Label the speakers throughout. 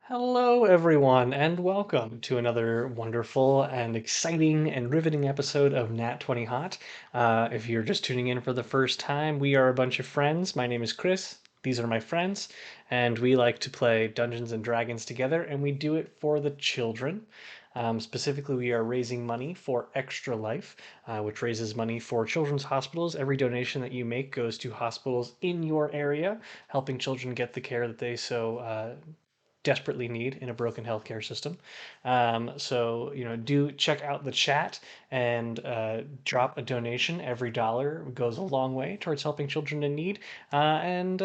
Speaker 1: Hello, everyone, and welcome to another wonderful and exciting and riveting episode of Nat20Hot. If you're just tuning in for the first time, we are a bunch of friends. My name is Chris. These are my friends, and we like to play Dungeons and Dragons together, and we do it for the children. Specifically, we are raising money for Extra Life, which raises money for children's hospitals. Every donation that you make goes to hospitals in your area, helping children get the care that they so desperately need in a broken healthcare system. Do check out the chat and drop a donation. Every dollar goes a long way towards helping children in need. And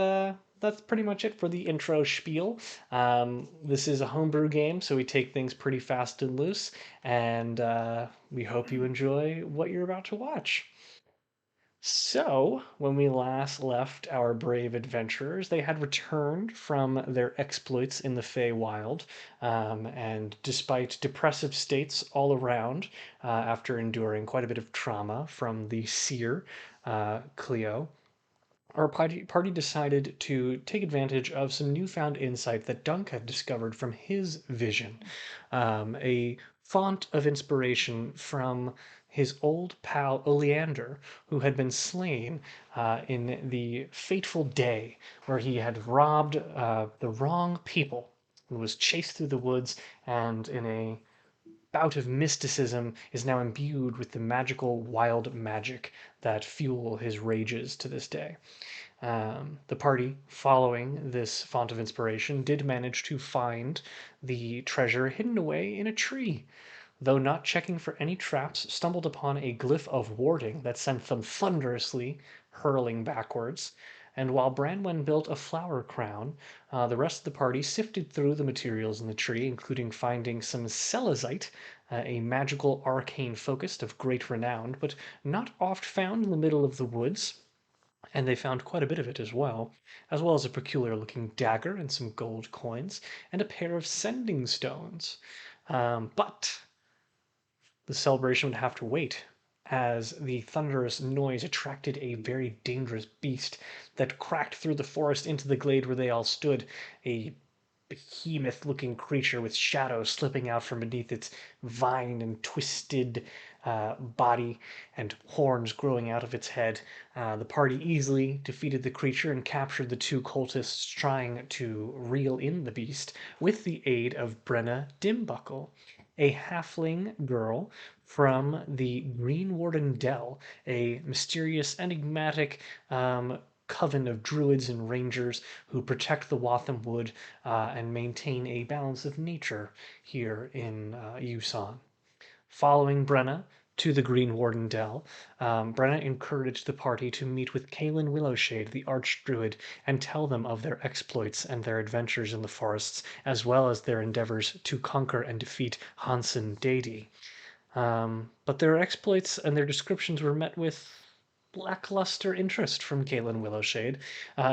Speaker 1: That's pretty much it for the intro spiel. This is a homebrew game, so we take things pretty fast and loose. And we hope you enjoy what you're about to watch. So, when we last left our brave adventurers, they had returned from their exploits in the Feywild, and despite depressive states all around, after enduring quite a bit of trauma from the seer, Cleo, our party decided to take advantage of some newfound insight that Dunk had discovered from his vision, a font of inspiration from his old pal Oleander, who had been slain in the fateful day where he had robbed the wrong people and was chased through the woods and in a bout of mysticism is now imbued with the magical wild magic that fuel his rages to this day. The party, following this font of inspiration, did manage to find the treasure hidden away in a tree. Though not checking for any traps, stumbled upon a glyph of warding that sent them thunderously hurling backwards. And while Branwen built a flower crown, the rest of the party sifted through the materials in the tree, including finding some celestite, a magical arcane focus of great renown, but not oft found in the middle of the woods, and they found quite a bit of it as well as a peculiar looking dagger and some gold coins and a pair of sending stones. But the celebration would have to wait, as the thunderous noise attracted a very dangerous beast that cracked through the forest into the glade where they all stood, a behemoth looking creature with shadows slipping out from beneath its vine and twisted body and horns growing out of its head. The party easily defeated the creature and captured the two cultists trying to reel in the beast with the aid of Brenna Dimbuckle, a halfling girl from the Green Warden Dell, a mysterious, enigmatic coven of druids and rangers who protect the Wathem Wood and maintain a balance of nature here in Yusan. Following Brenna to the Green Warden Dell, Brenna encouraged the party to meet with Kaelin Willowshade, the Archdruid, and tell them of their exploits and their adventures in the forests, as well as their endeavors to conquer and defeat Hansen Dady. But their exploits and their descriptions were met with lackluster interest from Kaelin Willowshade,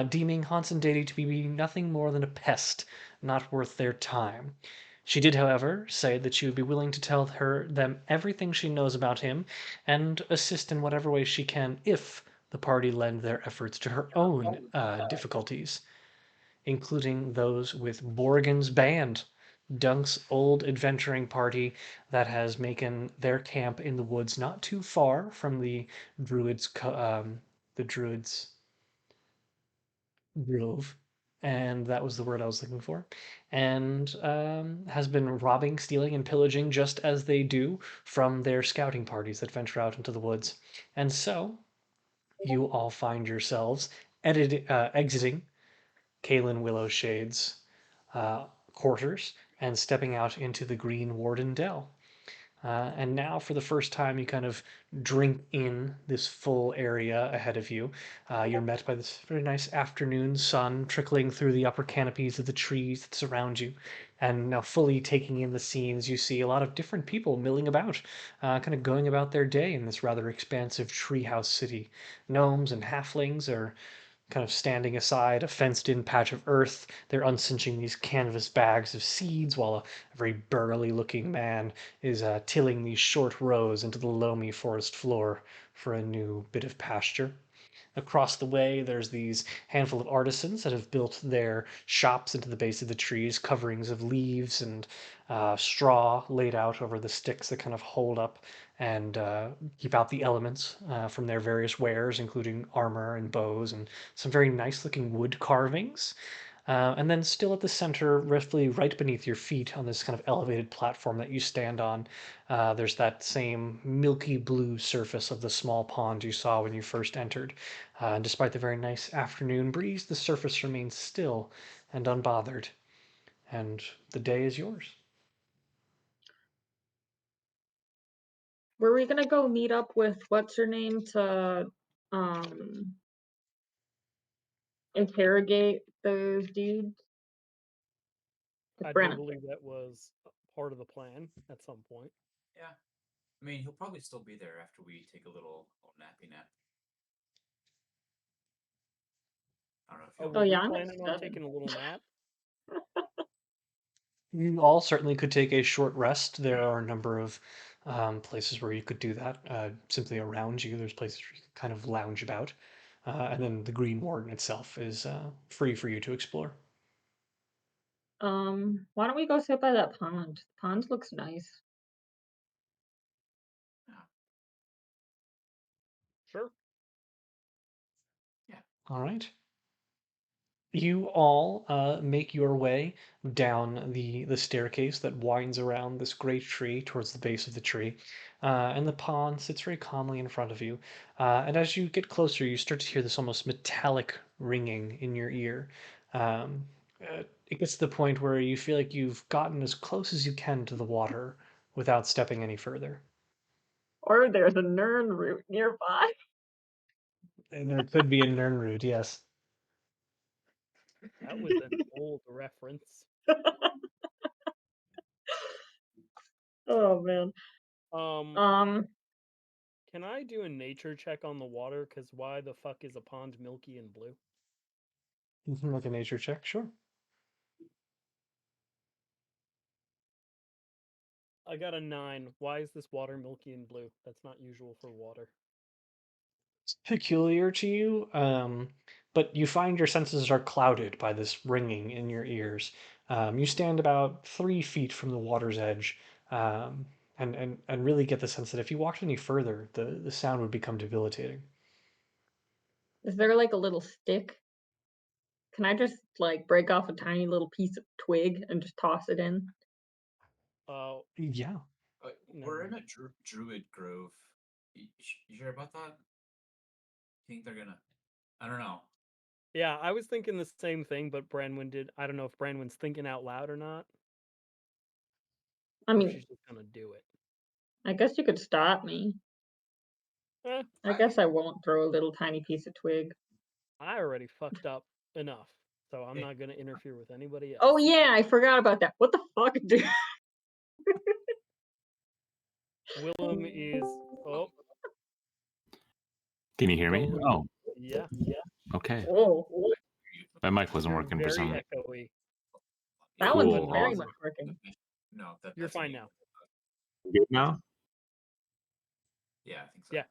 Speaker 1: deeming Hansen Dady to be nothing more than a pest, not worth their time. She did, however, say that she would be willing to tell them everything she knows about him and assist in whatever way she can if the party lend their efforts to her own difficulties, including those with Borgan's band, Dunk's old adventuring party that has making their camp in the woods not too far from the druids grove, and that was the word I was looking for, and has been robbing, stealing, and pillaging just as they do from their scouting parties that venture out into the woods. And so you all find yourselves exiting Kaelin Willowshade's quarters and stepping out into the Green Warden Dell. And now, for the first time, you kind of drink in this full area ahead of you. You're met by this very nice afternoon sun trickling through the upper canopies of the trees that surround you. And now, fully taking in the scenes, you see a lot of different people milling about, kind of going about their day in this rather expansive treehouse city. Gnomes and halflings are kind of standing aside a fenced-in patch of earth. They're uncinching these canvas bags of seeds while a very burly-looking man is tilling these short rows into the loamy forest floor for a new bit of pasture. Across the way, there's these handful of artisans that have built their shops into the base of the trees, coverings of leaves and straw laid out over the sticks that kind of hold up and keep out the elements from their various wares, including armor and bows and some very nice looking wood carvings. And then, still at the center, roughly right beneath your feet on this kind of elevated platform that you stand on, there's that same milky blue surface of the small pond you saw when you first entered. And despite the very nice afternoon breeze, the surface remains still and unbothered, and the day is yours.
Speaker 2: Were we gonna go meet up with what's her name to um interrogate those dudes?
Speaker 3: I
Speaker 2: With
Speaker 3: do
Speaker 2: Brennan.
Speaker 3: believe that was part of the plan at some point.
Speaker 4: Yeah. I mean, he'll probably still be there after we take a little nappy nap. I don't know if
Speaker 3: Oh,
Speaker 4: y'all.
Speaker 3: were
Speaker 2: Oh
Speaker 3: we
Speaker 2: yeah, I'm at
Speaker 3: planning on
Speaker 2: 7.
Speaker 3: taking a little nap?
Speaker 1: You all certainly could take a short rest. There are a number of places where you could do that. Simply around you, there's places where you can kind of lounge about. And then the Green Warden itself is free for you to explore.
Speaker 2: Why don't we go sit by that pond? The pond looks nice.
Speaker 4: Yeah.
Speaker 3: Sure.
Speaker 4: Yeah.
Speaker 1: All right. You all make your way down the staircase that winds around this great tree towards the base of the tree, and the pond sits very calmly in front of you. And as you get closer, you start to hear this almost metallic ringing in your ear. It gets to the point where you feel like you've gotten as close as you can to the water without stepping any further.
Speaker 2: Or there's a Nern root nearby.
Speaker 1: And there could be a Nernroot, yes.
Speaker 3: That was an old reference.
Speaker 2: Oh man.
Speaker 3: Um,
Speaker 2: Um,
Speaker 3: can I do a nature check on the water? Because why the fuck is a pond milky and blue?
Speaker 1: You can make a nature check, sure.
Speaker 3: I got a 9. Why is this water milky and blue? That's not usual for water.
Speaker 1: Peculiar to you, but you find your senses are clouded by this ringing in your ears. You stand about 3 feet from the water's edge, and really get the sense that if you walked any further, the sound would become debilitating.
Speaker 2: is there like a little stick? Can I just like break off a tiny little piece of twig and just toss it in?
Speaker 3: Oh,
Speaker 1: Yeah.
Speaker 3: never
Speaker 4: We're in
Speaker 3: mind.
Speaker 4: a druid grove. You hear about that? Think they're gonna? I don't know.
Speaker 3: Yeah, I was thinking the same thing, but Branwyn did. I don't know if Branwyn's thinking out loud or not,
Speaker 2: I
Speaker 3: or if
Speaker 2: mean,
Speaker 3: she's just gonna do it.
Speaker 2: I guess you could stop me.
Speaker 3: Eh,
Speaker 2: I guess I won't throw a little tiny piece of twig.
Speaker 3: I already fucked up enough, so I'm
Speaker 4: Eh,
Speaker 3: not gonna interfere with anybody
Speaker 2: Oh
Speaker 3: else.
Speaker 2: yeah, I forgot about that. What the fuck, dude?
Speaker 3: Willem is. Oh,
Speaker 5: Can you hear me?
Speaker 3: going.
Speaker 5: Oh,
Speaker 3: Yeah,
Speaker 5: okay.
Speaker 2: Whoa,
Speaker 5: My mic wasn't
Speaker 3: you're
Speaker 5: working for
Speaker 3: very
Speaker 5: some reason.
Speaker 3: echoey.
Speaker 2: that
Speaker 4: yeah,
Speaker 2: one's
Speaker 5: Cool.
Speaker 3: But
Speaker 2: very
Speaker 3: now
Speaker 2: much working.
Speaker 4: no,
Speaker 3: you're
Speaker 4: that's
Speaker 3: fine
Speaker 4: me.
Speaker 3: now.
Speaker 5: Good now?
Speaker 4: Yeah, I think so.
Speaker 3: Yeah.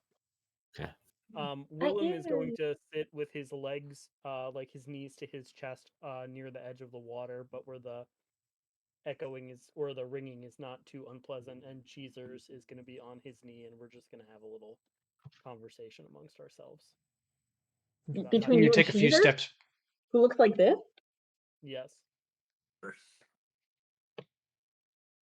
Speaker 5: Okay.
Speaker 3: Willem is going to sit with his legs, like his knees to his chest, near the edge of the water, but where the echoing is or the ringing is not too unpleasant, and Cheezers is going to be on his knee, and we're just going to have a little conversation amongst ourselves about how
Speaker 2: Between
Speaker 1: You
Speaker 2: you and
Speaker 1: take a few
Speaker 2: Cheezer,
Speaker 1: steps.
Speaker 2: who looks like this?
Speaker 3: yes.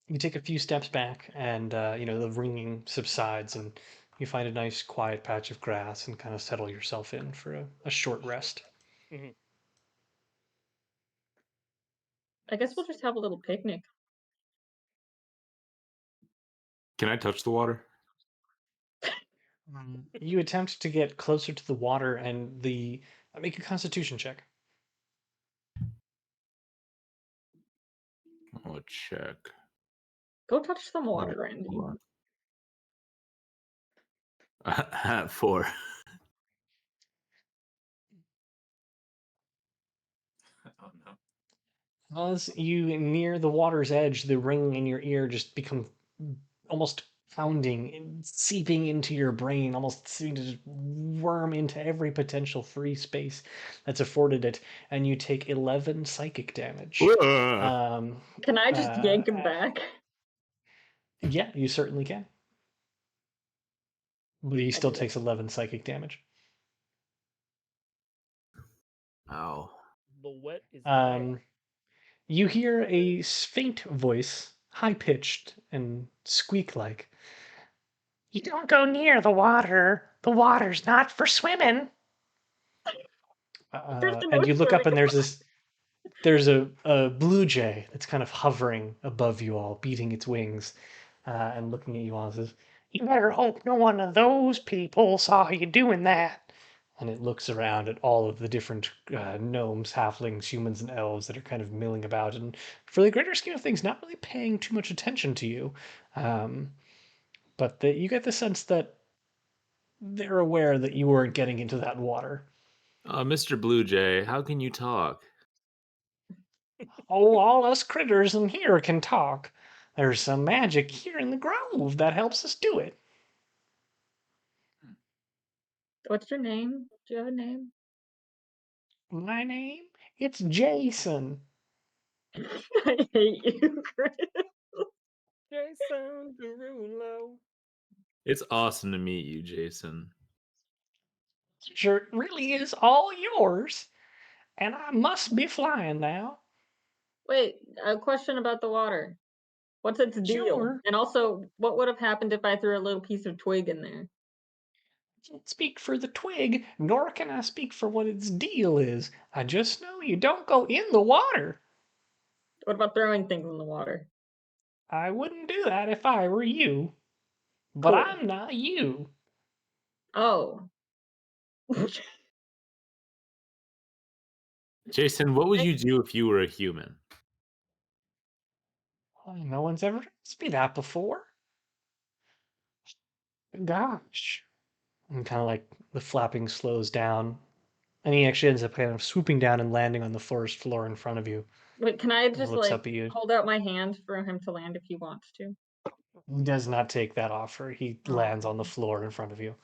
Speaker 1: You take a few steps back, and the ringing subsides, and you find a nice, quiet patch of grass, and kind of settle yourself in for a short rest.
Speaker 3: Hmm.
Speaker 2: I guess we'll just have a little picnic.
Speaker 5: Can I touch the water?
Speaker 1: You attempt to get closer to the water, and make a Constitution check.
Speaker 5: I'll check.
Speaker 2: Go touch some
Speaker 5: Oh,
Speaker 2: water, Randy.
Speaker 5: hold on. 4.
Speaker 4: Oh no.
Speaker 1: As you near the water's edge, the ringing in your ear just becomes almost pounding and seeping into your brain, almost seeming to just worm into every potential free space that's afforded it, and you take 11 psychic damage.
Speaker 5: Ugh.
Speaker 2: Can I just yank him back?
Speaker 1: Yeah, you certainly can. But he still
Speaker 2: do.
Speaker 1: takes 11 psychic damage.
Speaker 5: Ow.
Speaker 3: The wet is bad.
Speaker 1: You hear a faint voice, high pitched and squeak like. You don't go near the water. The water's not for swimming.
Speaker 2: Tristan
Speaker 1: And
Speaker 2: was
Speaker 1: you look up,
Speaker 2: swimming.
Speaker 1: and there's a blue jay that's kind of hovering above you all, beating its wings, and looking at you all and says, "You better hope no one of those people saw you doing that." And it looks around at all of the different gnomes, halflings, humans, and elves that are kind of milling about, and for the greater scheme of things, not really paying too much attention to you. But you get the sense that they're aware that you weren't getting into that water.
Speaker 5: Mr. Blue Jay, how can you talk?
Speaker 1: Oh, all us critters in here can talk. There's some magic here in the grove that helps us do it.
Speaker 2: What's your name? Do you have a name?
Speaker 1: My name? It's Jason.
Speaker 2: I hate you, Chris.
Speaker 3: Jason Derulo.
Speaker 5: It's awesome to meet you, Jason.
Speaker 1: Sure, it really is all yours. And I must be flying now.
Speaker 2: Wait, a question about the water. What's its deal?
Speaker 1: Sure.
Speaker 2: And also, what would have happened if I threw a little piece of twig in there?
Speaker 1: I can't speak for the twig, nor can I speak for what its deal is. I just know you don't go in the water.
Speaker 2: What about throwing things in the water?
Speaker 1: I wouldn't do that if I were you. But
Speaker 2: Cool.
Speaker 1: I'm not you.
Speaker 2: Oh.
Speaker 5: Jason, what would you do if you were a human?
Speaker 1: No one's ever asked me that before. Gosh. And kind of like the flapping slows down. And he actually ends up kind of swooping down and landing on the forest floor in front of you.
Speaker 2: Wait, can I
Speaker 1: And
Speaker 2: just
Speaker 1: looks
Speaker 2: like
Speaker 1: up at you.
Speaker 2: hold out my hand for him to land if he wants to?
Speaker 1: He does not take that offer. He lands on the floor in front of you.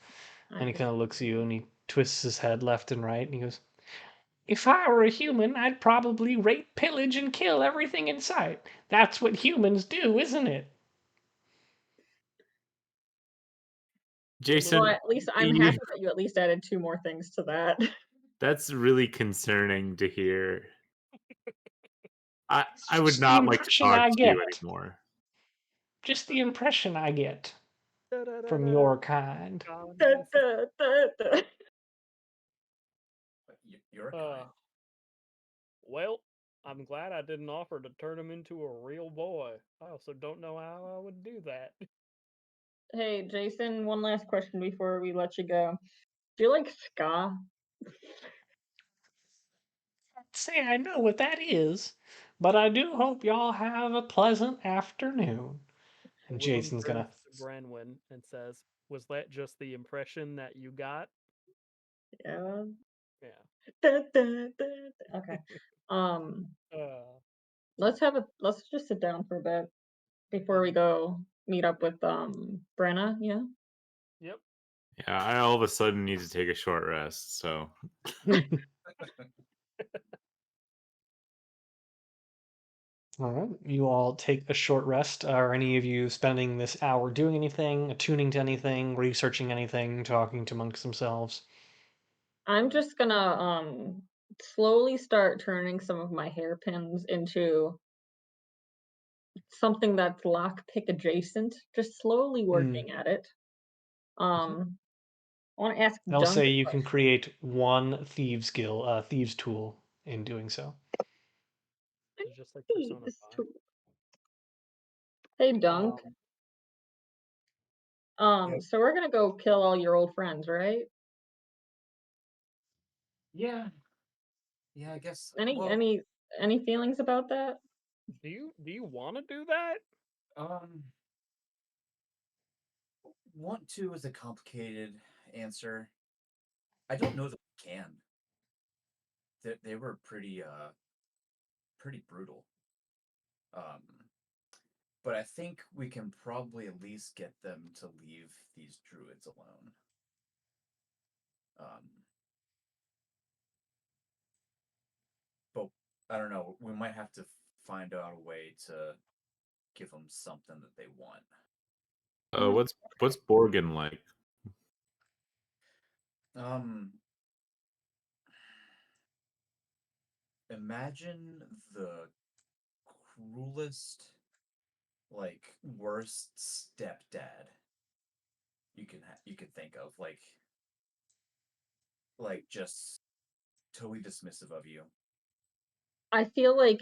Speaker 2: I
Speaker 1: And he
Speaker 2: just
Speaker 1: kind of looks at you and he twists his head left and right and he goes, "If I were a human, I'd probably rape, pillage, and kill everything in sight. That's what humans do, isn't it?"
Speaker 5: Jason,
Speaker 2: well, at least I'm
Speaker 5: you-
Speaker 2: happy that you at least added 2 more things to that.
Speaker 5: that's really concerning to hear. I would
Speaker 1: Just the
Speaker 5: not like to
Speaker 1: impression
Speaker 5: talk
Speaker 1: I
Speaker 5: to you
Speaker 1: get.
Speaker 5: anymore.
Speaker 1: Just the impression I get from your kind.
Speaker 2: Da, da, da, da.
Speaker 4: But you're kind.
Speaker 3: Well, I'm glad I didn't offer to turn him into a real boy. I also don't know how I would do that.
Speaker 2: Hey, Jason, one last question before we let you go. Do you like ska?
Speaker 1: I'd say I know what that is, but I do hope y'all have a pleasant afternoon. And
Speaker 3: Willem
Speaker 1: Jason's
Speaker 3: turns
Speaker 1: gonna.
Speaker 3: to Branwyn and says, "Was that just the impression that you got?"
Speaker 2: Yeah.
Speaker 3: Yeah.
Speaker 2: Da, da, da, da. Okay. Um, let's just sit down for a bit before we go meet up with Brenna, yeah?
Speaker 3: Yep.
Speaker 5: Yeah, I all of a sudden need to take a short rest, so
Speaker 1: All right, you all take a short rest. Are any of you spending this hour doing anything, attuning to anything, researching anything, talking to amongst themselves?
Speaker 2: I'm just gonna slowly start turning some of my hairpins into something that's lockpick adjacent, just slowly working at it. I want to ask
Speaker 1: They'll
Speaker 2: Dunk
Speaker 1: say
Speaker 2: a
Speaker 1: you can
Speaker 2: question.
Speaker 1: create one thieves tool in doing so.
Speaker 3: It's just like
Speaker 2: Hey,
Speaker 3: Persona
Speaker 2: this
Speaker 3: 5.
Speaker 2: tool. Hey, Dunk. So we're gonna go kill all your old friends, right?
Speaker 4: Yeah. Yeah, I guess.
Speaker 2: Any
Speaker 4: Well,
Speaker 2: any any feelings about that?
Speaker 3: Do you want to do that?
Speaker 4: um, want to is a complicated answer. I don't know that we can. They were pretty brutal. Um, But I think we can probably at least get them to leave these druids alone. But I don't know. We might have to find out a way to give them something that they want.
Speaker 5: What's Borgan like?
Speaker 4: Imagine the cruelest, like worst stepdad you could think of, like just totally dismissive of you.
Speaker 2: I feel like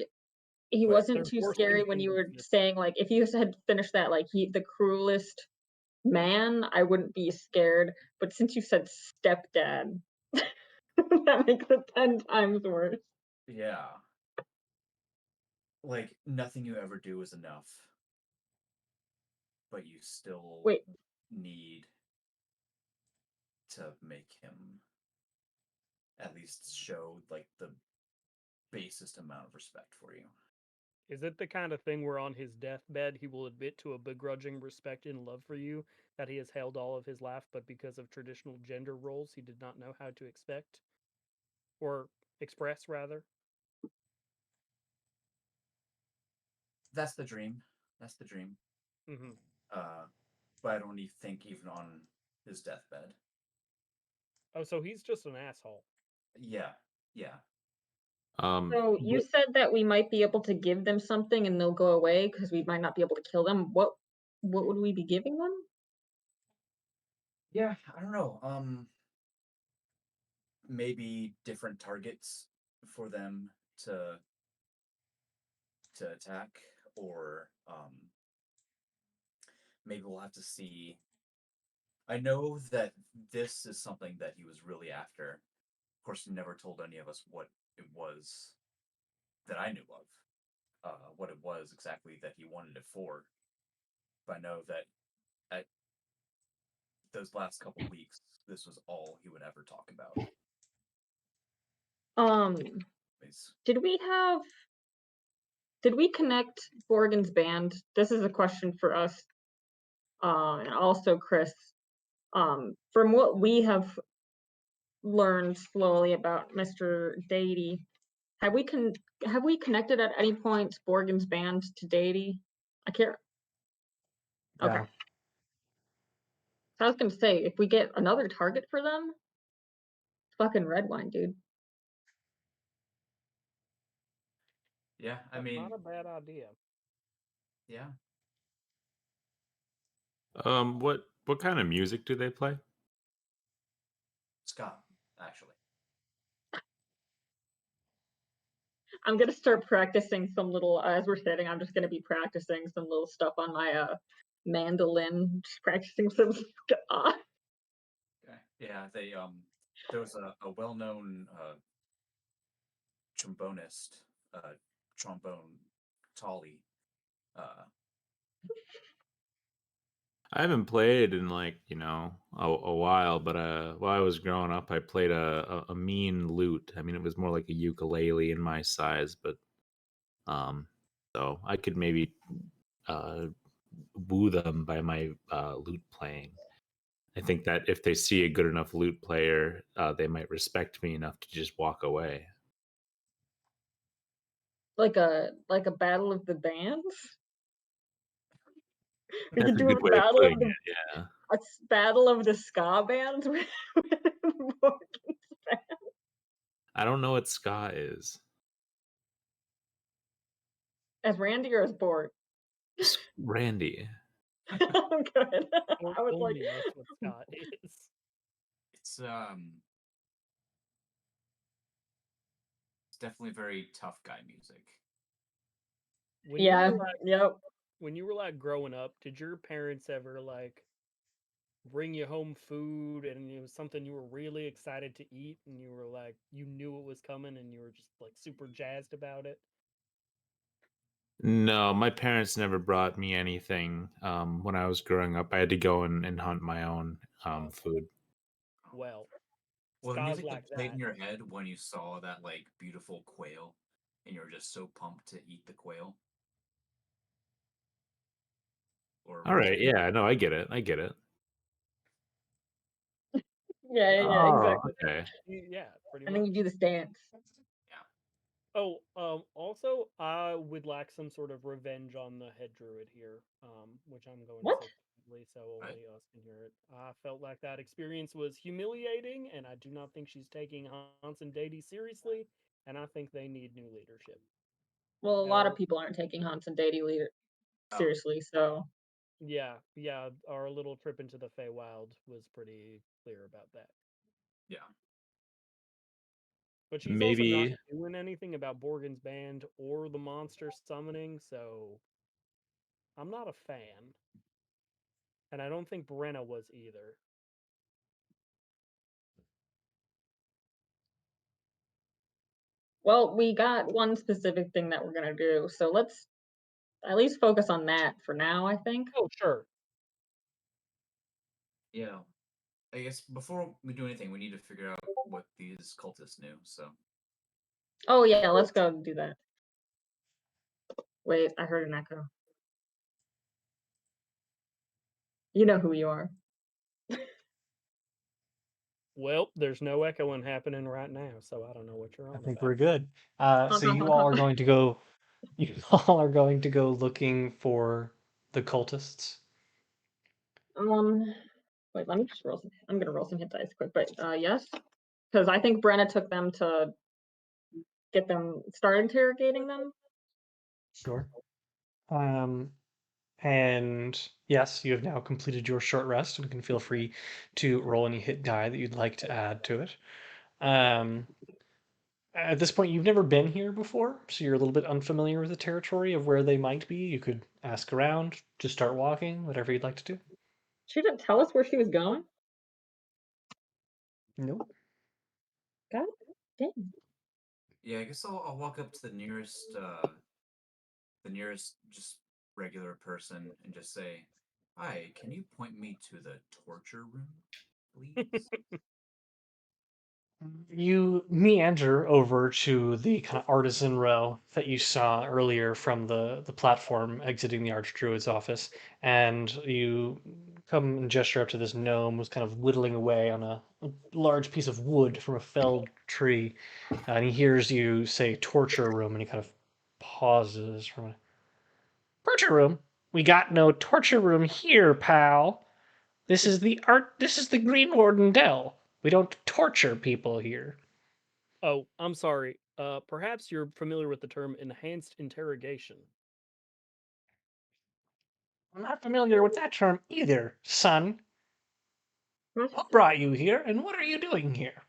Speaker 2: he
Speaker 4: But
Speaker 2: wasn't
Speaker 3: There's
Speaker 2: too
Speaker 3: worse
Speaker 2: scary
Speaker 3: things
Speaker 2: when
Speaker 3: than
Speaker 2: you were
Speaker 3: dismissive.
Speaker 2: saying, like, if you had finished that, like, the cruelest man, I wouldn't be scared. But since you said stepdad, that makes it 10 times worse.
Speaker 4: yeah, like nothing you ever do is enough, but you still
Speaker 2: Wait,
Speaker 4: need to make him at least show like the basest amount of respect for you.
Speaker 3: Is it the kind of thing where on his deathbed he will admit to a begrudging respect and love for you that he has held all of his life, but because of traditional gender roles he did not know how to expect? Or express, rather?
Speaker 4: That's the dream. That's the dream.
Speaker 3: Mm-hmm.
Speaker 4: But I don't even think even on his deathbed.
Speaker 3: Oh, so he's just an asshole.
Speaker 4: Yeah, yeah.
Speaker 2: so you said that we might be able to give them something and they'll go away because we might not be able to kill them. What would we be giving them?
Speaker 4: Yeah, I don't know. Maybe different targets for them to attack, or maybe we'll have to see. I know that this is something that he was really after. Of course, he never told any of us what it was that I knew of, what it was exactly that he wanted it for. But I know that at those last couple weeks, this was all he would ever talk about.
Speaker 2: Did we connect Borgan's band? This is a question for us, and also Chris. From what we have learned slowly about Mr. Deity, have we connected at any point Borgan's band to Deity? I can't. Okay.
Speaker 1: Yeah.
Speaker 2: So I was gonna say, if we get another target for them, fucking red wine, dude.
Speaker 4: Yeah, I
Speaker 3: That's
Speaker 4: mean,
Speaker 3: not a bad idea.
Speaker 4: yeah.
Speaker 5: What kind of music do they play?
Speaker 4: Scott, actually.
Speaker 2: I'm gonna start practicing some little, as we're sitting, I'm just gonna be practicing some little stuff on my mandolin, just practicing some Scott.
Speaker 4: Okay. Yeah, there was a well-known trombonist, trombone Tolly.
Speaker 5: I haven't played in like a while, but while I was growing up, I played a mean lute. I mean, it was more like a ukulele in my size, but so I could maybe uh, woo them by my lute playing. I think that if they see a good enough lute player, they might respect me enough to just walk away.
Speaker 2: Like a battle of the bands. We
Speaker 5: That's
Speaker 2: could
Speaker 5: a
Speaker 2: do
Speaker 5: good
Speaker 2: a
Speaker 5: way of
Speaker 2: battle of
Speaker 5: putting
Speaker 2: the
Speaker 5: it. Yeah.
Speaker 2: battle of the ska bands.
Speaker 5: I don't know what ska is.
Speaker 2: As Randy or as Borg?
Speaker 5: Randy.
Speaker 2: I'm good.
Speaker 3: Or
Speaker 2: I was like,
Speaker 3: only knows what Scott is.
Speaker 4: It's definitely very tough guy music.
Speaker 3: When
Speaker 2: yeah,
Speaker 3: you were like,
Speaker 2: yep.
Speaker 3: when you were like growing up, did your parents ever like bring you home food and it was something you were really excited to eat and you were like you knew it was coming and you were just like super jazzed about it?
Speaker 5: No, my parents never brought me anything. When I was growing up, I had to go and hunt my own food.
Speaker 3: Well,
Speaker 4: Well, the
Speaker 3: Ska's
Speaker 4: music
Speaker 3: like
Speaker 4: that played in
Speaker 3: that.
Speaker 4: your head when you saw that like beautiful quail, and you're just so pumped to eat the quail. Or
Speaker 5: All right, yeah, no, I get it. I get it.
Speaker 2: Yeah,
Speaker 5: Oh,
Speaker 2: exactly.
Speaker 5: okay.
Speaker 3: Yeah, pretty
Speaker 2: And then
Speaker 3: much.
Speaker 2: you do this dance.
Speaker 4: yeah.
Speaker 3: Oh, also, I would like some sort of revenge on the head druid here, which I'm going to
Speaker 2: What?
Speaker 3: say quietly so
Speaker 4: Right.
Speaker 3: only us can hear it. I felt like that experience was humiliating, and I do not think she's taking Hans and Dady seriously, and I think they need new leadership.
Speaker 2: Well, a lot of
Speaker 3: Our,
Speaker 2: people aren't taking Hans and Dady
Speaker 4: Oh,
Speaker 2: seriously, so
Speaker 3: yeah, our little trip into the Feywild was pretty clear about that.
Speaker 4: yeah.
Speaker 3: But she's also not
Speaker 5: Maybe
Speaker 3: doing anything about Borgan's band or the monster summoning, so I'm not a fan. And I don't think Brenna was either.
Speaker 2: well, we got one specific thing that we're gonna do, so let's at least focus on that for now, I think.
Speaker 3: Oh, sure.
Speaker 4: Yeah. I guess before we do anything, we need to figure out what these cultists knew. So
Speaker 2: Oh yeah, let's go do that. Wait, I heard an echo. You know who you are.
Speaker 3: Well, there's no echoing happening right now, so I don't know what you're
Speaker 1: I
Speaker 3: on
Speaker 1: think
Speaker 3: about.
Speaker 1: we're good. So you all are going to go. You all are going to go looking for the cultists.
Speaker 2: Wait, let me just roll some. I'm gonna roll some hit dice quick, but yes, because I think Brenna took them to get them start interrogating them.
Speaker 1: Sure. And yes, you have now completed your short rest and can feel free to roll any hit die that you'd like to add to it. At this point, you've never been here before, so you're a little bit unfamiliar with the territory of where they might be. You could ask around, just start walking, whatever you'd like to do.
Speaker 2: She didn't tell us where she was going.
Speaker 1: Nope.
Speaker 2: God damn.
Speaker 4: yeah, I guess I'll walk up to the nearest just regular person and just say, "Hi, can you point me to the torture room, please?"
Speaker 1: You meander over to the kind of artisan row that you saw earlier from the platform exiting the Archdruid's office, and you come and gesture up to this gnome who's kind of whittling away on a large piece of wood from a felled tree, and he hears you say torture room, and he kind of pauses from a torture room. We got no torture room here, pal. This is the Green Warden Dell. We don't torture people here.
Speaker 3: Oh, I'm sorry. Perhaps you're familiar with the term enhanced interrogation.
Speaker 1: I'm not familiar with that term either, son.
Speaker 2: What?
Speaker 1: Who brought you here, and what are you doing here?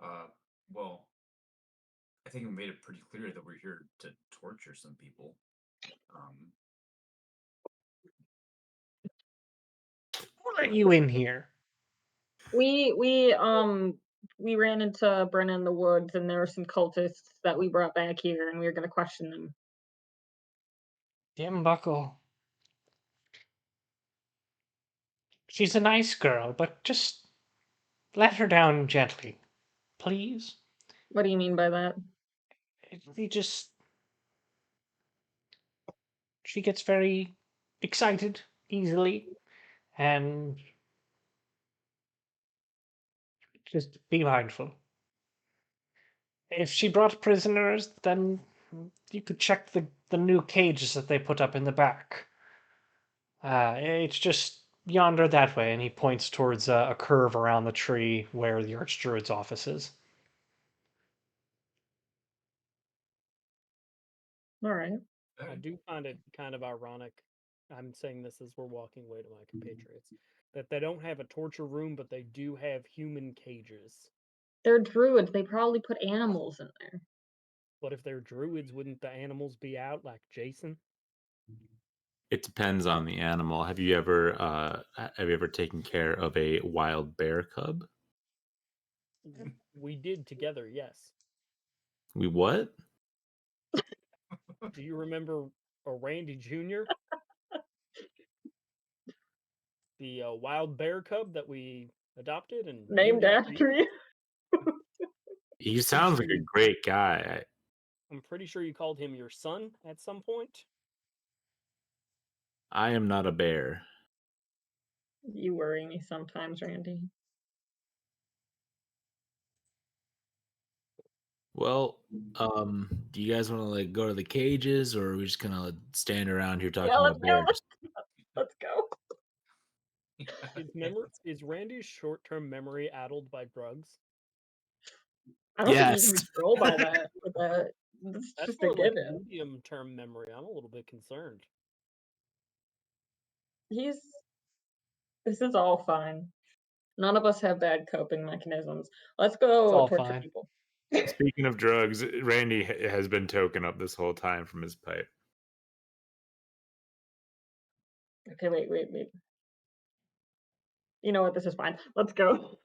Speaker 4: Uh, well, I think we made it pretty clear that we're here to torture some people.
Speaker 1: Who let you in here?
Speaker 2: We ran into Brenna in the woods, and there were some cultists that we brought back here, and we were gonna question them.
Speaker 1: Dimbuckle. She's a nice girl, but just let her down gently, please.
Speaker 2: What do you mean by that?
Speaker 1: They just. She gets very excited easily, and just be mindful. If she brought prisoners, then you could check the new cages that they put up in the back. It's just yonder that way, and he points towards a curve around the tree where the Archdruid's office is.
Speaker 2: All right.
Speaker 3: I do find it kind of ironic. I'm saying this as we're walking away to my compatriots, that they don't have a torture room, but they do have human cages.
Speaker 2: They're druids. They probably put animals in there.
Speaker 3: But if they're druids, wouldn't the animals be out like Jason?
Speaker 5: It depends on the animal. Have you ever taken care of a wild bear cub?
Speaker 3: We did together, yes.
Speaker 5: We what?
Speaker 3: Do you remember a Randy Jr.? The wild bear cub that we adopted and
Speaker 2: Named after you.
Speaker 5: He sounds like a great guy.
Speaker 3: I'm pretty sure you called him your son at some point.
Speaker 5: I am not a bear.
Speaker 2: You worry me sometimes, Randy.
Speaker 5: Well, do you guys want to like go to the cages, or are we just gonna stand around here talking
Speaker 2: Let's
Speaker 5: about
Speaker 2: go.
Speaker 5: bears?
Speaker 2: Let's go.
Speaker 3: Is Randy's short-term memory addled by drugs?
Speaker 2: I don't think you
Speaker 5: Yes.
Speaker 2: can control by that. With that, that's
Speaker 3: That's
Speaker 2: just a
Speaker 3: more like
Speaker 2: given.
Speaker 3: medium-term memory. I'm a little bit concerned.
Speaker 2: He's. This is all fine. None of us have bad coping mechanisms. Let's
Speaker 1: It's
Speaker 2: go
Speaker 1: all
Speaker 2: torture
Speaker 1: fine.
Speaker 2: people.
Speaker 5: Speaking of drugs, Randy has been token up this whole time from his pipe.
Speaker 2: Okay, wait. You know what? This is fine. Let's go.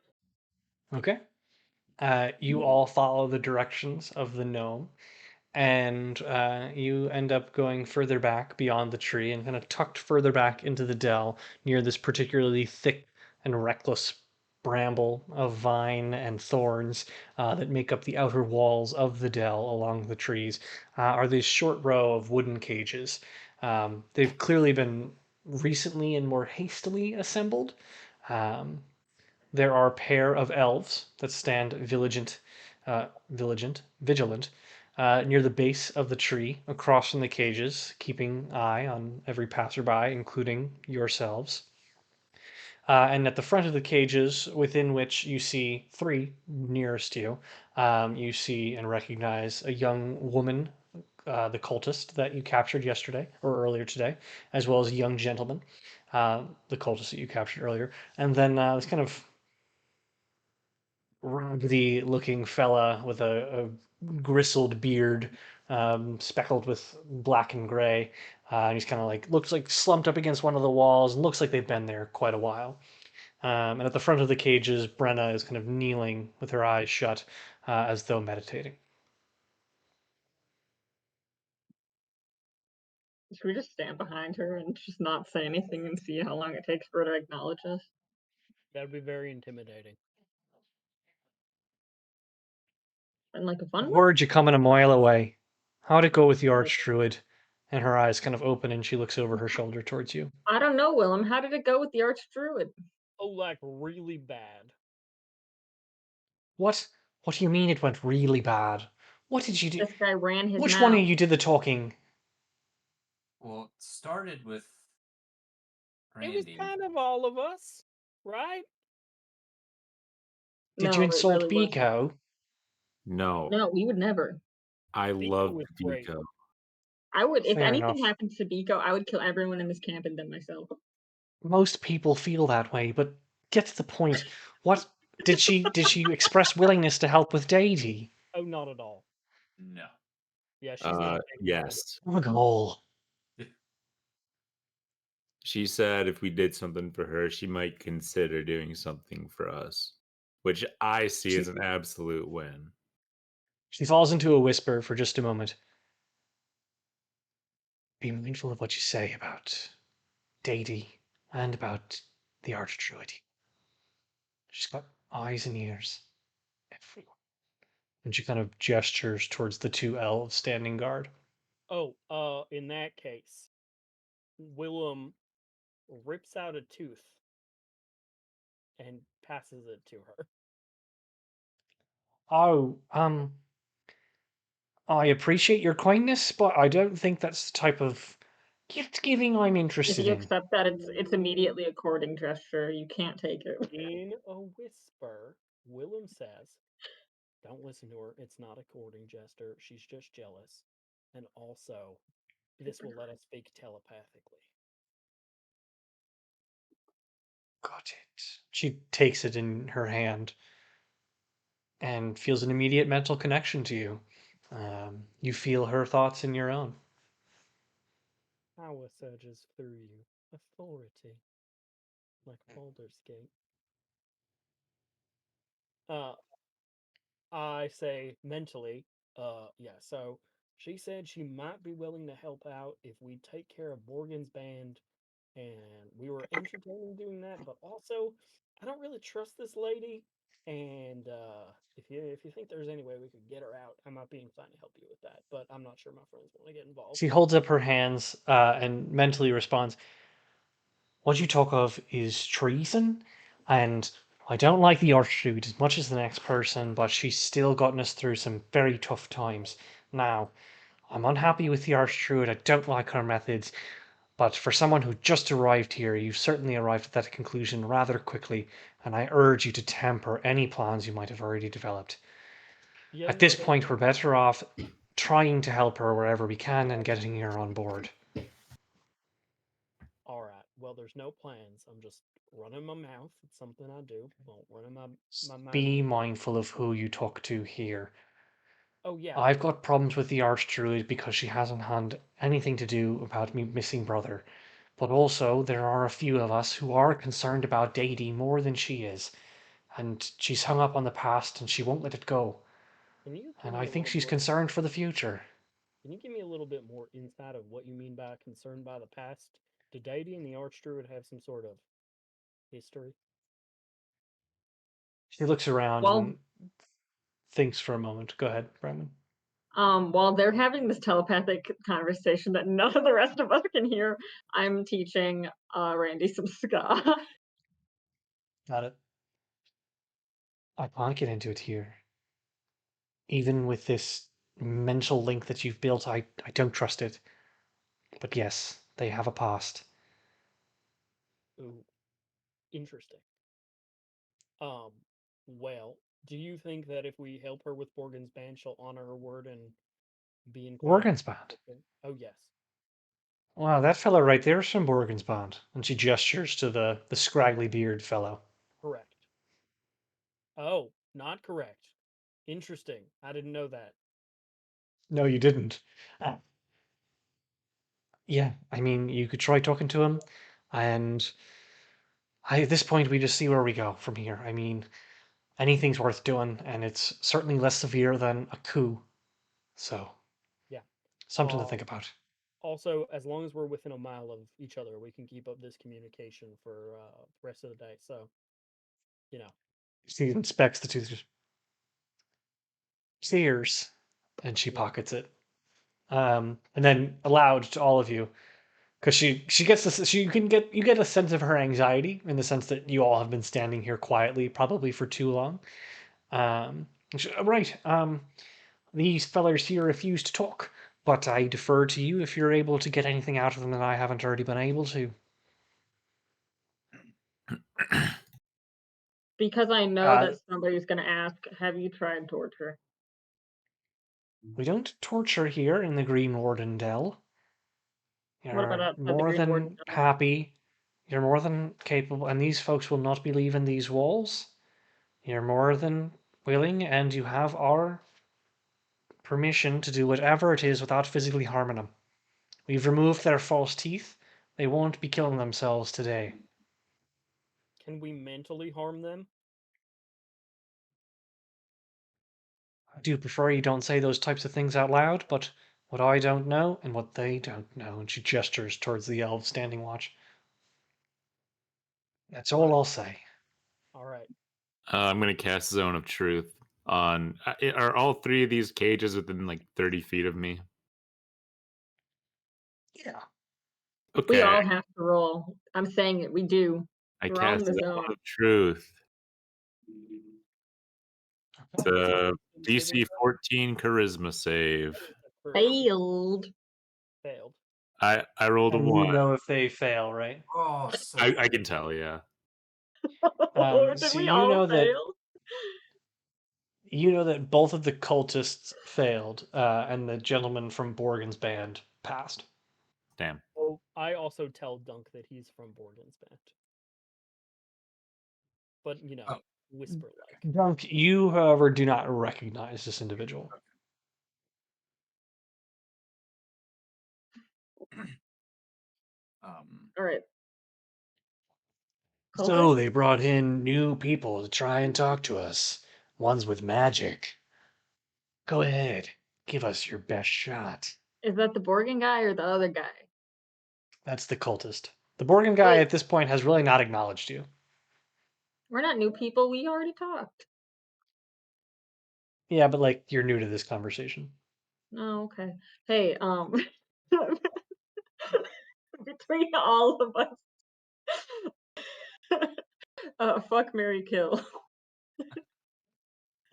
Speaker 1: Okay. You all follow the directions of the gnome, and you end up going further back beyond the tree and kind of tucked further back into the dell near this particularly thick and reckless bramble of vine and thorns that make up the outer walls of the dell along the trees are these short row of wooden cages. They've clearly been recently and more hastily assembled. Um, there are a pair of elves that stand vigilant, near the base of the tree, across from the cages, keeping eye on every passerby, including yourselves. And at the front of the cages, within which you see three nearest you, you see and recognize a young woman, the cultist that you captured yesterday or earlier today, as well as a young gentleman, the cultist that you captured earlier, and then this kind of raggedy looking fella with a gristled beard, speckled with black and gray. And he's kind of like, looks like slumped up against one of the walls and looks like they've been there quite a while. And at the front of the cages, Brenna is kind of kneeling with her eyes shut, as though meditating.
Speaker 2: Should we just stand behind her and just not say anything and see how long it takes for her to acknowledge us?
Speaker 3: That'd be very intimidating.
Speaker 2: And like a fun one?
Speaker 1: Word you coming a mile away. How'd it go with the Archdruid? And her eyes kind of open and she looks over her shoulder towards you.
Speaker 2: I don't know, Willem. How did it go with the Archdruid?
Speaker 3: Oh, like really bad.
Speaker 1: What? What do you mean it went really bad? What did you do?
Speaker 2: This guy ran his
Speaker 1: Which one of
Speaker 2: mouth.
Speaker 1: you did the talking?
Speaker 4: Well, it started with
Speaker 3: It was
Speaker 4: Randy.
Speaker 3: kind of all of us, right?
Speaker 1: Did
Speaker 2: No,
Speaker 1: you
Speaker 2: it
Speaker 1: insult
Speaker 2: really wasn't.
Speaker 1: Biko?
Speaker 5: No,
Speaker 2: No, we would never.
Speaker 5: I
Speaker 3: Biko
Speaker 5: love
Speaker 3: was great.
Speaker 5: Biko.
Speaker 2: I would, if
Speaker 1: Fair
Speaker 2: anything
Speaker 1: enough.
Speaker 2: happens to Biko, I would kill everyone in this camp and then myself.
Speaker 1: Most people feel that way, but get to the point. What did she express willingness to help with Deity?
Speaker 3: Oh, not at all.
Speaker 4: No.
Speaker 3: Yeah, she's not capable of it.
Speaker 5: Yes.
Speaker 1: Muggle.
Speaker 5: She said if we did something for her, she might consider doing something for us, which I see as
Speaker 1: She
Speaker 5: an absolute win.
Speaker 1: she falls into a whisper for just a moment. Be mindful of what you say about Deity and about the Archdruid. She's got eyes and ears everywhere. And she kind of gestures towards the two elves standing guard.
Speaker 3: Oh, in that case, Willem rips out a tooth and passes it to her.
Speaker 1: Oh, I appreciate your kindness, but I don't think that's the type of gift giving I'm
Speaker 2: If
Speaker 1: interested
Speaker 2: you
Speaker 1: in.
Speaker 2: accept that, it's immediately a courting gesture. You can't take it.
Speaker 3: In a whisper, Willem says, "Don't listen to her. It's not a courting gesture. She's just jealous. And also, this will let us speak telepathically."
Speaker 1: Got it. She takes it in her hand and feels an immediate mental connection to you. You feel her thoughts in your own.
Speaker 3: Power surges through you. Authority. Like Baldur's Gate. Uh, I say mentally, yeah, so she said she might be willing to help out if we take care of Borgan's band, and we were entertaining doing that, but also, I don't really trust this lady, And if you think there's any way we could get her out, I might be inclined to help you with that. But I'm not sure my friends want to get involved.
Speaker 1: She holds up her hands and mentally responds, "What you talk of is treason, and I don't like the Archduke as much as the next person, but she's still gotten us through some very tough times. Now, I'm unhappy with the Archdruid. I don't like her methods, but for someone who just arrived here, you've certainly arrived at that conclusion rather quickly, and I urge you to temper any plans you might have already developed.
Speaker 3: Yeah,
Speaker 1: At this
Speaker 3: no.
Speaker 1: point, we're better off trying to help her wherever we can and getting her on board."
Speaker 3: All right. Well, there's no plans. I'm just running my mouth. It's something I do. Well, running my mouth.
Speaker 1: Be mindful of who you talk to here.
Speaker 3: Oh yeah.
Speaker 1: I've got problems with the Archdruid because she hasn't had anything to do about me missing brother. But also, there are a few of us who are concerned about Deity more than she is. And she's hung up on the past and she won't let it go.
Speaker 3: Can you give
Speaker 1: And
Speaker 3: me
Speaker 1: I
Speaker 3: a
Speaker 1: think
Speaker 3: little
Speaker 1: she's
Speaker 3: more?
Speaker 1: concerned for the future.
Speaker 3: Can you give me a little bit more insight of what you mean by concerned by the past? Do Deity and the Archdruid have some sort of history?
Speaker 1: She looks around
Speaker 2: While
Speaker 1: and thinks for a moment. Go ahead, Brendan.
Speaker 2: while they're having this telepathic conversation that none of the rest of us can hear, I'm teaching Randy some ska.
Speaker 1: Got it. I can't get into it here. Even with this mental link that you've built, I don't trust it. But yes, they have a past.
Speaker 3: Ooh, interesting. Um, well, do you think that if we help her with Borgan's band, she'll honor her word and be inclined?
Speaker 1: Borgen's band.
Speaker 3: Oh yes.
Speaker 1: Wow, that fellow right there is from Borgen's band. And she gestures to the scraggly beard fellow.
Speaker 3: Correct. Oh, not correct. Interesting. I didn't know that.
Speaker 1: No, you didn't. Uh, yeah, I mean, you could try talking to him, and at this point, we just see where we go from here. I mean, anything's worth doing, and it's certainly less severe than a coup. So,
Speaker 3: Yeah.
Speaker 1: something to
Speaker 3: Uh,
Speaker 1: think about.
Speaker 3: Also, as long as we're within a mile of each other, we can keep up this communication for the rest of the day. So, you know,
Speaker 1: She inspects the toothbrush. Cheers, and she
Speaker 3: yeah.
Speaker 1: pockets it. And then aloud to all of you, because she gets this. She you get a sense of her anxiety in the sense that you all have been standing here quietly, probably for too long. Right. These fellers here refuse to talk, but I defer to you if you're able to get anything out of them that I haven't already been able to.
Speaker 2: Because I know
Speaker 1: Uh,
Speaker 2: that somebody's gonna ask, have you tried torture?
Speaker 1: we don't torture here in the Green Warden Dell.
Speaker 2: What about
Speaker 1: You're
Speaker 2: outside the
Speaker 1: more
Speaker 2: Green Warden
Speaker 1: than
Speaker 2: Tunnel?
Speaker 1: happy. You're more than capable, and these folks will not be leaving these walls. You're more than willing, and you have our permission to do whatever it is without physically harming them. We've removed their false teeth. They won't be killing themselves today.
Speaker 3: Can we mentally harm them?
Speaker 1: I do prefer you don't say those types of things out loud, but what I don't know and what they don't know, and she gestures towards the elves standing watch. That's all
Speaker 3: Right.
Speaker 1: I'll say.
Speaker 3: All right.
Speaker 5: I'm gonna cast Zone of Truth on. Are all three of these cages within like 30 feet of me?
Speaker 1: Yeah.
Speaker 2: We
Speaker 5: Okay,
Speaker 2: all have to roll. I'm saying it, we do.
Speaker 5: I
Speaker 2: We're all in
Speaker 5: cast
Speaker 2: the
Speaker 5: Zone
Speaker 2: zone.
Speaker 5: of Truth. It's
Speaker 3: What's your
Speaker 5: a
Speaker 3: wisdom saving
Speaker 5: DC
Speaker 3: throw?
Speaker 5: 14 Charisma save.
Speaker 3: It's a
Speaker 2: Failed.
Speaker 3: failed.
Speaker 5: I rolled a
Speaker 1: And you
Speaker 5: one.
Speaker 1: know if they fail, right?
Speaker 4: Oh, so
Speaker 5: I can tell, yeah.
Speaker 2: Did
Speaker 1: So
Speaker 2: we all fail?
Speaker 1: you know that both of the cultists failed, and the gentleman from Borgen's band passed.
Speaker 5: Damn.
Speaker 3: Well, I also tell Dunk that he's from Borgan's band. But,
Speaker 4: oh,
Speaker 3: whisper like.
Speaker 1: Dunk, you, however, do not recognize this individual.
Speaker 2: All right.
Speaker 1: So
Speaker 2: Cultist?
Speaker 1: they brought in new people to try and talk to us. Ones with magic. Go ahead, give us your best shot.
Speaker 2: Is that the Borgan guy or the other guy?
Speaker 1: That's the cultist. The Borgen guy
Speaker 2: Wait,
Speaker 1: at this point has really not acknowledged you.
Speaker 2: we're not new people. We already talked.
Speaker 1: Yeah, but like you're new to this conversation.
Speaker 2: Oh, okay. Hey, between all of us, fuck, marry, kill.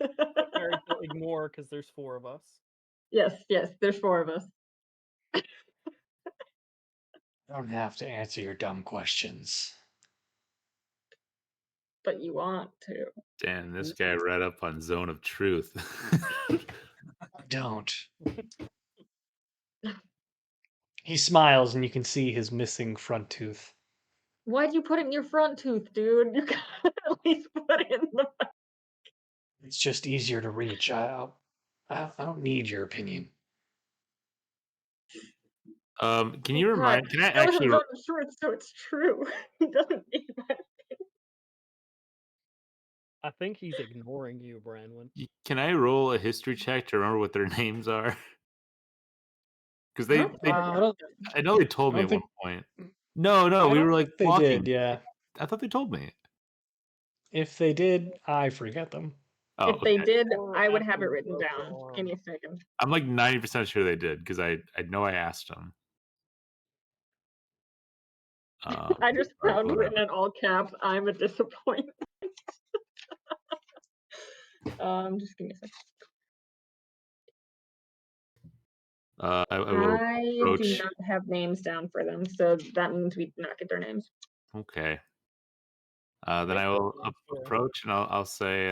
Speaker 3: Mary, ignore because there's 4 of us.
Speaker 2: Yes, there's 4 of us.
Speaker 1: I don't have to answer your dumb questions.
Speaker 2: But you want to.
Speaker 5: Damn, this guy read up on Zone of Truth.
Speaker 1: I don't. He smiles and you can see his missing front tooth.
Speaker 2: Why'd you put it in your front tooth, dude? You gotta at least put it in the back.
Speaker 1: It's just easier to reach. I don't need your opinion.
Speaker 5: Can you
Speaker 2: God,
Speaker 5: remind? Can I
Speaker 2: that was
Speaker 5: actually?
Speaker 2: Zone of Truth, so it's true. He doesn't need that.
Speaker 3: I think he's ignoring you, Branwyn.
Speaker 5: Can I roll a history check to remember what their names are? Because
Speaker 2: I don't think
Speaker 5: I know they told
Speaker 1: I
Speaker 5: me
Speaker 1: don't
Speaker 5: at one
Speaker 1: think-
Speaker 5: point. No,
Speaker 1: I
Speaker 5: we
Speaker 1: don't
Speaker 5: were like
Speaker 1: think they
Speaker 5: walking.
Speaker 1: did. Yeah,
Speaker 5: I thought they told me.
Speaker 1: if they did, I forget them.
Speaker 5: Oh,
Speaker 2: if they
Speaker 5: okay.
Speaker 2: did,
Speaker 3: Or
Speaker 2: I would
Speaker 3: after
Speaker 2: have it
Speaker 3: you
Speaker 2: written
Speaker 3: broke your
Speaker 2: down.
Speaker 3: arm.
Speaker 2: Give me a second.
Speaker 5: I'm like 90% sure they did because I know I asked them.
Speaker 2: I just
Speaker 5: But
Speaker 2: found
Speaker 5: whatever.
Speaker 2: written in all caps, I'm a disappointment. Just give me a second.
Speaker 5: I will
Speaker 2: I do
Speaker 5: approach.
Speaker 2: not have names down for them, so that means we do not get their names.
Speaker 5: Okay. Then
Speaker 3: Make
Speaker 5: I will
Speaker 3: sure.
Speaker 5: approach and I'll say,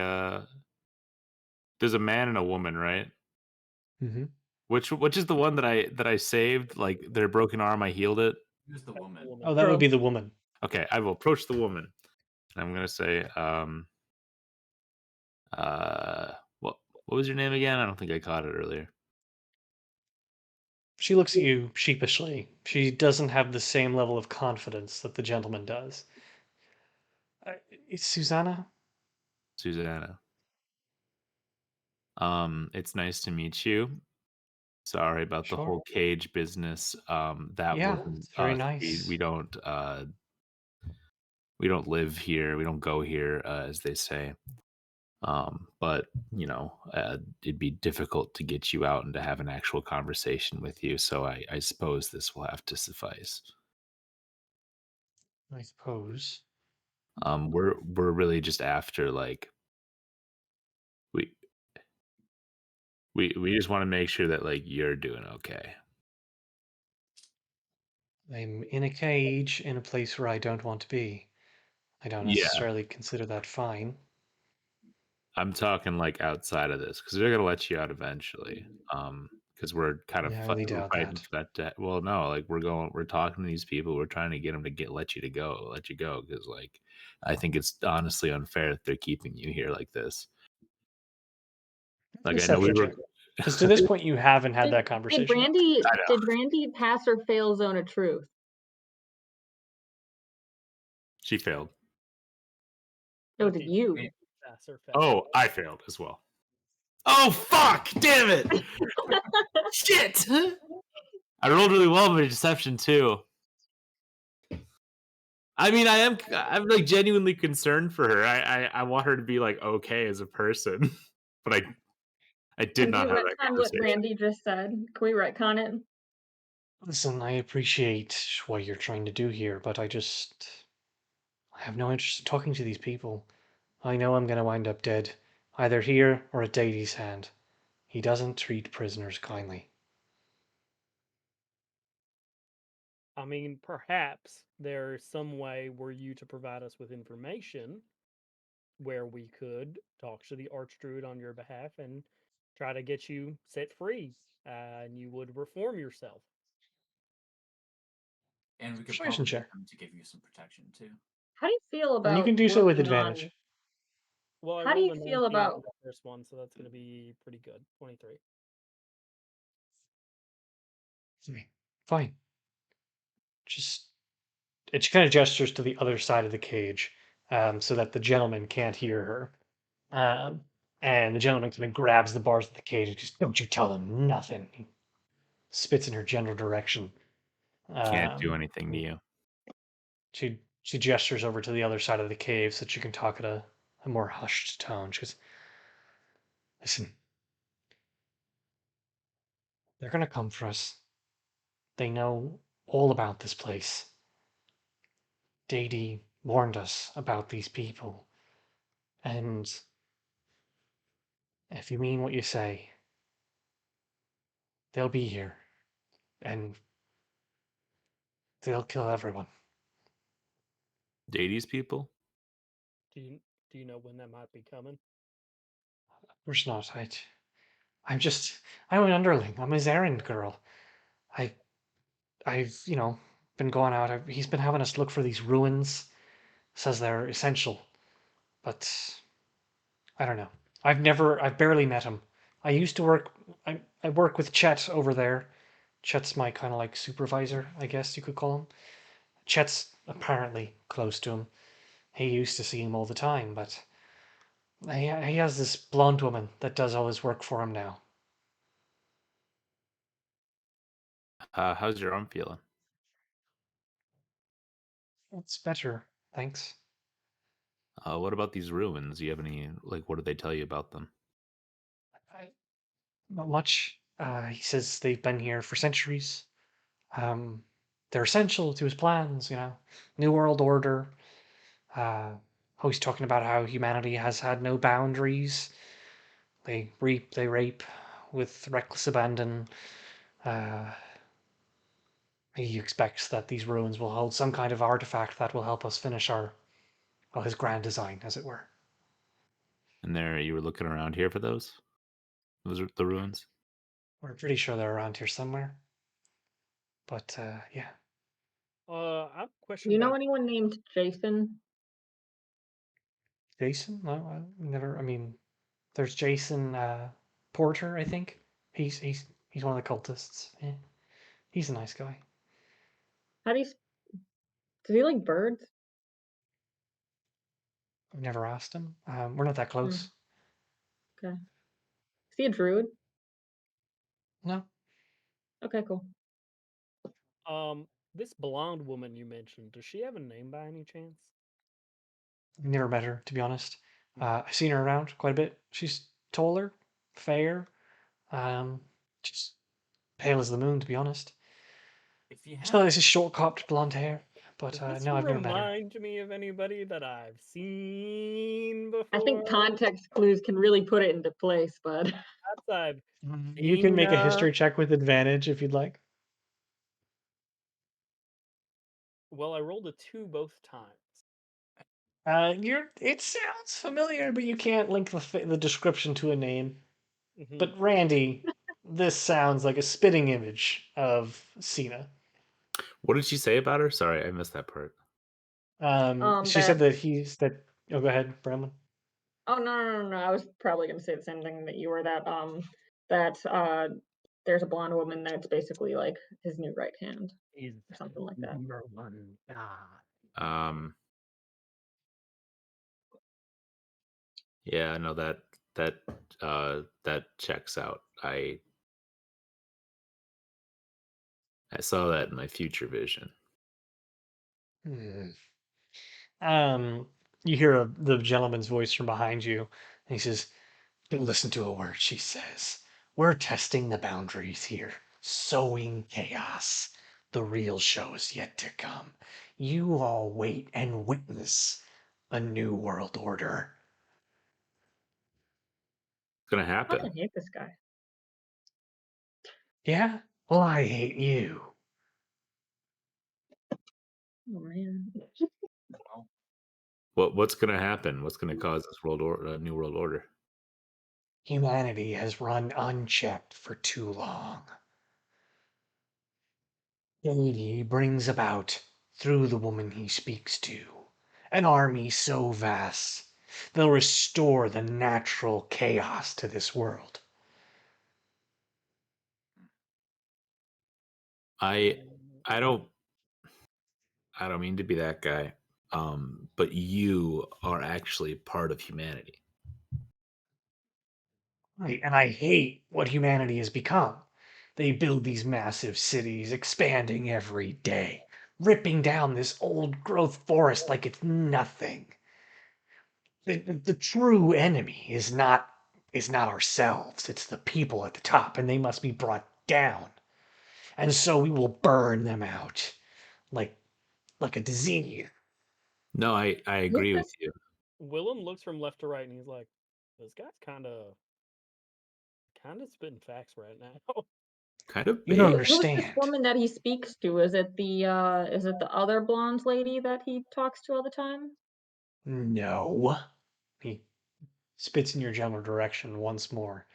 Speaker 5: there's a man and a woman, right?
Speaker 1: Mm-hmm.
Speaker 5: Which is the one that I saved? Like their broken arm, I healed it.
Speaker 4: Who's the woman?
Speaker 1: Oh, that would
Speaker 2: Girl.
Speaker 1: be the woman.
Speaker 5: Okay, I will approach the woman. I'm gonna say, what was your name again? I don't think I caught it earlier.
Speaker 1: She looks at you sheepishly. She doesn't have the same level of confidence that the gentleman does. It's Susanna.
Speaker 5: Susanna. It's nice to meet you. Sorry about the
Speaker 1: Sure.
Speaker 5: whole cage business. That
Speaker 1: Yeah,
Speaker 5: wasn't
Speaker 1: it's very
Speaker 5: us.
Speaker 1: nice.
Speaker 5: We don't live here. We don't go here, as they say. But you know, it'd be difficult to get you out and to have an actual conversation with you. So I suppose this will have to suffice.
Speaker 1: I suppose.
Speaker 5: We're really just after like we we just want to make sure that like you're doing okay.
Speaker 1: I'm in a cage in a place where I don't want to be. I don't
Speaker 5: Yeah,
Speaker 1: necessarily consider that fine.
Speaker 5: I'm talking like outside of this because they're gonna let you out eventually. Because we're kind of
Speaker 1: Yeah, I really
Speaker 5: we're
Speaker 1: doubt
Speaker 5: fighting
Speaker 1: that.
Speaker 5: for that. Well, no, like we're talking to these people. We're trying to get them to let you go because like I think it's honestly unfair that they're keeping you here like this. Like I know we
Speaker 1: Deception
Speaker 5: were.
Speaker 1: check. Because to this point, you haven't had that
Speaker 2: Did
Speaker 1: conversation.
Speaker 2: Randy
Speaker 5: I know.
Speaker 2: did Randy pass or fail Zone of Truth?
Speaker 5: She failed.
Speaker 2: No,
Speaker 3: But
Speaker 2: did
Speaker 3: did
Speaker 2: you?
Speaker 3: pass or fail?
Speaker 5: Oh, I failed as well. Oh fuck! Damn it! Shit! I rolled really well with deception too. I mean, I'm like genuinely concerned for her. I want her to be like okay as a person, but I did
Speaker 2: Can we
Speaker 5: not have that
Speaker 2: retcon what
Speaker 5: conversation.
Speaker 2: Randy just said? Can we retcon it?
Speaker 1: Listen, I appreciate what you're trying to do here, but I have no interest in talking to these people. I know I'm gonna wind up dead, either here or at Dady's hand. He doesn't treat prisoners kindly.
Speaker 3: I mean, perhaps there's some way were you to provide us with information where we could talk to the Archdruid on your behalf and try to get you set free, and you would reform yourself.
Speaker 4: And we could
Speaker 1: Persuasion
Speaker 4: probably
Speaker 1: check.
Speaker 4: get them to give you some protection too.
Speaker 2: How do you feel
Speaker 1: And you
Speaker 2: about
Speaker 1: can do so with
Speaker 2: working
Speaker 1: advantage.
Speaker 2: on?
Speaker 3: Well, I
Speaker 2: How do
Speaker 3: rolled
Speaker 2: you
Speaker 3: a
Speaker 2: feel
Speaker 3: 19 on
Speaker 2: about?
Speaker 3: the first one, so that's going to be pretty good. 23.
Speaker 1: Fine. Just it kind of gestures to the other side of the cage, so that the gentleman can't hear her. Um, and the gentleman kind of grabs the bars of the cage and just, "Don't you tell them nothing." He spits in her general direction.
Speaker 5: Can't do
Speaker 1: Um,
Speaker 5: anything to you.
Speaker 1: she gestures over to the other side of the cave so that she can talk at a more hushed tone. She goes, "Listen, They're gonna come for us. They know all about this place. Dady warned us about these people. And if you mean what you say, they'll be here. And they'll kill everyone.
Speaker 5: Deity's people?
Speaker 3: Do you know when that might be coming?
Speaker 1: Of course not. I'm an underling. I'm his errand girl. I, I've been going out. He's been having us look for these ruins. Says they're essential, but I don't know. I've barely met him. I used to work. I work with Chet over there. Chet's my kind of like supervisor, I guess you could call him. Chet's apparently close to him. He used to see him all the time, but he has this blonde woman that does all his work for him now.
Speaker 5: How's your arm feeling?
Speaker 1: It's better, thanks.
Speaker 5: What about these ruins? Do you have any, like, what did they tell you about them?
Speaker 1: Not much. He says they've been here for centuries. They're essential to his plans. New World Order. Always talking about how humanity has had no boundaries. They reap, they rape with reckless abandon. Uh, he expects that these ruins will hold some kind of artifact that will help us finish his grand design, as it were.
Speaker 5: And there, you were looking around here for those? Those are the ruins?
Speaker 1: We're pretty sure they're around here somewhere. But yeah.
Speaker 3: I have a
Speaker 2: Do
Speaker 3: question
Speaker 2: you know
Speaker 3: about.
Speaker 2: anyone named Jason?
Speaker 1: Jason? No, I never. I mean, there's Jason Porter, I think. He's one of the cultists. Yeah. He's a nice guy.
Speaker 2: How do you? Does he like birds?
Speaker 1: I've never asked him. We're not that close.
Speaker 2: Okay. Is he a druid?
Speaker 1: No,
Speaker 2: Okay, cool.
Speaker 3: This blonde woman you mentioned, does she have a name by any chance?
Speaker 1: I've never met her, to be honest. I've seen her around quite a bit. She's taller, fair, um, just pale as the moon, to be honest.
Speaker 4: If you
Speaker 1: It's not
Speaker 4: have,
Speaker 1: this is short cropped blonde hair, but
Speaker 3: Does this
Speaker 1: no, I've never met her.
Speaker 3: remind me of anybody that I've seen before?
Speaker 2: I think context clues can really put it into place, but
Speaker 3: Perhaps I've
Speaker 1: You can make a
Speaker 3: her.
Speaker 1: history check with advantage if you'd like.
Speaker 3: Well, I rolled a 2 both times.
Speaker 1: It sounds familiar, but you can't link the description to a name.
Speaker 3: Mhm.
Speaker 1: But Randy, this sounds like a spitting image of Cena.
Speaker 5: What did she say about her? Sorry, I missed that part.
Speaker 1: She said
Speaker 2: that.
Speaker 1: that. Oh, go ahead, Brennan.
Speaker 2: Oh no! I was probably gonna say the same thing that you were. That there's a blonde woman that's basically like his new right hand
Speaker 3: Is
Speaker 2: or something like that.
Speaker 3: number one god.
Speaker 5: Yeah, no, that checks out. I saw that in my future vision.
Speaker 1: Hmm. You hear the gentleman's voice from behind you, and he says, "Don't listen to a word she says. We're testing the boundaries here, sowing chaos. The real show is yet to come. You all wait and witness a new world order."
Speaker 5: It's gonna
Speaker 2: I
Speaker 5: happen.
Speaker 2: fucking hate this guy.
Speaker 1: Yeah? Well, I hate you.
Speaker 2: Oh man.
Speaker 5: What's gonna happen? What's gonna cause this new world order?
Speaker 1: Humanity has run unchecked for too long. Deity brings about, through the woman he speaks to, an army so vast they'll restore the natural chaos to this world.
Speaker 5: I I don't I don't mean to be that guy. But you are actually part of humanity.
Speaker 1: Right, and I hate what humanity has become. They build these massive cities, expanding every day, ripping down this old growth forest like it's nothing. The true enemy is not ourselves, it's the people at the top, and they must be brought down. And so we will burn them out like a disease.
Speaker 5: No, I agree with
Speaker 2: Lucas?
Speaker 5: you.
Speaker 3: Willem looks from left to right and he's like, "This guy's kind of spitting facts right now."
Speaker 5: Kind of
Speaker 1: You don't
Speaker 5: bait.
Speaker 2: Who's this
Speaker 1: understand.
Speaker 2: woman that he speaks to? Is it the other blonde lady that he talks to all the time?
Speaker 1: No. He spits in your general direction once more.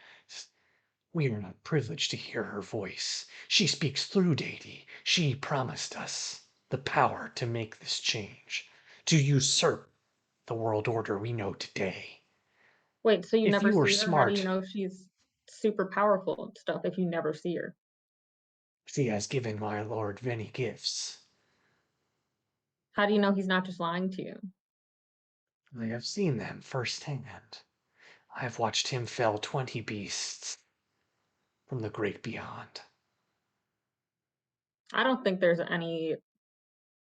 Speaker 1: We are not privileged to hear her voice. She speaks through Deity. She promised us the power to make this change, to usurp the world order we know today.
Speaker 2: Wait, so you
Speaker 1: If
Speaker 2: never
Speaker 1: you were
Speaker 2: see her? How do you
Speaker 1: smart,
Speaker 2: know she's super powerful and stuff if you never see her?
Speaker 1: she has given my lord many gifts.
Speaker 2: How do you know he's not just lying to you?
Speaker 1: I have seen them firsthand. I have watched him fell 20 beasts from the great beyond.
Speaker 2: I don't think there's any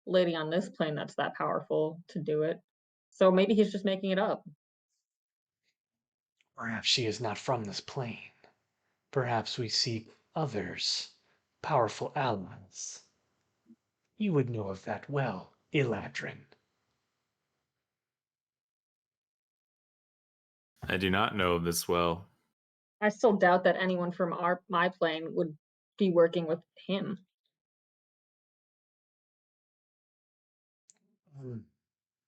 Speaker 2: lady on this plane that's that powerful to do it. So maybe he's just making it up.
Speaker 1: Perhaps she is not from this plane. Perhaps we seek others, powerful allies. You would know of that well, Eladrin.
Speaker 5: I do not know this well.
Speaker 2: I still doubt that anyone from my plane would be working with him.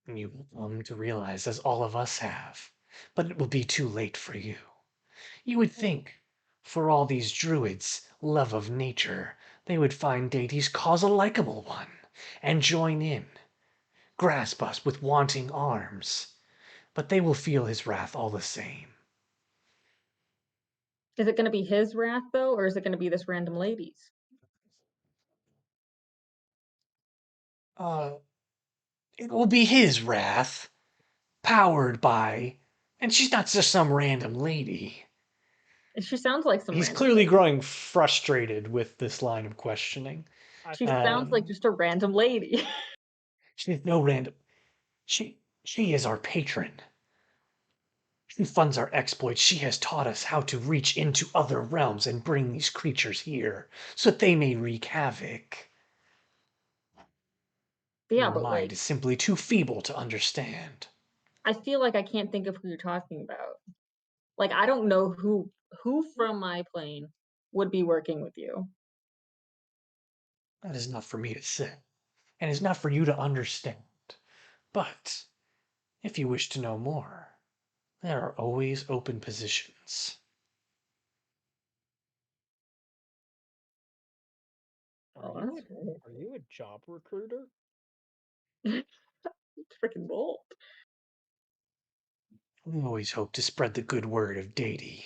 Speaker 1: You will come to realize, as all of us have, but it will be too late for you. You would think, for all these druids' love of nature, they would find Deity's cause a likable one, and join in, grasp us with wanting arms. But they will feel his wrath all the same.
Speaker 2: Is it going to be his wrath though, or is it going to be this random lady's?
Speaker 1: Uh, it will be his wrath, powered by, and she's not just some random lady.
Speaker 2: She sounds like some
Speaker 1: He's
Speaker 2: random
Speaker 1: clearly
Speaker 2: lady.
Speaker 1: growing frustrated with this line of questioning.
Speaker 3: I
Speaker 2: She
Speaker 3: feel
Speaker 2: sounds like
Speaker 1: Um,
Speaker 2: just a random lady.
Speaker 1: she's no random. She is our patron. She funds our exploits. She has taught us how to reach into other realms and bring these creatures here, so that they may wreak havoc.
Speaker 2: Yeah,
Speaker 1: Your
Speaker 2: but
Speaker 1: mind
Speaker 2: like,
Speaker 1: is simply too feeble to understand.
Speaker 2: I feel like I can't think of who you're talking about. Like, I don't know who from my plane would be working with you.
Speaker 1: That is not for me to say, and is not for you to understand. But if you wish to know more, there are always open positions.
Speaker 3: Are
Speaker 2: Oh,
Speaker 3: you
Speaker 2: that's
Speaker 3: are you a job recruiter?
Speaker 2: freaking bold.
Speaker 1: We always hope to spread the good word of Deity.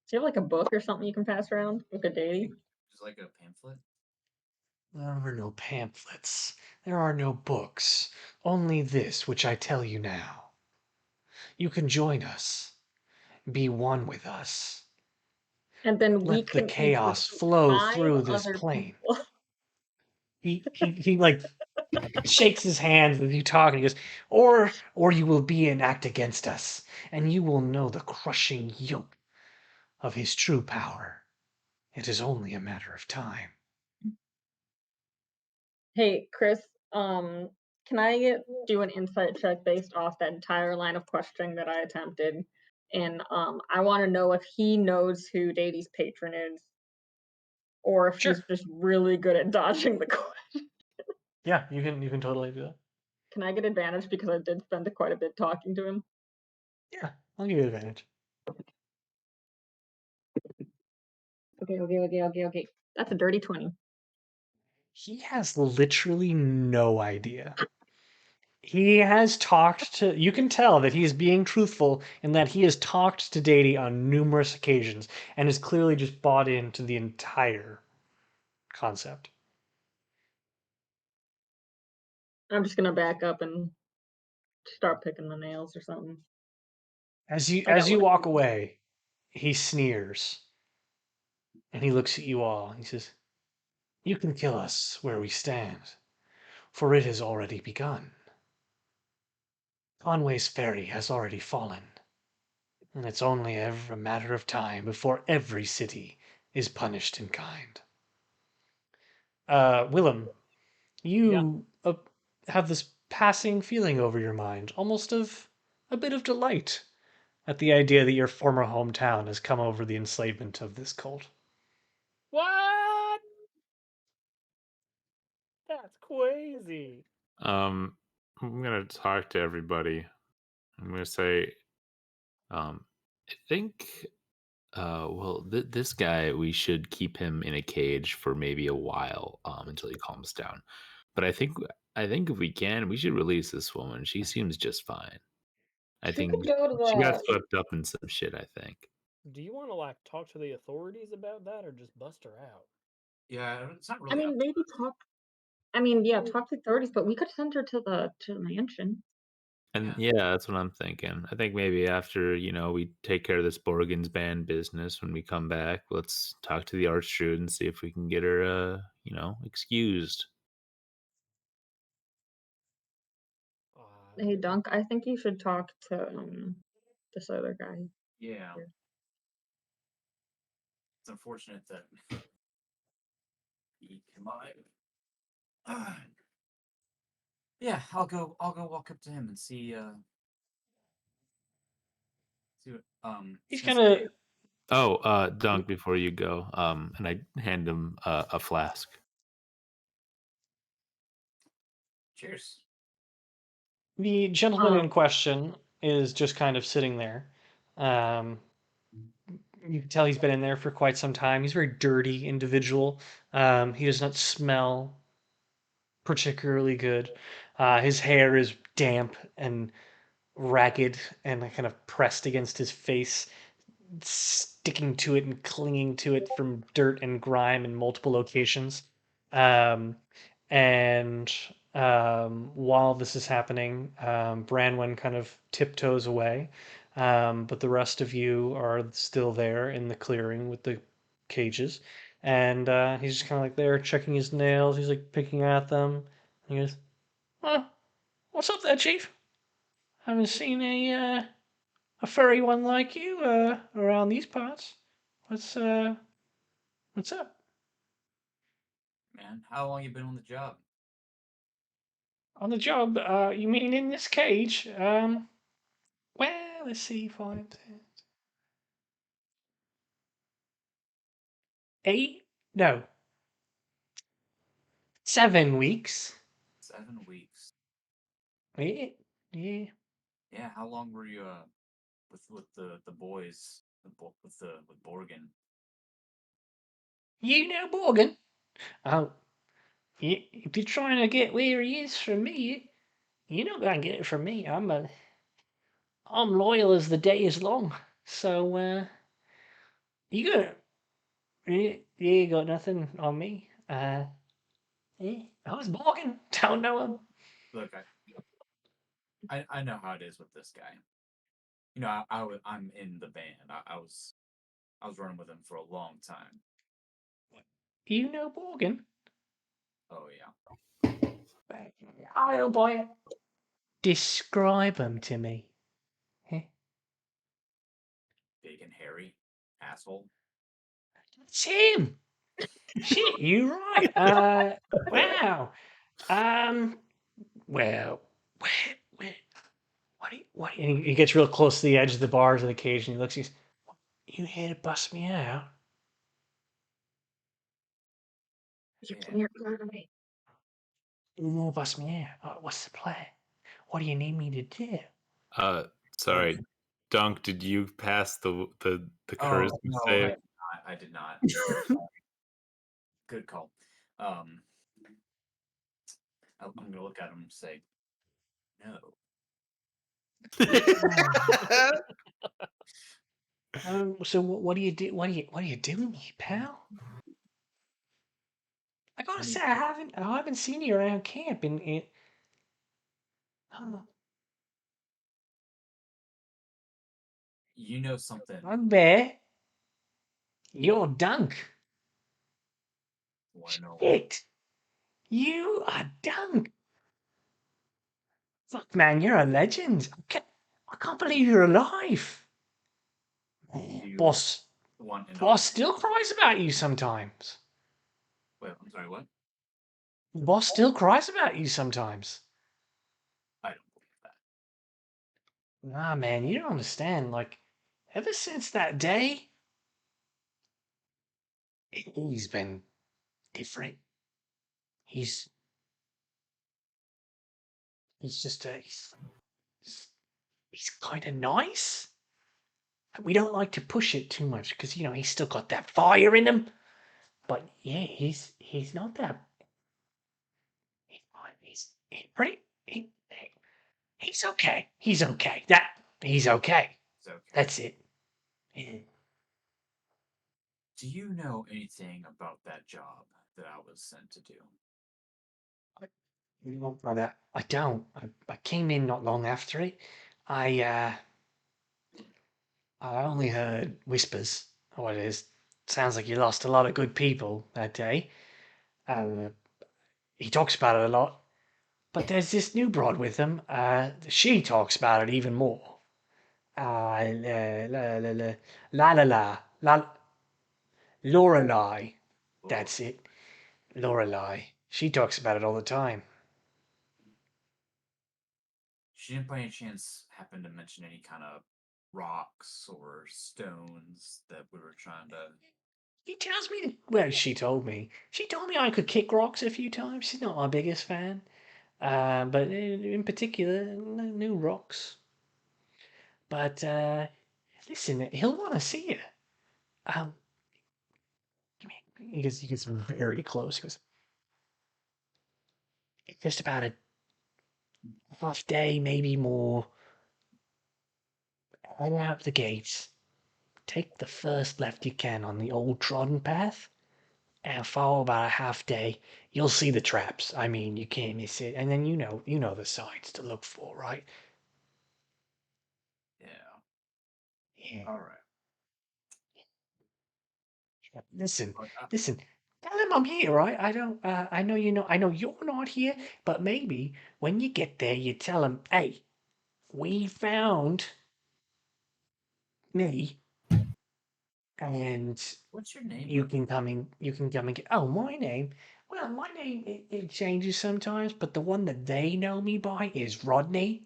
Speaker 2: Do you have like a book or something you can pass around? Book of dating?
Speaker 4: Just like a pamphlet.
Speaker 1: There are no pamphlets. There are no books. Only this which I tell you now. You can join us. Be one with us.
Speaker 2: And then we
Speaker 1: Let the
Speaker 2: can each
Speaker 1: chaos
Speaker 2: recruit
Speaker 1: flow
Speaker 2: 5
Speaker 1: through this
Speaker 2: other
Speaker 1: plane.
Speaker 2: people.
Speaker 1: He like shakes his hands as you talk and he goes, or you will be an act against us, and you will know the crushing yoke of his true power. It is only a matter of time.
Speaker 2: Hey, Chris, can I do an insight check based off that entire line of questioning that I attempted? And I want to know if he knows who Deity's patron is, or if he's
Speaker 1: Sure.
Speaker 2: just really good at dodging the question.
Speaker 1: Yeah, you can totally do that.
Speaker 2: Can I get advantage because I did spend quite a bit talking to him?
Speaker 1: Yeah, I'll give you advantage.
Speaker 2: Okay. That's a dirty 20.
Speaker 1: He has literally no idea. He has talked to, you can tell that he is being truthful in that he has talked to Deity on numerous occasions and is clearly just bought into the entire concept.
Speaker 2: I'm just gonna back up and start picking my nails or something.
Speaker 1: As you
Speaker 2: I got
Speaker 1: as you
Speaker 2: one.
Speaker 1: walk away, he sneers and he looks at you all. He says, "You can kill us where we stand, for it has already begun. Conway's ferry has already fallen. And it's only ever a matter of time before every city is punished in kind. Willem, you have this passing feeling over your mind, almost of a bit of delight at the idea that your former hometown has come over the enslavement of this cult.
Speaker 3: What? That's crazy.
Speaker 5: I'm gonna talk to everybody. I'm gonna say, I think, well, this guy, we should keep him in a cage for maybe a while, until he calms down. But I think if we can, we should release this woman. She seems just fine. I
Speaker 2: She
Speaker 5: think
Speaker 2: could go to
Speaker 5: she got
Speaker 2: the.
Speaker 5: swept up in some shit, I think.
Speaker 3: Do you want to like talk to the authorities about that, or just bust her out?
Speaker 4: Yeah, it's not
Speaker 2: I
Speaker 4: really up
Speaker 2: mean,
Speaker 4: to
Speaker 2: maybe
Speaker 4: us.
Speaker 2: talk. I mean, yeah, talk to the authorities, but we could send her to the mansion.
Speaker 5: And
Speaker 4: Yeah.
Speaker 5: yeah, that's what I'm thinking. I think maybe after, we take care of this Borgan's band business when we come back, let's talk to the Archdruid and see if we can get her excused.
Speaker 2: Hey, Dunk, I think you should talk to this other guy.
Speaker 4: Yeah.
Speaker 2: Yeah.
Speaker 4: It's unfortunate that he came alive. Yeah, I'll go walk up to him and see what
Speaker 1: He's
Speaker 4: gonna
Speaker 1: kind
Speaker 4: say.
Speaker 1: of
Speaker 5: Oh, Dunk, before you go, and I hand him a flask.
Speaker 4: Cheers.
Speaker 1: the gentleman in question is just kind of sitting there. Um, you can tell he's been in there for quite some time. He's a very dirty individual. He does not smell particularly good. His hair is damp and ragged and kind of pressed against his face, sticking to it and clinging to it from dirt and grime in multiple locations. Um, and while this is happening, Branwen kind of tiptoes away, but the rest of you are still there in the clearing with the cages. And he's just kind of like there checking his nails. He's like picking at them. He goes, "Huh, what's up there, Chief? Haven't seen a furry one like you around these parts. What's uh what's up?"
Speaker 4: Man, how long you been on the job?
Speaker 1: On the job, you mean in this cage? Well, let's see, 8? No, 7 weeks.
Speaker 4: 7 weeks.
Speaker 1: Yeah, yeah.
Speaker 4: Yeah, how long were you with the boys with Borgan?
Speaker 1: You know Borgan? Oh, if you're trying to get where he is from me, you're not gonna get it from me. I'm loyal as the day is long. So you gonna you got nothing on me. Yeah, I was Borgan. Don't know him.
Speaker 4: Look, I know how it is with this guy. I'm in the band. I was running with him for a long time.
Speaker 1: You know Borgan?
Speaker 4: Oh yeah.
Speaker 1: Oh boy. Describe him to me. Heh.
Speaker 4: Big and hairy. Asshole.
Speaker 1: It's him. Shit, you right. Wow. Um, well, where, what? And he gets real close to the edge of the bars of the cage and he looks, he's, you here to bust me out?
Speaker 2: You
Speaker 4: Yeah.
Speaker 2: can't murder me.
Speaker 1: You want to bust me out? What's the plan? What do you need me to do?
Speaker 5: Sorry,
Speaker 4: Look.
Speaker 5: Dunk, did you pass the charisma
Speaker 4: Oh no,
Speaker 5: save?
Speaker 4: I did not. Good call. Um, I'm gonna look at him and say, no.
Speaker 1: So what do you do? What do you doing, pal? I gotta say, I haven't seen you around camp in oh,
Speaker 4: You know something.
Speaker 1: I'm there. You're Dunk.
Speaker 4: Want to know?
Speaker 1: Shit, you are Dunk. Fuck, man, you're a legend. I can't believe you're alive. Boss,
Speaker 4: the one in
Speaker 1: boss still cries about you sometimes.
Speaker 4: Wait, I'm sorry, what?
Speaker 1: Boss still cries about you sometimes.
Speaker 4: I don't believe that.
Speaker 1: Nah, man, you don't understand. Like, ever since that day, he's been different. He's he's just he's kind of nice. We don't like to push it too much because he's still got that fire in him. But yeah, he's not that. He's pretty. He's okay. He's okay. He's okay.
Speaker 4: It's okay.
Speaker 1: That's it. Yeah.
Speaker 4: Do you know anything about that job that I was sent to do?
Speaker 1: Brother, I don't. I came in not long after it. I I only heard whispers. What it is? Sounds like you lost a lot of good people that day. Uh, he talks about it a lot. But there's this new broad with him. She talks about it even more. La Lorelei. That's it. Lorelei. She talks about it all the time.
Speaker 4: She didn't by any chance happen to mention any kind of rocks or stones that we were trying to.
Speaker 1: He tells me. Well, she told me. She told me I could kick rocks a few times. She's not my biggest fan. But in particular, no new rocks. But listen, he'll want to see you. Um, he gets very close. He goes, just about a half day, maybe more. Head out the gates. Take the first left you can on the old trodden path, and follow about a half day. You'll see the traps. I mean, you can't miss it. And then you know the signs to look for, right?
Speaker 4: Yeah.
Speaker 1: Yeah.
Speaker 4: All right.
Speaker 1: Listen,
Speaker 4: But
Speaker 1: listen. Tell him I'm here, right? I don't. I know you know. I know you're not here, but maybe when you get there, you tell him, "Hey, we found me, and
Speaker 4: what's your name?
Speaker 1: you can come in. You can come and get. Oh, my name. Well, my name it changes sometimes, but the one that they know me by is Rodney.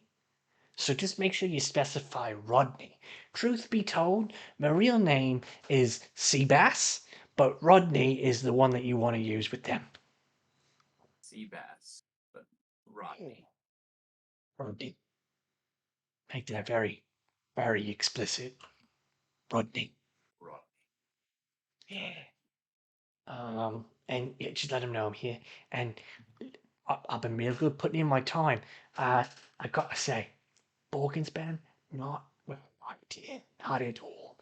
Speaker 1: So just make sure you specify Rodney. Truth be told, my real name is Seabass, but Rodney is the one that you want to use with them.
Speaker 4: Seabass, but Rodney.
Speaker 1: Rodney. Make that very, very explicit. Rodney.
Speaker 4: Rodney.
Speaker 1: Yeah. And yeah, just let him know I'm here. And I've been real good putting in my time. I gotta say, Borgan's band, not well, not at all.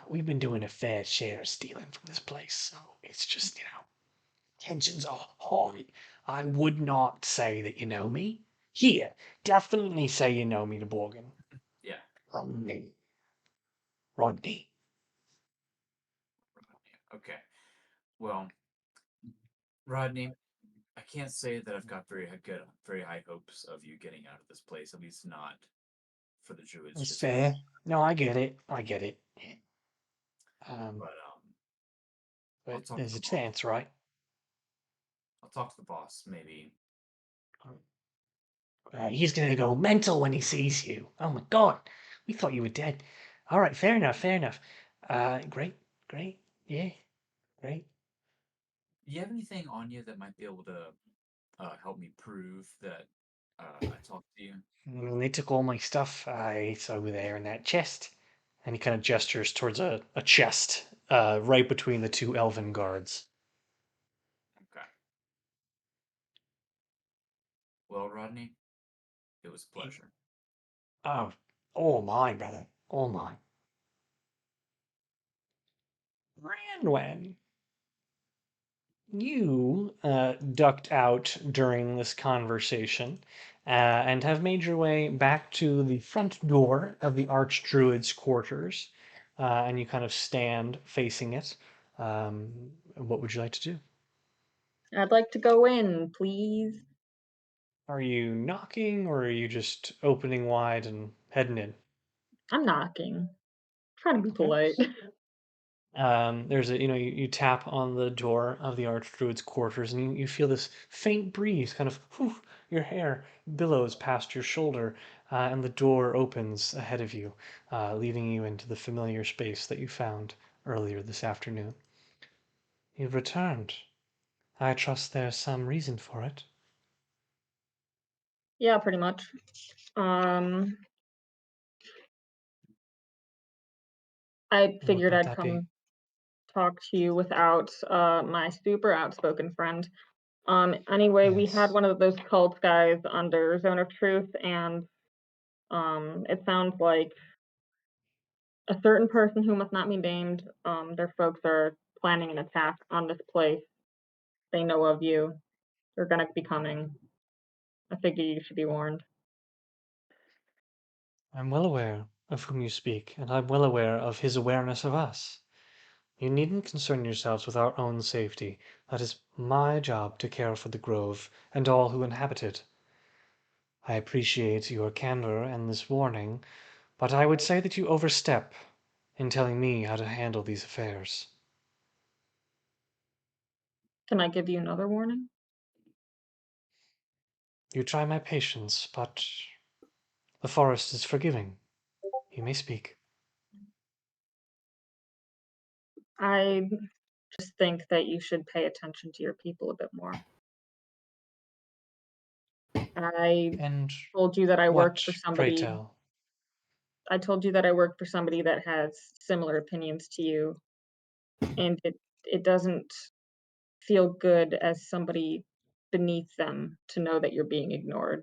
Speaker 1: We've been doing a fair share of stealing from this place, so it's just tensions are high. I would not say that you know me. Here, definitely say you know me to Borgan.
Speaker 4: Yeah.
Speaker 1: Rodney.
Speaker 4: Rodney. Okay. Well, Rodney, I can't say that I've got very high hopes of you getting out of this place. At least not for the druids.
Speaker 1: It's
Speaker 4: Just
Speaker 1: fair. No, I get it. I get it. Um,
Speaker 4: but I'll
Speaker 1: but
Speaker 4: talk to
Speaker 1: there's
Speaker 4: the
Speaker 1: a
Speaker 4: boss.
Speaker 1: chance, right?
Speaker 4: I'll talk to the boss. Maybe.
Speaker 1: He's gonna go mental when he sees you. Oh my god, we thought you were dead. All right, fair enough, fair enough. Great, great, yeah, great.
Speaker 4: Do you have anything on you that might be able to help me prove that I talked to you?
Speaker 1: I mean, they took all my stuff. It's over there in that chest, and he kind of gestures towards a chest, right between the two elven guards.
Speaker 4: Okay. Well, Rodney, it was a pleasure.
Speaker 1: Oh, all mine, brother, all mine. Randwen, you ducked out during this conversation and have made your way back to the front door of the Archdruid's quarters, and you kind of stand facing it. What would you like to do?
Speaker 2: I'd like to go in, please.
Speaker 1: Are you knocking or are you just opening wide and heading in?
Speaker 2: I'm knocking. Trying to be
Speaker 1: Okay.
Speaker 2: polite.
Speaker 1: There's a, you tap on the door of the Archdruid's quarters, and you feel this faint breeze kind of, whew, your hair billows past your shoulder, and the door opens ahead of you, leading you into the familiar space that you found earlier this afternoon. You've returned. I trust there's some reason for it.
Speaker 2: Yeah, pretty much. I
Speaker 1: And what
Speaker 2: figured
Speaker 1: might
Speaker 2: I'd
Speaker 1: that be?
Speaker 2: come talk to you without my super outspoken friend. Anyway, we had
Speaker 1: Yes.
Speaker 2: one of those cult guys under Zone of Truth, and it sounds like a certain person who must not be named, their folks are planning an attack on this place. They know of you. They're gonna be coming. I figure you should be warned.
Speaker 1: I'm well aware of whom you speak, and I'm well aware of his awareness of us. You needn't concern yourselves with our own safety. That is my job to care for the grove and all who inhabit it. I appreciate your candor and this warning, but I would say that you overstep in telling me how to handle these affairs.
Speaker 2: Can I give you another warning?
Speaker 1: You try my patience, but the forest is forgiving. You may speak.
Speaker 2: I just think that you should pay attention to your people a bit more. I
Speaker 1: And
Speaker 2: told you that I worked
Speaker 1: what,
Speaker 2: for
Speaker 1: pray
Speaker 2: somebody.
Speaker 1: tell?
Speaker 2: I told you that I worked for somebody that has similar opinions to you, and it doesn't feel good as somebody beneath them to know that you're being ignored.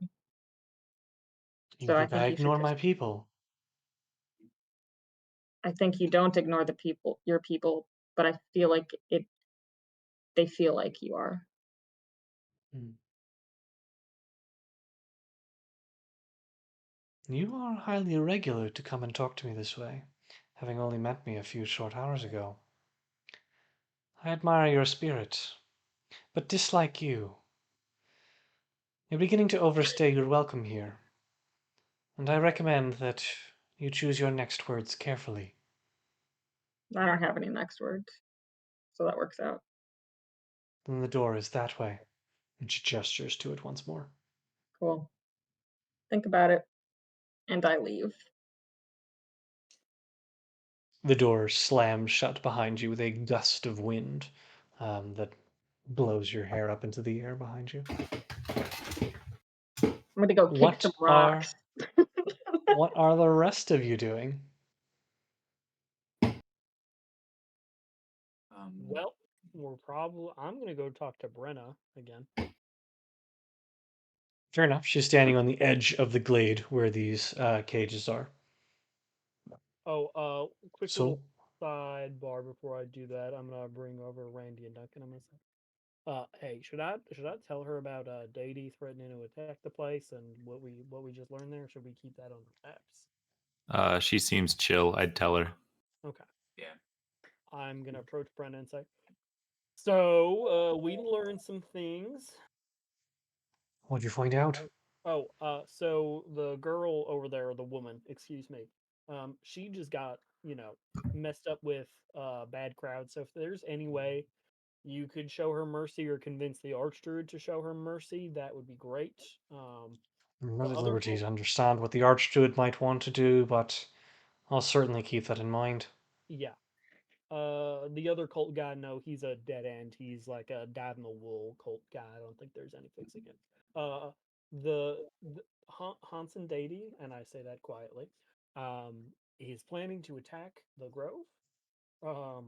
Speaker 1: You
Speaker 2: So I
Speaker 1: think I
Speaker 2: think you should
Speaker 1: ignore
Speaker 2: just
Speaker 1: my people?
Speaker 2: I think you don't ignore your people, but I feel like they feel like you are.
Speaker 1: Hmm. You are highly irregular to come and talk to me this way, having only met me a few short hours ago. I admire your spirit, but dislike you. You're beginning to overstay your welcome here, and I recommend that you choose your next words carefully.
Speaker 2: I don't have any next words, so that works out.
Speaker 1: Then the door is that way, and she gestures to it once more.
Speaker 2: Cool. Think about it, and I leave.
Speaker 1: The door slams shut behind you with a gust of wind that blows your hair up into the air behind you.
Speaker 2: I'm gonna go kick
Speaker 1: What
Speaker 2: some
Speaker 1: are
Speaker 2: rocks.
Speaker 1: what are the rest of you doing?
Speaker 3: Well, I'm gonna go talk to Brenna again.
Speaker 1: Fair enough. She's standing on the edge of the glade where these cages are.
Speaker 3: Oh, quick little
Speaker 1: So,
Speaker 3: sidebar before I do that. I'm gonna bring over Randy and Duncan. I'm gonna say, hey, should I tell her about Deity threatening to attack the place and what we just learned there? Or should we keep that under wraps?
Speaker 5: She seems chill. I'd tell her.
Speaker 3: Okay.
Speaker 4: Yeah.
Speaker 3: I'm gonna approach Brenna and say, so we learned some things.
Speaker 1: what'd you find out?
Speaker 3: So the girl over there, the woman, excuse me, she just got, messed up with bad crowd. So if there's any way you could show her mercy or convince the Archdruid to show her mercy, that would be great.
Speaker 1: I'm
Speaker 3: The
Speaker 1: not at
Speaker 3: other
Speaker 1: liberty
Speaker 3: cult,
Speaker 1: to understand what the Archdruid might want to do, but I'll certainly keep that in mind.
Speaker 3: yeah. The other cult guy, no, he's a dead end. He's like a dyed in the wool cult guy. I don't think there's any fixing him. The Hansen Deity, and I say that quietly, he's planning to attack the Grove. Um,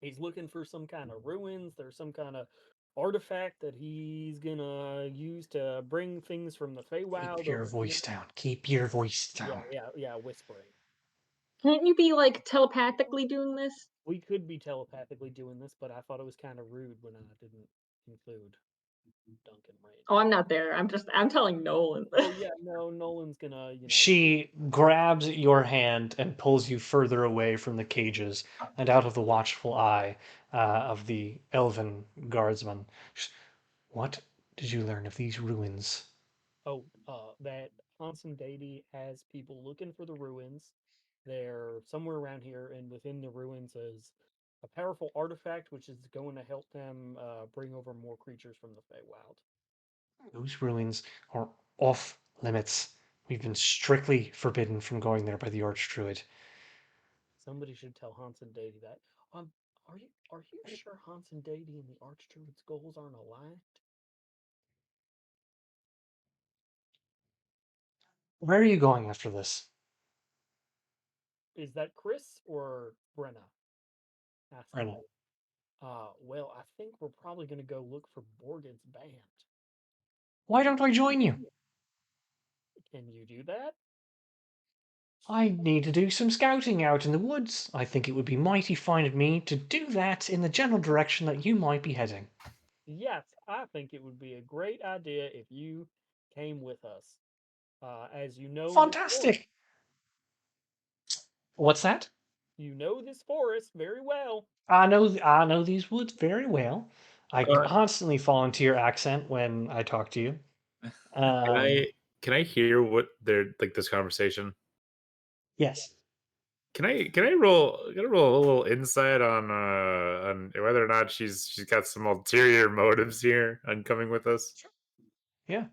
Speaker 3: he's looking for some kind of ruins. There's some kind of artifact that he's gonna use to bring things from the Feywild
Speaker 1: Keep your
Speaker 3: over
Speaker 1: voice
Speaker 3: here.
Speaker 1: down. Keep your voice
Speaker 3: Yeah,
Speaker 1: down.
Speaker 3: yeah, yeah, whispering.
Speaker 2: Can't you be like telepathically doing this?
Speaker 3: We could be telepathically doing this, but I thought it was kind of rude when I didn't include Duncan
Speaker 2: Oh,
Speaker 3: Randy.
Speaker 2: I'm not there. I'm telling Nolan.
Speaker 3: Oh yeah, no, Nolan's gonna,
Speaker 1: She grabs your hand and pulls you further away from the cages and out of the watchful eye of the elven guardsman. What did you learn of these ruins?
Speaker 3: that Hansen deity has people looking for the ruins. They're somewhere around here, and within the ruins is a powerful artifact which is going to help them bring over more creatures from the Feywild.
Speaker 1: Those ruins are off limits. We've been strictly forbidden from going there by the Archdruid.
Speaker 3: Somebody should tell Hans and Deity that. Um, are you sure Hans and Deity and the Archdruid's goals aren't aligned?
Speaker 1: Where are you going after this?
Speaker 3: Is that Chris or Brenna? Asked the
Speaker 1: Brenna.
Speaker 3: elf. Well, I think we're probably gonna go look for Borgan's band.
Speaker 1: Why don't I join you?
Speaker 3: Can you do that?
Speaker 1: I need to do some scouting out in the woods. I think it would be mighty fine of me to do that in the general direction that you might be heading.
Speaker 3: Yes, I think it would be a great idea if you came with us. As you know this forest.
Speaker 1: Fantastic! What's that?
Speaker 3: You know this forest very well.
Speaker 1: I know these woods very well. I
Speaker 5: Uh,
Speaker 1: constantly fall into your accent when I talk to you.
Speaker 5: can
Speaker 1: Um,
Speaker 5: I can I hear what they're like this conversation?
Speaker 1: yes.
Speaker 5: Can I roll a little insight on whether or not she's got some ulterior motives here on coming with us?
Speaker 1: Yeah.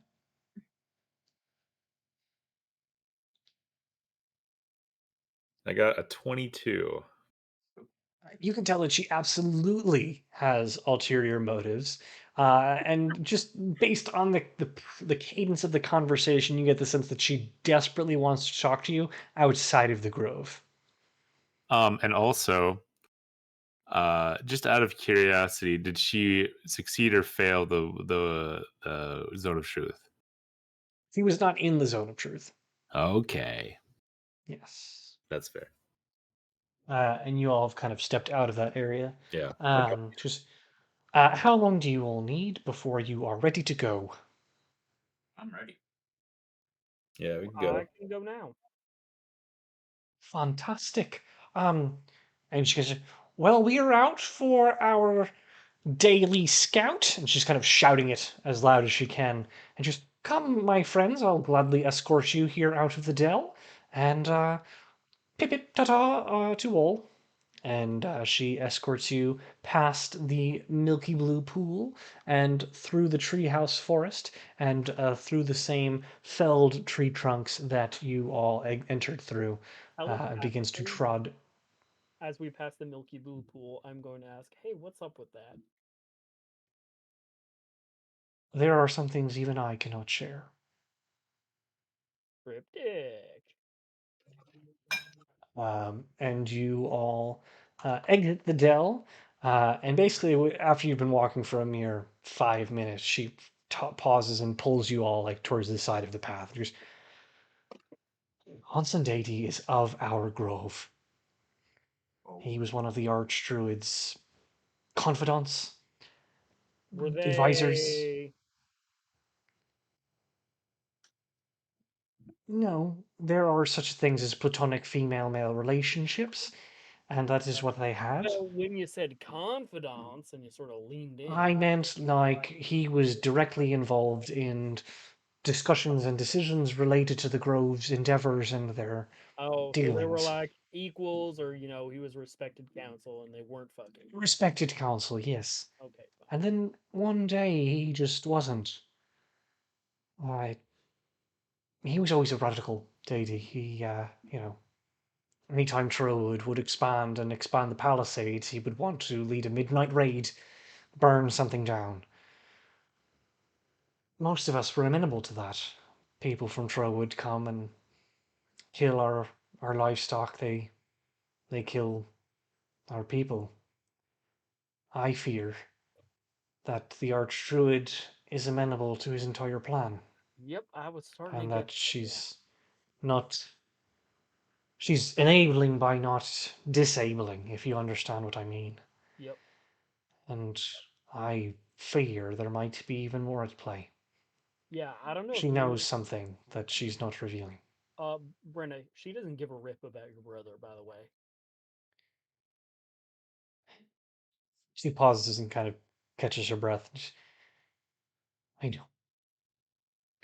Speaker 5: I got a 22.
Speaker 1: You can tell that she absolutely has ulterior motives. And just based on the cadence of the conversation, you get the sense that she desperately wants to talk to you outside of the grove.
Speaker 5: And also, just out of curiosity, did she succeed or fail the zone of truth?
Speaker 1: He was not in the zone of truth.
Speaker 5: Okay,
Speaker 1: Yes.
Speaker 5: that's fair.
Speaker 1: And you all have kind of stepped out of that area.
Speaker 5: Yeah. Okay.
Speaker 1: Just how long do you all need before you are ready to go?
Speaker 4: I'm ready.
Speaker 5: Yeah, we can
Speaker 3: I
Speaker 5: go.
Speaker 3: can go now.
Speaker 1: Fantastic. Um, and she goes, well, we are out for our daily scout. And she's kind of shouting it as loud as she can. And just, come, my friends, I'll gladly escort you here out of the dell. And pip pip ta ta to all. And she escorts you past the milky blue pool and through the treehouse forest and through the same felled tree trunks that you all entered through. Begins to
Speaker 3: Telepathically,
Speaker 1: trod.
Speaker 3: as we pass the Milky Blue pool, I'm going to ask, "Hey, what's up with that?"
Speaker 1: There are some things even I cannot share.
Speaker 3: Cryptic.
Speaker 1: And you all exit the dell. And basically, after you've been walking for a mere 5 minutes, she pauses and pulls you all like towards the side of the path. Just, Hansen Deity is of our grove.
Speaker 4: Oh,
Speaker 1: He was one of the Archdruid's confidants,
Speaker 3: Were
Speaker 1: advisors.
Speaker 3: they?
Speaker 1: No, there are such things as platonic female-male relationships, and that is what they had.
Speaker 3: Well, when you said confidants and you sort of leaned in.
Speaker 1: I meant like he was directly involved in discussions and decisions related to the Grove's endeavors and their
Speaker 3: Oh, so they were
Speaker 1: dealings.
Speaker 3: like equals, or he was respected counsel, and they weren't fucking.
Speaker 1: Respected counsel, yes.
Speaker 3: Okay, fine.
Speaker 1: And then one day he just wasn't. I He was always a radical deity. Anytime Trode would expand the Palisades, he would want to lead a midnight raid, burn something down. Most of us were amenable to that. People from Trode would come and kill our livestock. They kill our people. I fear that the Archdruid is amenable to his entire plan,
Speaker 3: Yep, I was starting to
Speaker 1: and
Speaker 3: get
Speaker 1: that
Speaker 3: that. Yeah.
Speaker 1: not she's enabling by not disabling, if you understand what I mean.
Speaker 3: Yep.
Speaker 1: And I fear there might be even more at play.
Speaker 3: Yeah, I don't know if
Speaker 1: She
Speaker 3: you know
Speaker 1: knows
Speaker 3: this.
Speaker 1: something that she's not revealing.
Speaker 3: Brenda, she doesn't give a rip about your brother, by the way.
Speaker 1: She pauses and kind of catches her breath. I know.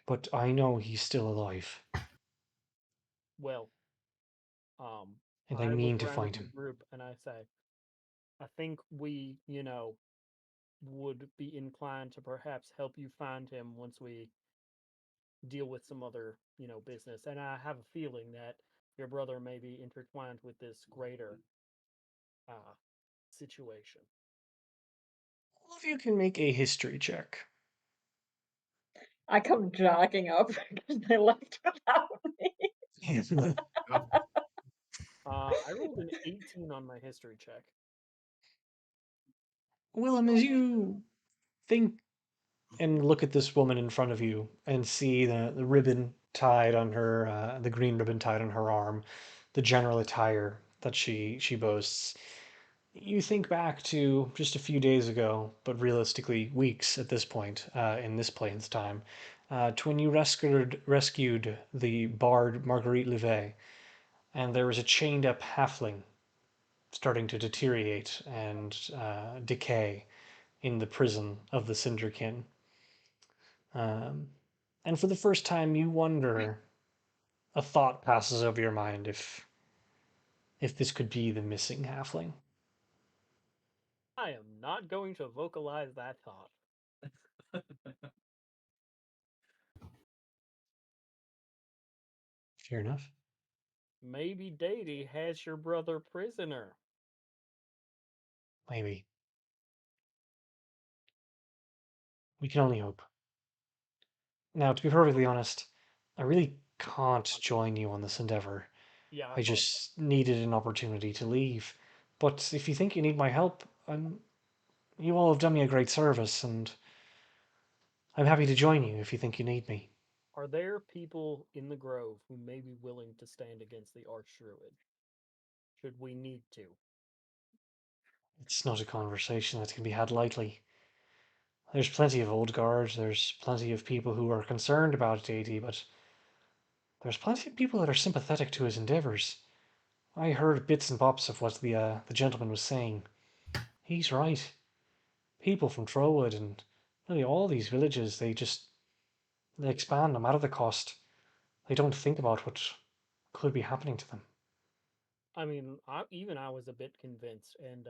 Speaker 1: But I know he's still alive.
Speaker 3: Well,
Speaker 1: And I
Speaker 3: I look
Speaker 1: mean to
Speaker 3: around at
Speaker 1: find
Speaker 3: the
Speaker 1: him.
Speaker 3: group and I say, I think we, would be inclined to perhaps help you find him once we deal with some other, business. And I have a feeling that your brother may be intertwined with this greater uh, situation.
Speaker 1: All of you can make a history check.
Speaker 2: I come jogging up because they left without me.
Speaker 3: I rolled an 18 on my history check.
Speaker 1: Willem, as you think and look at this woman in front of you and see the ribbon tied on her, the green ribbon tied on her arm, the general attire that she boasts, you think back to just a few days ago, but realistically weeks at this point in this plane's time, to when you rescued the bard Marguerite Levet, and there was a chained up halfling starting to deteriorate and decay in the prison of the Cinderkin. Um, and for the first time, you wonder, a thought passes over your mind if this could be the missing halfling.
Speaker 3: I am not going to vocalize that thought.
Speaker 1: Fair enough.
Speaker 3: Maybe Deity has your brother prisoner.
Speaker 1: Maybe. We can only hope. Now, to be perfectly honest, I really can't join you on this endeavor.
Speaker 3: Yeah, I
Speaker 1: I
Speaker 3: thought
Speaker 1: just needed an opportunity to leave. But if you think you need my help, you all have done me a great service, and I'm happy to join you if you think you need me.
Speaker 3: are there people in the grove who may be willing to stand against the Archdruid? Should we need to?
Speaker 1: It's not a conversation that can be had lightly. There's plenty of old guard, there's plenty of people who are concerned about deity, but there's plenty of people that are sympathetic to his endeavors. I heard bits and bops of what the gentleman was saying. He's right. People from Trowood and nearly all these villages, they expand no matter the cost. They don't think about what could be happening to them.
Speaker 3: I mean, I was a bit convinced, and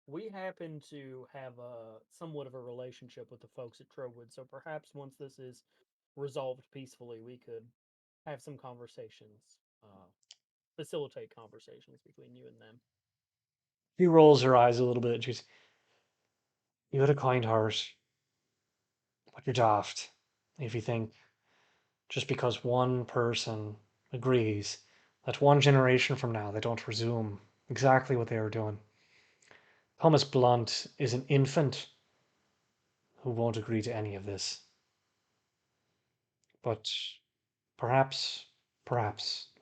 Speaker 3: we happen to have a somewhat of a relationship with the folks at Trowood, so perhaps once this is resolved peacefully, we could have some conversations, facilitate conversations between you and them.
Speaker 1: She rolls her eyes a little bit. She's, you had a kind heart, but you're daft if you think just because one person agrees that one generation from now they don't resume exactly what they were doing. Thomas Blunt is an infant who won't agree to any of this. But perhaps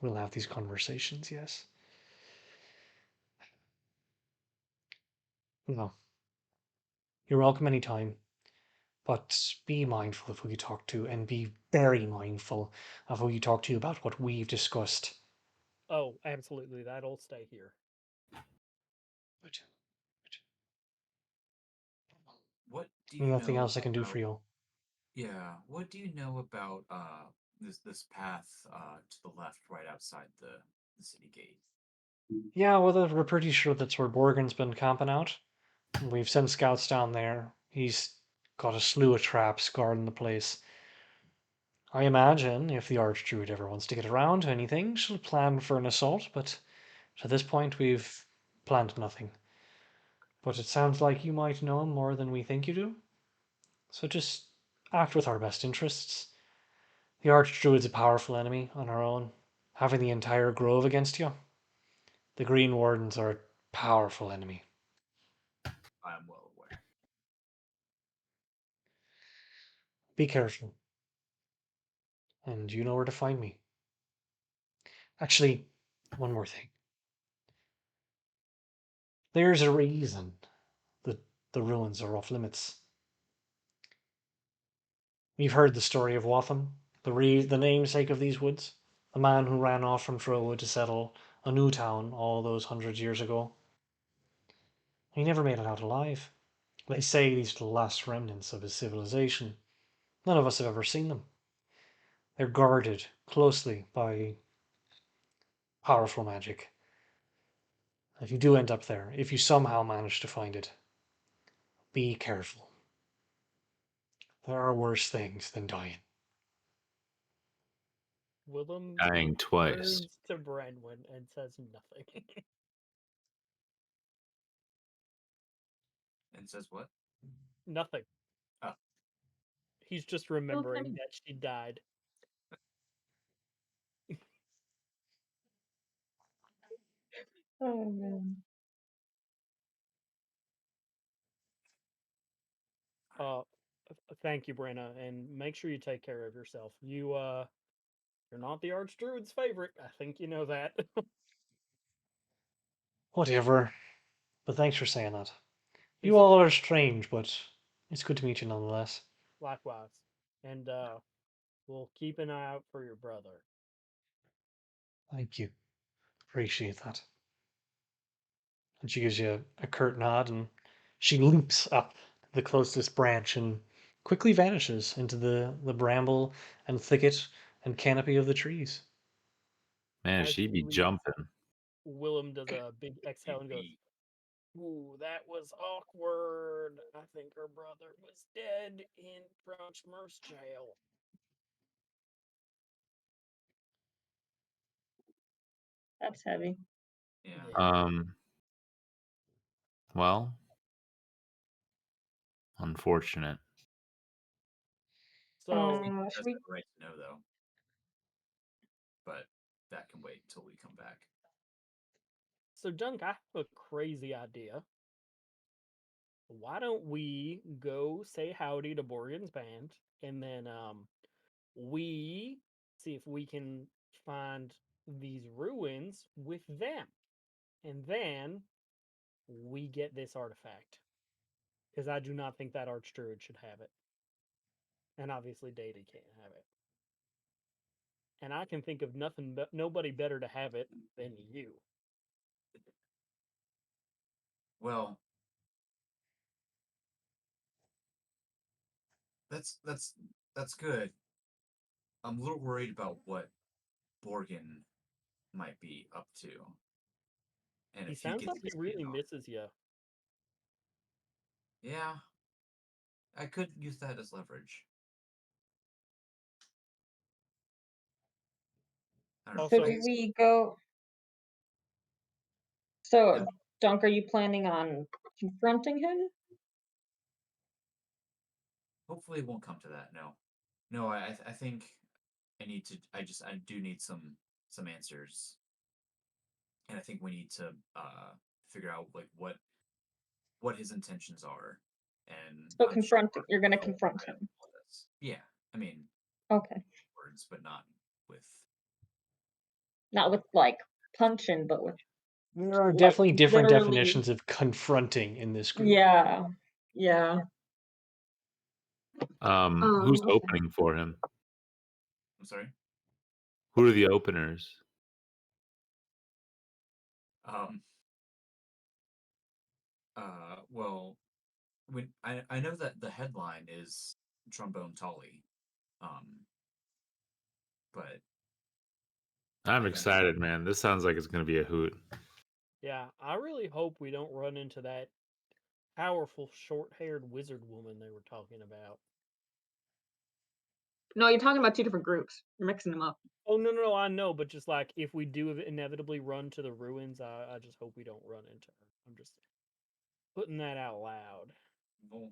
Speaker 1: we'll have these conversations, yes. No, you're welcome anytime. But be mindful of who you talk to, and be very mindful of who you talk to about what we've discussed.
Speaker 3: Oh, absolutely, that'll stay here.
Speaker 1: Good.
Speaker 4: What do you
Speaker 1: Nothing
Speaker 4: know
Speaker 1: else I can do for
Speaker 4: about?
Speaker 1: you.
Speaker 4: Yeah, what do you know about this path to the left, right outside the city gate?
Speaker 1: Yeah, well, we're pretty sure that's where Borgan's been camping out. We've sent scouts down there. He's got a slew of traps guarding the place. I imagine if the Archdruid ever wants to get around to anything, she'll plan for an assault, but to this point we've planned nothing. But it sounds like you might know him more than we think you do. So just act with our best interests. The Archdruid's a powerful enemy on our own. Having the entire grove against you. The Green Wardens are a powerful enemy.
Speaker 4: I am well aware.
Speaker 1: Be careful. And you know where to find me. Actually, one more thing. There's a reason that the ruins are off limits. You've heard the story of Watham, the namesake of these woods, the man who ran off from Trowood to settle a new town all those hundred years ago. He never made it out alive. They say these are the last remnants of his civilization. None of us have ever seen them. They're guarded closely by powerful magic. If you do end up there, if you somehow manage to find it, be careful. There are worse things than dying.
Speaker 3: Willem
Speaker 5: Dying twice.
Speaker 3: turns to Branwen and says nothing.
Speaker 4: And says what?
Speaker 3: Nothing.
Speaker 4: Oh.
Speaker 3: He's just remembering
Speaker 2: Okay.
Speaker 3: that she died.
Speaker 2: Oh man.
Speaker 3: Thank you, Brenna, and make sure you take care of yourself. You're not the Archdruid's favorite. I think you know that.
Speaker 1: Whatever. But thanks for saying that.
Speaker 3: He
Speaker 1: You all are strange, but it's good to meet you nonetheless.
Speaker 3: Likewise. And we'll keep an eye out for your brother.
Speaker 1: Thank you. Appreciate that. And she gives you a curt nod and she leaps up the closest branch and quickly vanishes into the bramble and thicket and canopy of the trees.
Speaker 5: Man,
Speaker 3: As
Speaker 5: she
Speaker 3: she
Speaker 5: be
Speaker 3: leaves,
Speaker 5: jumping.
Speaker 3: Willem does a big exhale and goes,
Speaker 4: Be-
Speaker 3: "Ooh, that was awkward. I think her brother was dead in Brunchmer's jail."
Speaker 2: That's heavy.
Speaker 4: yeah.
Speaker 5: Well, unfortunate.
Speaker 3: So,
Speaker 4: I think
Speaker 2: Should
Speaker 4: that's
Speaker 2: we?
Speaker 4: the right to know though. But that can wait until we come back.
Speaker 3: Dunk, I have a crazy idea. Why don't we go say howdy to Borgan's band, and then we see if we can find these ruins with them, and then we get this artifact, because I do not think that Archdruid should have it, and obviously Data can't have it. And I can think of nobody better to have it than you.
Speaker 4: Well, that's good. I'm a little worried about what Borgan might be up to. And
Speaker 3: He
Speaker 4: if he
Speaker 3: sounds
Speaker 4: gets
Speaker 3: like he
Speaker 4: his
Speaker 3: really
Speaker 4: hand on
Speaker 3: misses you.
Speaker 4: yeah, I could use that as leverage. I don't know.
Speaker 3: Also,
Speaker 2: Should we go? So, Dunk, are you planning on confronting him?
Speaker 4: Hopefully it won't come to that. No. No, I think I need to I do need some answers. And I think we need to figure out like what his intentions are. And
Speaker 2: So
Speaker 4: I'm sure
Speaker 2: You're gonna
Speaker 4: he'll
Speaker 2: confront
Speaker 4: hide
Speaker 2: him.
Speaker 4: all this. Yeah. I mean
Speaker 2: Okay.
Speaker 4: words, but not with
Speaker 2: Not with like punching, but with
Speaker 1: There are
Speaker 2: like
Speaker 1: definitely different
Speaker 2: literally.
Speaker 1: definitions of confronting in this group.
Speaker 2: Yeah. Yeah.
Speaker 5: Who's
Speaker 2: Okay.
Speaker 5: opening for him?
Speaker 4: I'm sorry.
Speaker 5: Who are the openers?
Speaker 4: Um well when I know that the headline is Trombone Tolly. Um but
Speaker 5: I'm
Speaker 4: I don't know.
Speaker 5: excited, man. This sounds like it's gonna be a hoot.
Speaker 3: yeah, I really hope we don't run into that powerful short-haired wizard woman they were talking about.
Speaker 2: No, you're talking about two different groups. You're mixing them up.
Speaker 3: Oh no, I know, but just like if we do inevitably run to the ruins, I just hope we don't run into her. I'm just putting that out loud.
Speaker 4: We'll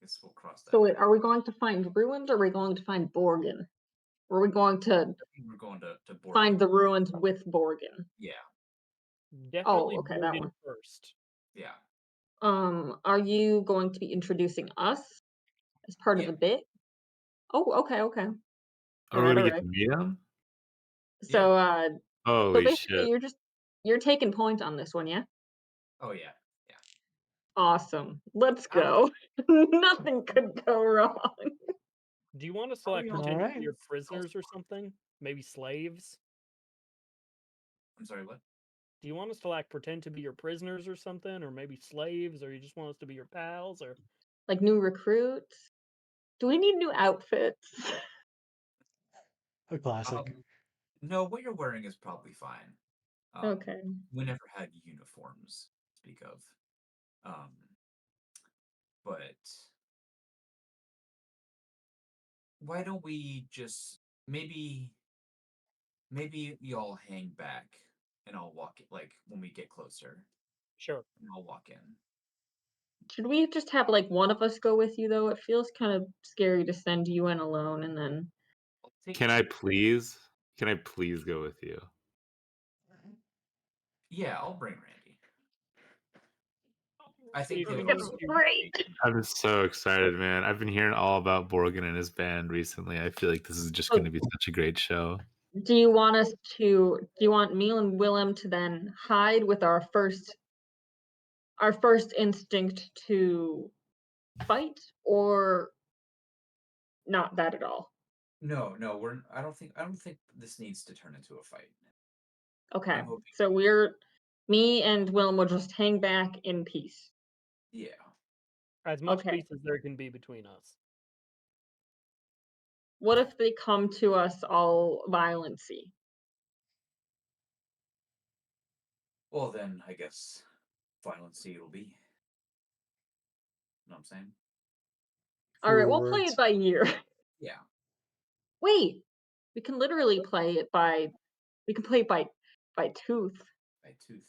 Speaker 4: guess we'll cross that
Speaker 2: So wait,
Speaker 4: bridge.
Speaker 2: are we going to find ruins or are we going to find Borgan? Or are we going to
Speaker 4: I think we're going to
Speaker 2: find
Speaker 4: Borgan.
Speaker 2: the ruins with Borgan?
Speaker 4: Yeah.
Speaker 3: Definitely
Speaker 2: okay, that
Speaker 3: Borgan
Speaker 2: one.
Speaker 3: first.
Speaker 4: Yeah.
Speaker 2: Are you going to be introducing us as part of
Speaker 4: Yeah.
Speaker 2: the bit? Oh, okay.
Speaker 5: Are we
Speaker 2: All
Speaker 5: gonna get
Speaker 2: right.
Speaker 5: to meet him?
Speaker 2: So so
Speaker 5: Holy
Speaker 2: basically
Speaker 5: shit!
Speaker 2: you're taking point on this one, yeah?
Speaker 4: Oh yeah. Yeah.
Speaker 2: Awesome. Let's
Speaker 4: How
Speaker 2: go. Nothing could go wrong.
Speaker 3: Do you want us to
Speaker 4: How are
Speaker 3: like
Speaker 4: we all
Speaker 3: pretend to be
Speaker 1: Alright.
Speaker 3: your prisoners or something? Maybe slaves?
Speaker 4: I'm sorry, what?
Speaker 3: Do you want us to like pretend to be your prisoners or something, or maybe slaves, or you just want us to be your pals, or
Speaker 2: Like new recruits? Do we need new outfits?
Speaker 1: A classic.
Speaker 4: No, what you're wearing is probably fine.
Speaker 2: Okay.
Speaker 4: We never had uniforms to speak of. But why don't we just maybe y'all hang back and I'll walk it like when we get closer
Speaker 3: Sure.
Speaker 4: and I'll walk in.
Speaker 2: Should we just have like one of us go with you though? It feels kind of scary to send you in alone and then
Speaker 4: I'll take
Speaker 5: Can I please? Can I please go with you?
Speaker 4: Yeah, I'll bring Randy. I think
Speaker 3: If
Speaker 4: he'll
Speaker 3: you
Speaker 4: also
Speaker 3: want to-
Speaker 2: great.
Speaker 5: I'm so excited, man. I've been hearing all about Borgan and his band recently. I feel like this is just going to be such a great show.
Speaker 2: Do you want do you want me and Willem to then hide with our first instinct to fight, or not that at all?
Speaker 4: No, I don't think this needs to turn into a fight.
Speaker 2: Okay.
Speaker 4: I'm hoping.
Speaker 2: So me and Willem will just hang back in peace.
Speaker 4: Yeah.
Speaker 3: as much
Speaker 2: Okay.
Speaker 3: peace as there can be between us.
Speaker 2: What if they come to us all violency?
Speaker 4: Well then I guess violence it'll be. Know what I'm saying?
Speaker 2: All right, we'll play
Speaker 1: Forwards.
Speaker 2: it by ear.
Speaker 4: Yeah.
Speaker 2: Wait, we can literally play it by tooth.
Speaker 4: By tooth.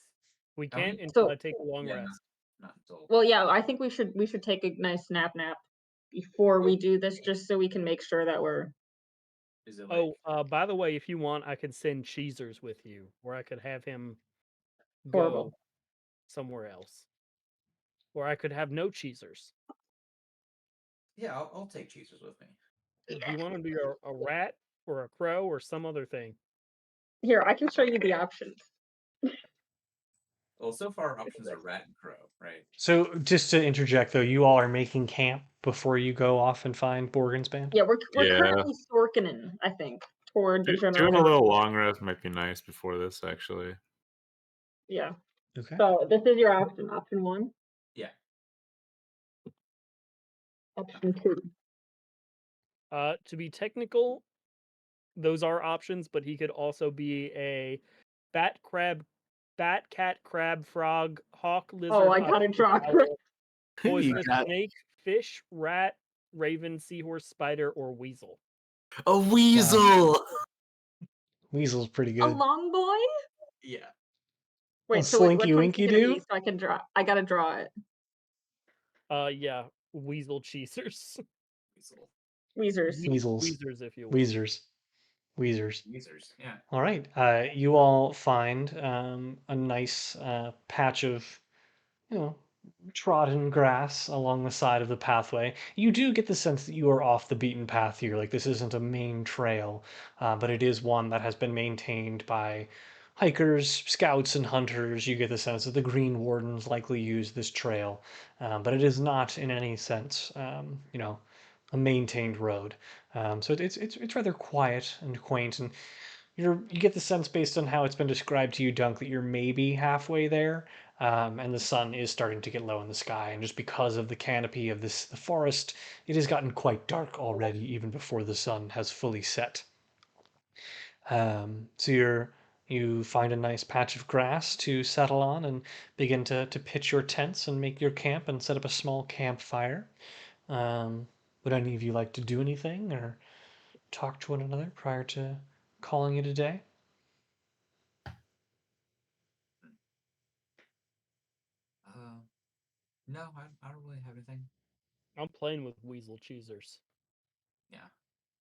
Speaker 3: We
Speaker 4: How many-
Speaker 3: can't until
Speaker 2: So-
Speaker 3: I take a long
Speaker 4: Yeah,
Speaker 3: rest.
Speaker 4: not until.
Speaker 2: Well, yeah, I think we should take a nice nap before we do this, just so we can make sure that we're
Speaker 4: Is it like?
Speaker 3: By the way, if you want, I could send Cheezers with you, or I could have him go
Speaker 2: horrible.
Speaker 3: somewhere else, or I could have no Cheezers.
Speaker 4: Yeah, I'll take cheesers with me.
Speaker 3: Do you want to be a rat or a crow or some other thing?
Speaker 2: Here, I can show you the options.
Speaker 4: Well, so far options are rat and crow, right?
Speaker 1: So just to interject though, you all are making camp before you go off and find Borgan's band?
Speaker 2: Yeah, we're
Speaker 5: Yeah.
Speaker 2: currently Sorkinen, I think, toward the general.
Speaker 5: Doing a little long rest might be nice before this, actually.
Speaker 2: Yeah.
Speaker 1: Okay.
Speaker 2: So this is your option. Option 1.
Speaker 4: Yeah.
Speaker 2: Option 2.
Speaker 3: To be technical, those are options, but he could also be a bat, cat, crab, frog, hawk, lizard,
Speaker 2: Oh, I got it, draw.
Speaker 3: owl,
Speaker 5: You
Speaker 3: poisonous
Speaker 5: got
Speaker 3: snake, fish, rat, raven, seahorse, spider, or weasel.
Speaker 5: a weasel.
Speaker 1: Weasel's pretty
Speaker 2: A
Speaker 1: good.
Speaker 2: long boy?
Speaker 4: Yeah.
Speaker 2: Wait,
Speaker 1: A
Speaker 2: so wait, which
Speaker 1: Slinky
Speaker 2: one's
Speaker 1: Winky
Speaker 2: it gonna be?
Speaker 1: do?
Speaker 2: So I can draw. I gotta draw it.
Speaker 3: Yeah, weasel cheesers.
Speaker 4: Weasel.
Speaker 2: Weezers.
Speaker 1: Weasels.
Speaker 3: Weezers, if you will.
Speaker 1: Weezers. Weezers.
Speaker 4: Weezers. Yeah.
Speaker 1: All right. You all find a nice patch of, you know, trodden grass along the side of the pathway. You do get the sense that you are off the beaten path here. Like this isn't a main trail, but it is one that has been maintained by hikers, scouts, and hunters. You get the sense that the Green Wardens likely use this trail, but it is not in any sense, a maintained road. So it's rather quiet and quaint, and you get the sense based on how it's been described to you, Dunk, that you're maybe halfway there, and the sun is starting to get low in the sky, and just because of the canopy of the forest, it has gotten quite dark already, even before the sun has fully set. So you find a nice patch of grass to settle on and begin to pitch your tents and make your camp and set up a small campfire. Would any of you like to do anything or talk to one another prior to calling it a day?
Speaker 4: No, I don't really have anything.
Speaker 3: I'm playing with weasel cheesers.
Speaker 4: Yeah.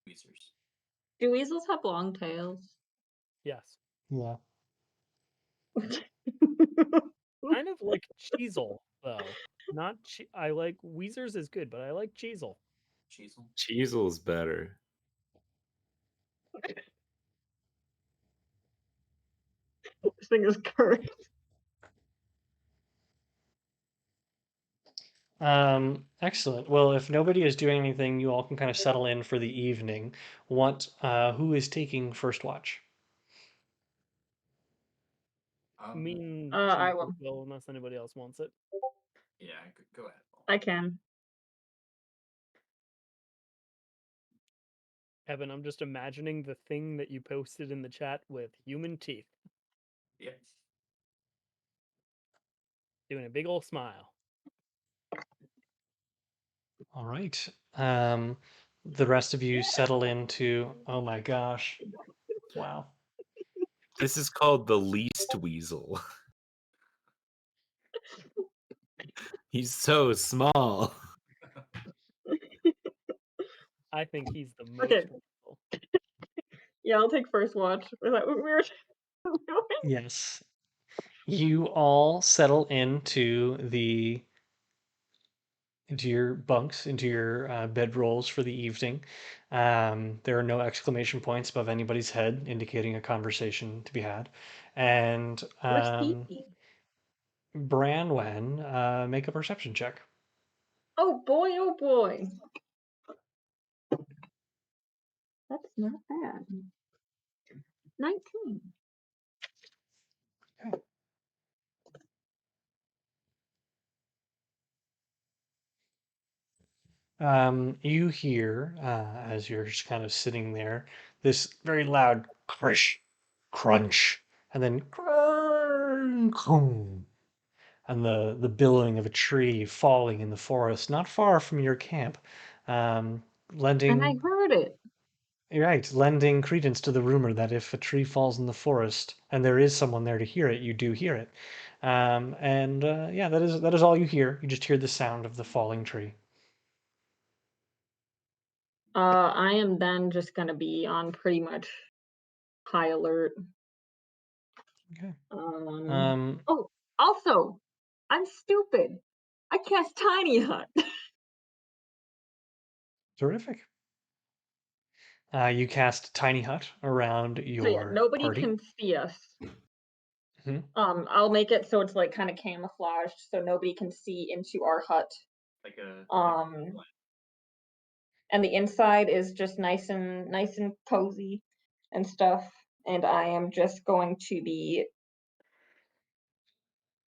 Speaker 4: Weezers.
Speaker 2: Do weasels have long tails?
Speaker 3: Yes.
Speaker 1: Yeah.
Speaker 3: Kind of like Cheezel, though. Not I like Weezers is good, but I like Cheezel.
Speaker 4: Cheezel.
Speaker 5: Cheesel's better.
Speaker 2: This thing is cursed.
Speaker 1: Excellent. Well, if nobody is doing anything, you all can kind of settle in for the evening. Who is taking first watch?
Speaker 3: Mean
Speaker 2: I
Speaker 3: Cheezel,
Speaker 2: will.
Speaker 3: well, unless anybody else wants it.
Speaker 4: Yeah. Go ahead.
Speaker 2: I can.
Speaker 3: Evan, I'm just imagining the thing that you posted in the chat with human teeth.
Speaker 4: Yeah.
Speaker 3: Doing a big old smile.
Speaker 1: All right. The rest of you settle into. Oh my gosh! Wow.
Speaker 5: This is called the least weasel. He's so small.
Speaker 3: I think he's the most
Speaker 2: Okay.
Speaker 3: wonderful.
Speaker 2: Yeah, I'll take first watch. Was that what we were doing?
Speaker 1: Yes. You all settle into your bunks, into your bedrolls for the evening. There are no exclamation points above anybody's head indicating a conversation to be had. And
Speaker 2: We're sleepy.
Speaker 1: Branwen, make a perception check.
Speaker 2: Oh boy, oh boy. That's not bad. 19.
Speaker 1: You hear, as you're just kind of sitting there, this very loud crush, crunch, and then crunch, and the billowing of a tree falling in the forest, not far from your camp, um,
Speaker 2: And I
Speaker 1: lending
Speaker 2: heard it.
Speaker 1: right, lending credence to the rumor that if a tree falls in the forest and there is someone there to hear it, you do hear it. And yeah, that is all you hear. You just hear the sound of the falling tree.
Speaker 2: I am then just gonna be on pretty much high alert.
Speaker 1: Okay.
Speaker 2: Oh, also, I'm stupid. I cast Tiny Hut.
Speaker 1: Terrific. You cast Tiny Hut around
Speaker 2: So yeah,
Speaker 1: your
Speaker 2: nobody
Speaker 1: party.
Speaker 2: can see us.
Speaker 1: Mhm.
Speaker 2: I'll make it so it's like kind of camouflaged, so nobody can see into our hut.
Speaker 4: Like a
Speaker 2: And the inside is just nice and cozy and stuff. And I am just going to be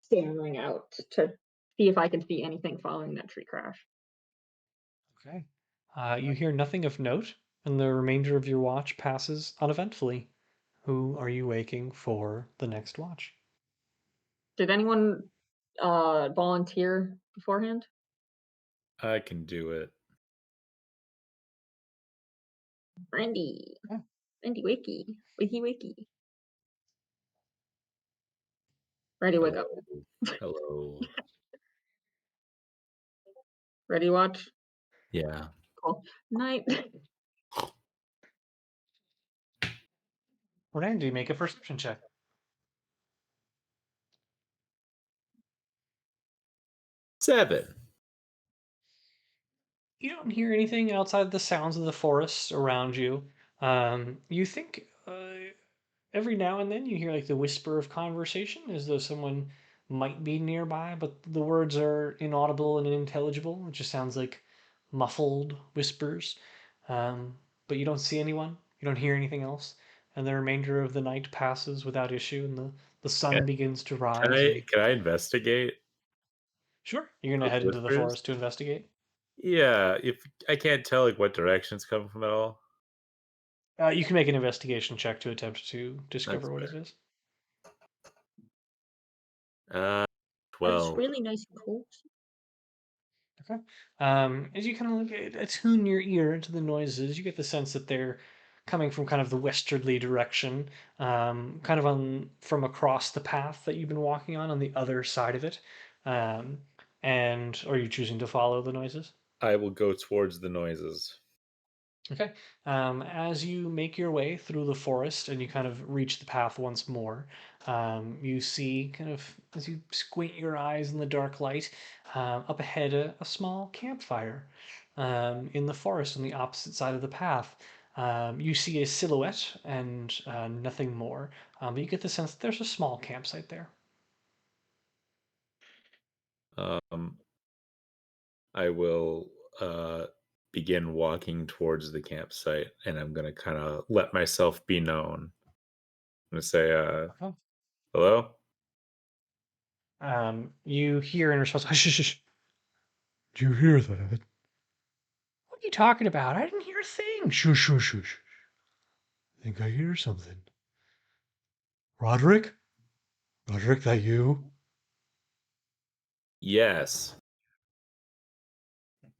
Speaker 2: staring out to see if I can see anything following that tree crash.
Speaker 1: Okay. You hear nothing of note, and the remainder of your watch passes uneventfully. Who are you waking for the next watch?
Speaker 2: Did anyone volunteer beforehand?
Speaker 5: I can do it.
Speaker 2: Brandy.
Speaker 1: Yeah.
Speaker 2: Brandy wakey. Wakey. Ready, wake up.
Speaker 5: Hello.
Speaker 2: Ready, watch.
Speaker 5: Yeah.
Speaker 2: Cool. Night.
Speaker 1: Randy, make a perception check.
Speaker 5: 7.
Speaker 1: You don't hear anything outside the sounds of the forest around you. You think every now and then you hear like the whisper of conversation as though someone might be nearby, but the words are inaudible and unintelligible. It just sounds like muffled whispers. But you don't see anyone, you don't hear anything else, and the remainder of the night passes without issue, and the sun begins to
Speaker 5: Can
Speaker 1: rise.
Speaker 5: I
Speaker 1: And
Speaker 5: can I investigate
Speaker 1: sure, you're gonna
Speaker 5: those
Speaker 1: head into the
Speaker 5: whispers?
Speaker 1: forest to investigate.
Speaker 5: Yeah, if I can't tell like what direction it's coming from at all.
Speaker 1: You can make an investigation check to attempt to
Speaker 5: That's
Speaker 1: discover what it
Speaker 5: fair.
Speaker 1: is.
Speaker 5: Uh
Speaker 2: That's
Speaker 5: 12.
Speaker 2: really nice and cool.
Speaker 1: Okay. As you kind of attune your ear to the noises, you get the sense that they're coming from kind of the westerly direction, kind of on from across the path that you've been walking on the other side of it. Um, and are you choosing to follow the noises?
Speaker 5: I will go towards the noises.
Speaker 1: Okay. As you make your way through the forest and you kind of reach the path once more, you see kind of as you squint your eyes in the dark light, up ahead a small campfire in the forest on the opposite side of the path. You see a silhouette and nothing more, but you get the sense that there's a small campsite there.
Speaker 5: Um I will begin walking towards the campsite and I'm gonna kinda let myself be known. I'm gonna say
Speaker 1: Okay.
Speaker 5: hello?
Speaker 1: You hear in response, "Hush, hush, hush. Do you hear that? are you talking about? I didn't hear a thing. Shush, shush, shush. I think I hear something. Roderick? Roderick, that you?
Speaker 5: Yes.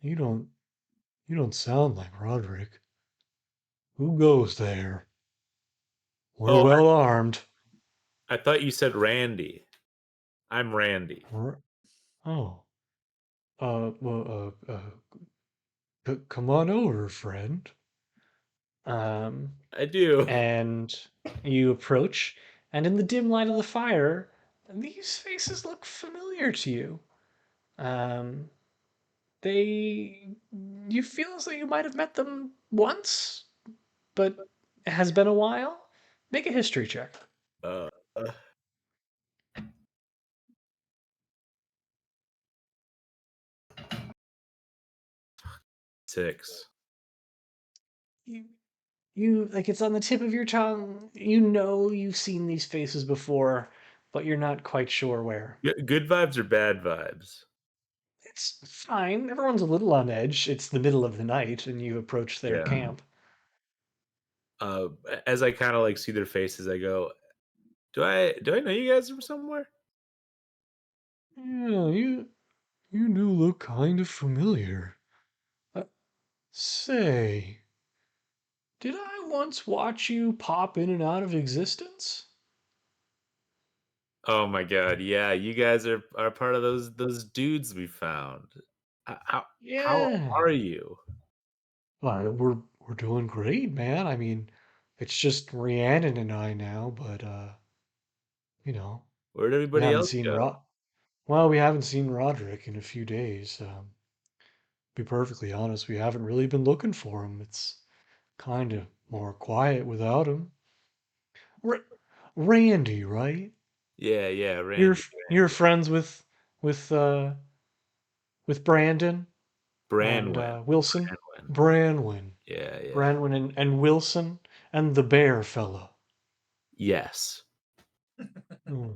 Speaker 1: You don't sound like Roderick. Who goes there? We're
Speaker 5: Oh,
Speaker 1: well armed.
Speaker 5: I thought you said Randy. I'm Randy.
Speaker 1: Oh. Well, come on over, friend. Um,
Speaker 5: I do.
Speaker 1: and you approach, and in the dim light of the fire, these faces look familiar to you. Um, you feel as though you might have met them once, but it has been a while. Make a history check.
Speaker 5: Uh, 6.
Speaker 1: You, you like it's on the tip of your tongue. You know you've seen these faces before, but you're not quite sure where.
Speaker 5: Good vibes or bad vibes?
Speaker 1: It's fine. Everyone's a little on edge. It's the middle of the night, and you approach their
Speaker 5: Yeah.
Speaker 1: camp.
Speaker 5: Uh, as I kind of like see their faces, I go, do I know you guys from somewhere?
Speaker 1: Yeah, you do look kind of familiar. Uh, say, did I once watch you pop in and out of existence?
Speaker 5: Oh my god, yeah, you guys are part of those dudes we found. How
Speaker 1: Yeah.
Speaker 5: are you?
Speaker 1: We're doing great, man. I mean, it's just Rhiannon and I now, but you know,
Speaker 5: Where'd
Speaker 1: we
Speaker 5: everybody
Speaker 1: haven't
Speaker 5: else
Speaker 1: seen
Speaker 5: go?
Speaker 1: We haven't seen Roderick in a few days. Be perfectly honest, we haven't really been looking for him. It's kind of more quiet without him. R- Randy, right?
Speaker 5: Yeah,
Speaker 1: You're
Speaker 5: Randy,
Speaker 1: you're
Speaker 5: Randy.
Speaker 1: friends with with Brandon and
Speaker 5: Branwin,
Speaker 1: Wilson,
Speaker 5: Branwin.
Speaker 1: Branwin,
Speaker 5: Yeah.
Speaker 1: Branwin and Wilson and the bear fella.
Speaker 5: Yes.
Speaker 1: Hmm.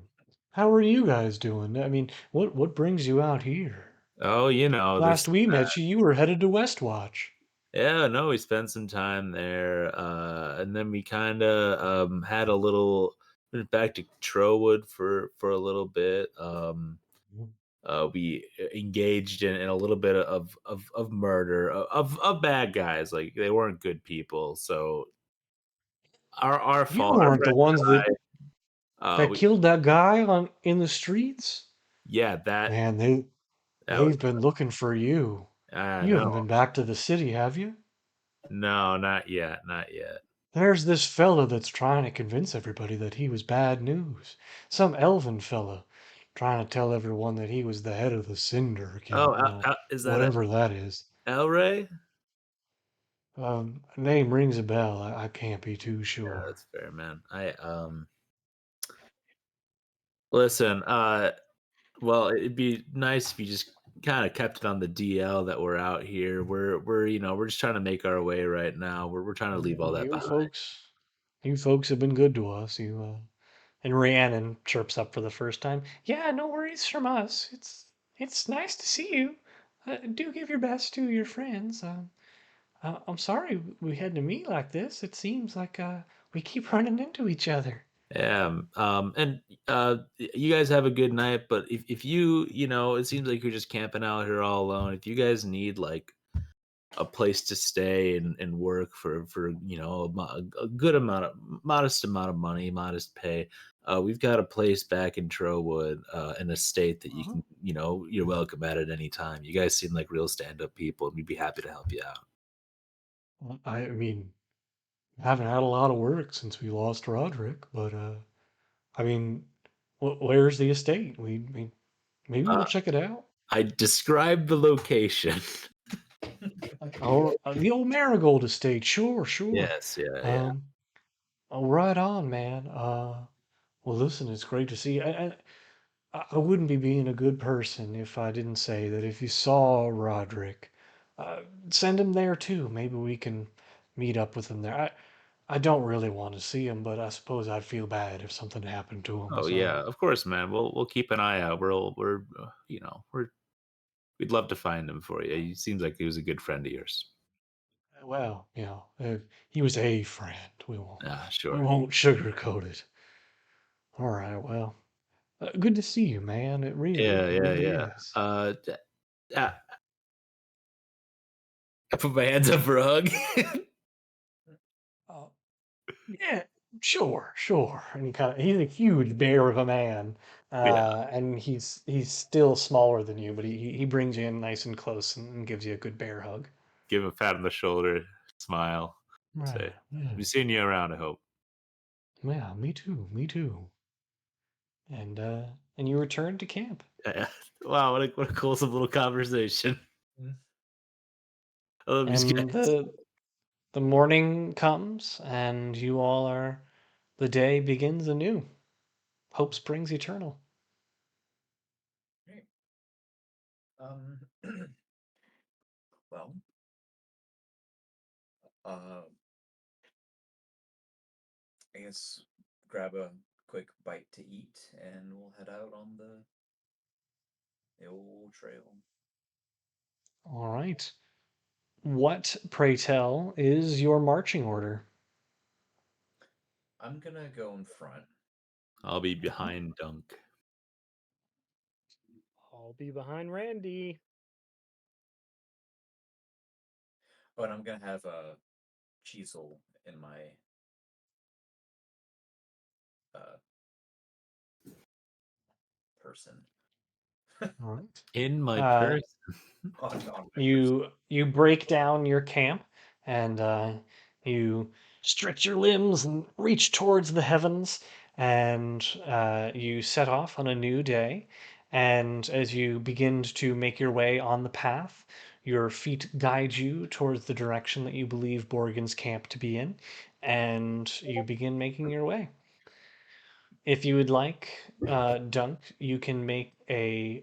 Speaker 1: How are you guys doing? I mean, what brings you out here?
Speaker 5: Oh,
Speaker 1: Last
Speaker 5: this.
Speaker 1: we met you were headed to Westwatch.
Speaker 5: Yeah, no, we spent some time there, and then we kind of had a little went back to Trowood for a little bit. We engaged in a little bit of murder of bad guys. Like they weren't good people. So our
Speaker 1: You
Speaker 5: fault. Our
Speaker 1: weren't the
Speaker 5: friend
Speaker 1: ones
Speaker 5: died.
Speaker 1: that
Speaker 5: We
Speaker 1: killed that guy on in the streets.
Speaker 5: Yeah,
Speaker 1: Man,
Speaker 5: that was
Speaker 1: they've been looking for you.
Speaker 5: I
Speaker 1: You
Speaker 5: know.
Speaker 1: haven't been back to the city, have you?
Speaker 5: No, not yet, not yet.
Speaker 1: There's this fella that's trying to convince everybody that he was bad news. Some elven fella trying to tell everyone that he was the head of the Cinder
Speaker 5: Oh,
Speaker 1: Guild. Well,
Speaker 5: is that
Speaker 1: whatever that is.
Speaker 5: El Rey?
Speaker 1: Name rings a bell. I can't be too
Speaker 5: Yeah,
Speaker 1: sure.
Speaker 5: that's fair, man. I listen. Well, it'd be nice if you just kind of kept it on the DL that we're out here. We're just trying to make our way right now. We're trying to leave all that
Speaker 1: You
Speaker 5: behind.
Speaker 1: folks, you folks have been good to us. And Rhiannon chirps up for the first time. Yeah, no worries from us. It's nice to see you. Do give your best to your friends. I'm sorry we had to meet like this. It seems like we keep running into each other.
Speaker 5: Yeah. And you guys have a good night. But if it seems like you're just camping out here all alone. If you guys need like a place to stay and work for a good amount of modest amount of money, modest pay. We've got a place back in Trowood, an estate that you
Speaker 1: Uh-huh.
Speaker 5: can, you're welcome at any time. You guys seem like real stand up people, and we'd be happy to help you out.
Speaker 1: I mean, haven't had a lot of work since we lost Roderick, but I mean, where's the estate? Maybe we'll
Speaker 5: Uh,
Speaker 1: check it out.
Speaker 5: I described the location.
Speaker 1: Or the old Marigold estate. Sure, sure.
Speaker 5: Yes, yeah.
Speaker 1: Um, oh, right on, man. Well, listen, it's great to see you. I wouldn't be being a good person if I didn't say that if you saw Roderick, uh, send him there too. Maybe we can meet up with him there. I don't really want to see him, but I suppose I'd feel bad if something happened to him.
Speaker 5: Oh
Speaker 1: So,
Speaker 5: yeah, of course, man. We'll keep an eye out. We'd love to find him for you. He seems like he was a good friend of yours.
Speaker 1: Well, he was a friend. We
Speaker 5: Sure.
Speaker 1: won't sugarcoat it. All right. Well, good to see you, man. It really
Speaker 5: Yeah.
Speaker 1: is.
Speaker 5: I put my hands up for a hug.
Speaker 1: Uh, yeah, sure. And he's a huge bear of a man,
Speaker 5: Yeah.
Speaker 1: and he's still smaller than you, but he brings you in nice and close and gives you a good bear hug.
Speaker 5: Give him a pat on the shoulder, smile, say,
Speaker 1: Right.
Speaker 5: "Be seeing you around, I hope."
Speaker 1: Yeah, me too. And you return to camp.
Speaker 5: Yeah. Wow, what a wholesome little conversation. I love these
Speaker 1: And
Speaker 5: guys.
Speaker 1: the morning comes, and you all are. The day begins anew. Hope springs eternal.
Speaker 4: Great. Well, uh, I guess grab a quick bite to eat, and we'll head out on the old trail.
Speaker 1: All right. What, pray tell, is your marching order?
Speaker 4: I'm gonna go in front.
Speaker 5: I'll be behind Dunk.
Speaker 3: I'll be behind Randy.
Speaker 4: Oh, and I'm gonna have a chisel in my uh, person.
Speaker 1: All right.
Speaker 5: In my
Speaker 1: Uh,
Speaker 5: purse.
Speaker 4: on my person.
Speaker 1: you break down your camp, and you stretch your limbs and reach towards the heavens, and you set off on a new day. And as you begin to make your way on the path, your feet guide you towards the direction that you believe Borgan's camp to be in, and you begin making your way. If you would like, Dunk, you can make a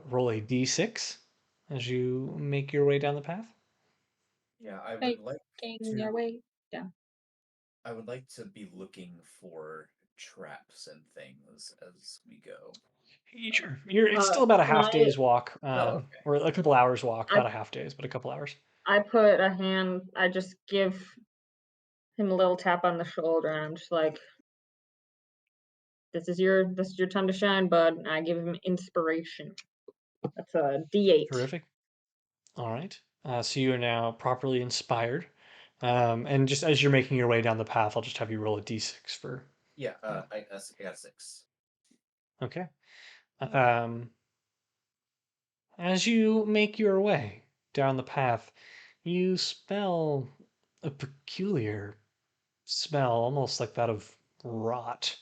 Speaker 1: roll a d6 as you make your way down the path.
Speaker 4: Yeah, I would
Speaker 2: Making
Speaker 4: like
Speaker 2: your
Speaker 4: to.
Speaker 2: way down.
Speaker 4: I would like to be looking for traps and things as we go.
Speaker 1: Sure. It's still about a
Speaker 2: Can
Speaker 1: half day's walk,
Speaker 4: Oh, okay.
Speaker 1: or a couple hours walk.
Speaker 2: I
Speaker 1: Not a half day's, but a couple hours.
Speaker 2: I put a hand. I just give him a little tap on the shoulder, and I'm just like, this is your time to shine, bud." And I give him inspiration. That's a D8.
Speaker 1: Terrific. All right. So you are now properly inspired. And just as you're making your way down the path, I'll just have you roll a d6 for.
Speaker 4: Yeah,
Speaker 1: Yeah.
Speaker 4: I got 6.
Speaker 1: Okay. As you make your way down the path, you smell a peculiar smell, almost like that of rot.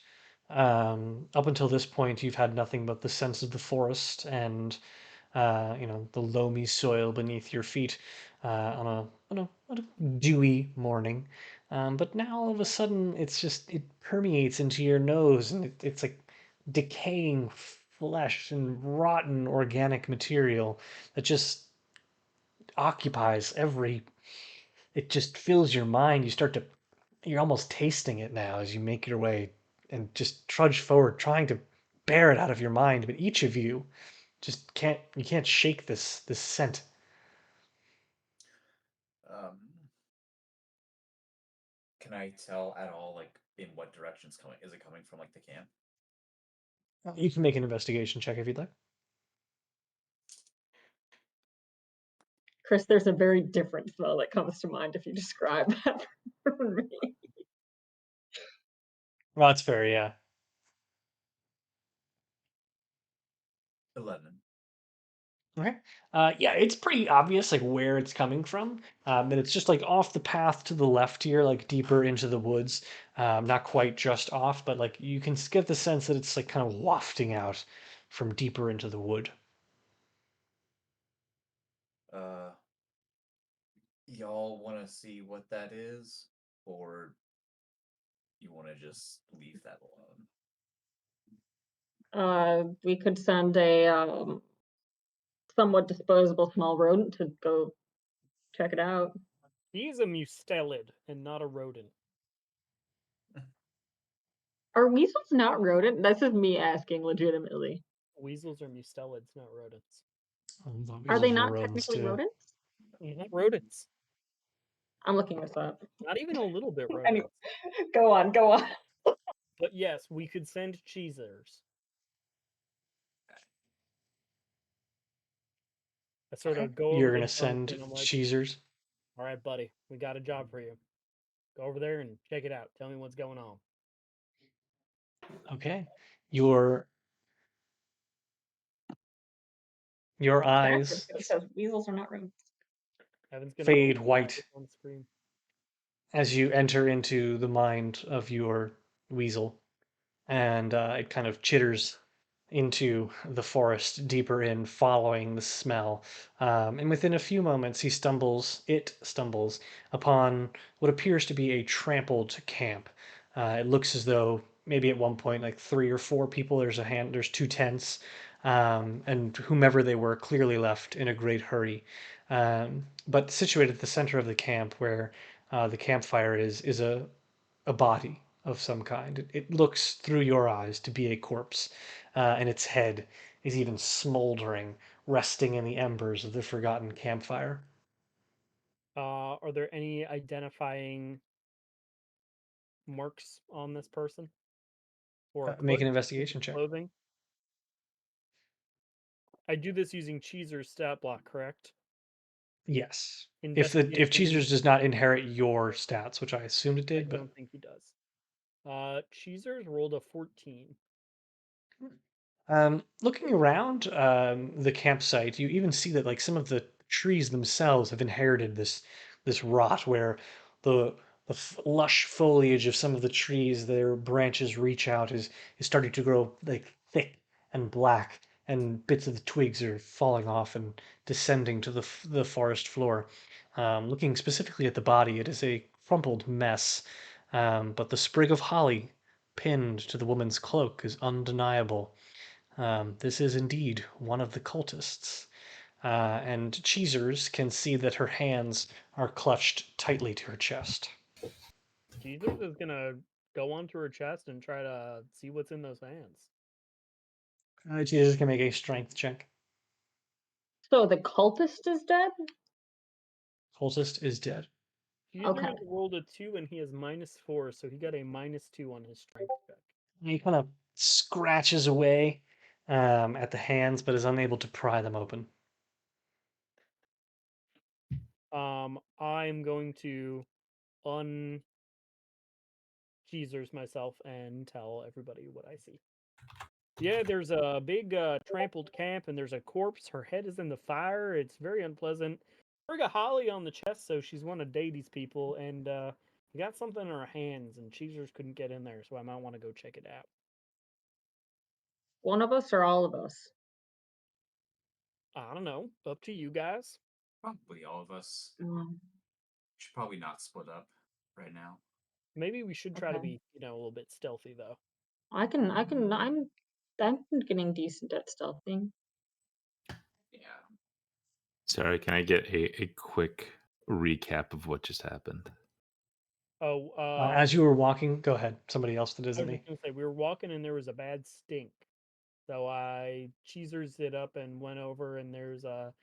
Speaker 1: Up until this point, you've had nothing but the sense of the forest and the loamy soil beneath your feet on a dewy morning. But now all of a sudden, it permeates into your nose, and it's like decaying flesh and rotten organic material that just occupies every. It just fills your mind. You're almost tasting it now as you make your way and just trudge forward, trying to bear it out of your mind. But each of you just can't shake this scent.
Speaker 4: Um, can I tell at all, like, in what direction it's coming? Is it coming from, like, the camp?
Speaker 1: You can make an investigation check if you'd like.
Speaker 2: Chris, there's a very different smell that comes to mind if you describe that for me.
Speaker 1: Well, that's fair, yeah.
Speaker 4: 11.
Speaker 1: Okay. Yeah, it's pretty obvious like where it's coming from. And it's just like off the path to the left here, like deeper into the woods. Not quite just off, but like you can get the sense that it's like kind of wafting out from deeper into the wood.
Speaker 4: Uh, y'all want to see what that is, or you want to just leave that alone?
Speaker 2: We could send a somewhat disposable small rodent to go check it out.
Speaker 3: He's a mustelid and not a rodent.
Speaker 2: Are weasels not rodent? This is me asking legitimately.
Speaker 3: Weasels are mustelids, not rodents.
Speaker 2: Are they
Speaker 1: Weasels were
Speaker 2: not
Speaker 1: rodents
Speaker 2: technically
Speaker 1: too.
Speaker 2: rodents?
Speaker 3: Not rodents.
Speaker 2: I'm looking this up.
Speaker 3: Not even a little bit
Speaker 2: Anyway,
Speaker 3: rodents.
Speaker 2: go on, go on.
Speaker 3: But yes, we could send cheesers. I sort of go
Speaker 1: You're
Speaker 3: over to
Speaker 1: gonna
Speaker 3: Dunk
Speaker 1: send
Speaker 3: and I'm like,
Speaker 1: cheesers.
Speaker 3: all right, buddy, we got a job for you. Go over there and check it out. Tell me what's going on.
Speaker 1: Okay. Your
Speaker 2: It's
Speaker 1: eyes
Speaker 2: accurate because weasels are not rodents.
Speaker 3: Evan's gonna
Speaker 1: fade
Speaker 3: put
Speaker 1: white
Speaker 3: it on the screen.
Speaker 1: as you enter into the mind of your weasel, and it kind of chitters into the forest deeper in, following the smell. And within a few moments, it stumbles upon what appears to be a trampled camp. It looks as though maybe at one point, like 3 or 4 people, there's two tents, and whomever they were clearly left in a great hurry. But situated at the center of the camp, where the campfire is a body of some kind. It looks through your eyes to be a corpse, and its head is even smoldering, resting in the embers of the forgotten campfire.
Speaker 3: Are there any identifying marks on this person? Or
Speaker 1: Make an investigation check.
Speaker 3: clothing? I do this using Cheezer's stat block, correct?
Speaker 1: Yes. If
Speaker 3: Investigation.
Speaker 1: Cheezers does not inherit your stats, which I assumed it
Speaker 3: I
Speaker 1: did, but
Speaker 3: don't think he does. Cheezer's rolled a 14.
Speaker 1: looking around the campsite, you even see that like some of the trees themselves have inherited this rot, where the lush foliage of some of the trees, their branches reach out, is starting to grow like thick and black, and bits of the twigs are falling off and descending to the forest floor. Looking specifically at the body, it is a crumpled mess, but the sprig of holly pinned to the woman's cloak is undeniable. This is indeed one of the cultists. And Cheezers can see that her hands are clutched tightly to her chest.
Speaker 3: Cheezer's is gonna go onto her chest and try to see what's in those hands.
Speaker 1: Cheezers can make a strength check.
Speaker 2: So the cultist is dead?
Speaker 1: Cultist is dead.
Speaker 3: Cheezer's rolled a 2 and he has -4, so he got a -2 on his strength check.
Speaker 1: He kind of scratches away at the hands, but is unable to pry them open.
Speaker 3: I'm going to un Cheezers myself and tell everybody what I see. Yeah, there's a big trampled camp and there's a corpse. Her head is in the fire. It's very unpleasant. Bring a holly on the chest, so she's one of Dady's people, and got something in her hands, and Cheezers couldn't get in there, so I might want to go check it out.
Speaker 2: One of us or all of us?
Speaker 3: I don't know. Up to you guys.
Speaker 4: Probably all of us.
Speaker 2: Um,
Speaker 4: Should probably not split up right now.
Speaker 3: Maybe we should try to
Speaker 2: Okay.
Speaker 3: be, a little bit stealthy though.
Speaker 2: I'm getting decent at stealthing.
Speaker 4: Yeah.
Speaker 5: Sorry, can I get a quick recap of what just happened?
Speaker 3: Oh,
Speaker 1: As you were walking, go ahead. Somebody else that
Speaker 3: I
Speaker 1: isn't
Speaker 3: was
Speaker 1: me.
Speaker 3: just gonna say we were walking and there was a bad stink. So I Cheezers it up and went over, and there's a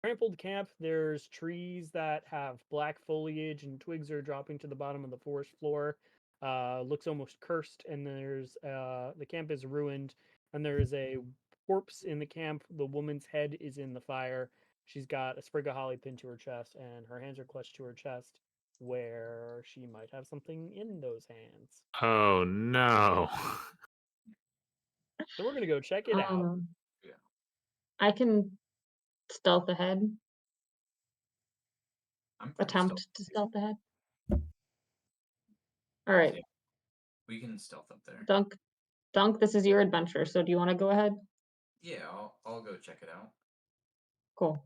Speaker 3: trampled camp. There's trees that have black foliage and twigs are dropping to the bottom of the forest floor. Looks almost cursed, and there's the camp is ruined, and there is a corpse in the camp. The woman's head is in the fire. She's got a sprig of holly pinned to her chest, and her hands are clutched to her chest, where she might have something in those hands.
Speaker 5: Oh no.
Speaker 3: So we're gonna go check it out.
Speaker 4: Yeah.
Speaker 2: I can stealth ahead.
Speaker 4: I'm pretty
Speaker 2: Attempt
Speaker 4: stealthy.
Speaker 2: to stealth ahead. All right,
Speaker 4: Yeah. We can stealth up there.
Speaker 2: Dunk, this is your adventure, so do you want to go ahead?
Speaker 4: Yeah, I'll go check it out.
Speaker 2: Cool.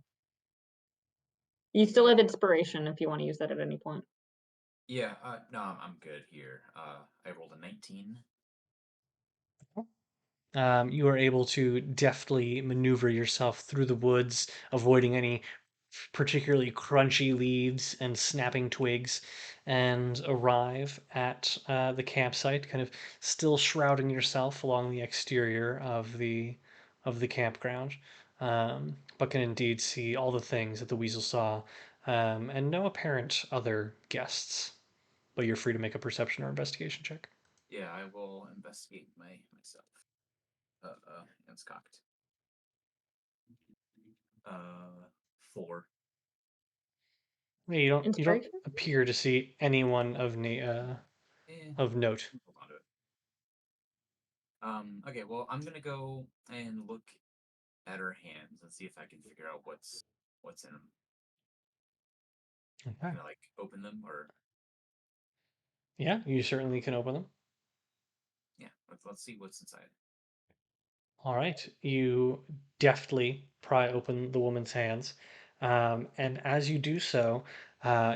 Speaker 2: You still have inspiration if you want to use that at any point.
Speaker 4: Yeah, no, I'm good here. I rolled a 19.
Speaker 1: You are able to deftly maneuver yourself through the woods, avoiding any particularly crunchy leaves and snapping twigs, and arrive at the campsite, kind of still shrouding yourself along the exterior of the campground, but can indeed see all the things that the weasel saw and no apparent other guests. But you're free to make a perception or investigation check.
Speaker 4: Yeah, I will investigate myself. It's cocked. 4.
Speaker 1: You don't
Speaker 2: Inspiration?
Speaker 1: appear to see anyone of note.
Speaker 4: Hold on to it. Okay, well, I'm gonna go and look at her hands and see if I can figure out what's in them.
Speaker 1: Okay.
Speaker 4: Can I like open them or
Speaker 1: Yeah, you certainly can open them.
Speaker 4: yeah? Let's see what's inside.
Speaker 1: All right, you deftly pry open the woman's hands, and as you do so,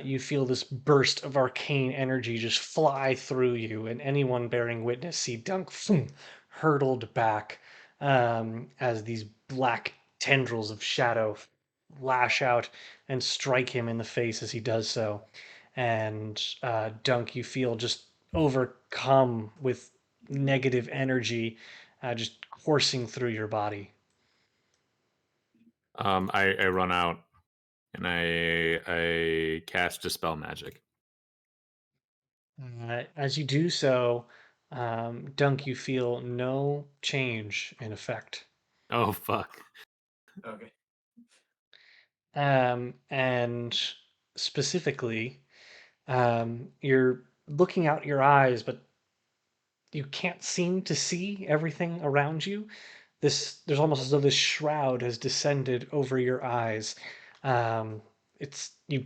Speaker 1: you feel this burst of arcane energy just fly through you, and anyone bearing witness see Dunk hurtled back as these black tendrils of shadow lash out and strike him in the face as he does so. And Dunk, you feel just overcome with negative energy just coursing through your body.
Speaker 5: I run out and I cast Dispel Magic.
Speaker 1: As you do so, Dunk, you feel no change in effect.
Speaker 5: Oh fuck.
Speaker 4: Okay.
Speaker 1: And specifically, you're looking out your eyes, but you can't seem to see everything around you. There's almost as though this shroud has descended over your eyes. It's you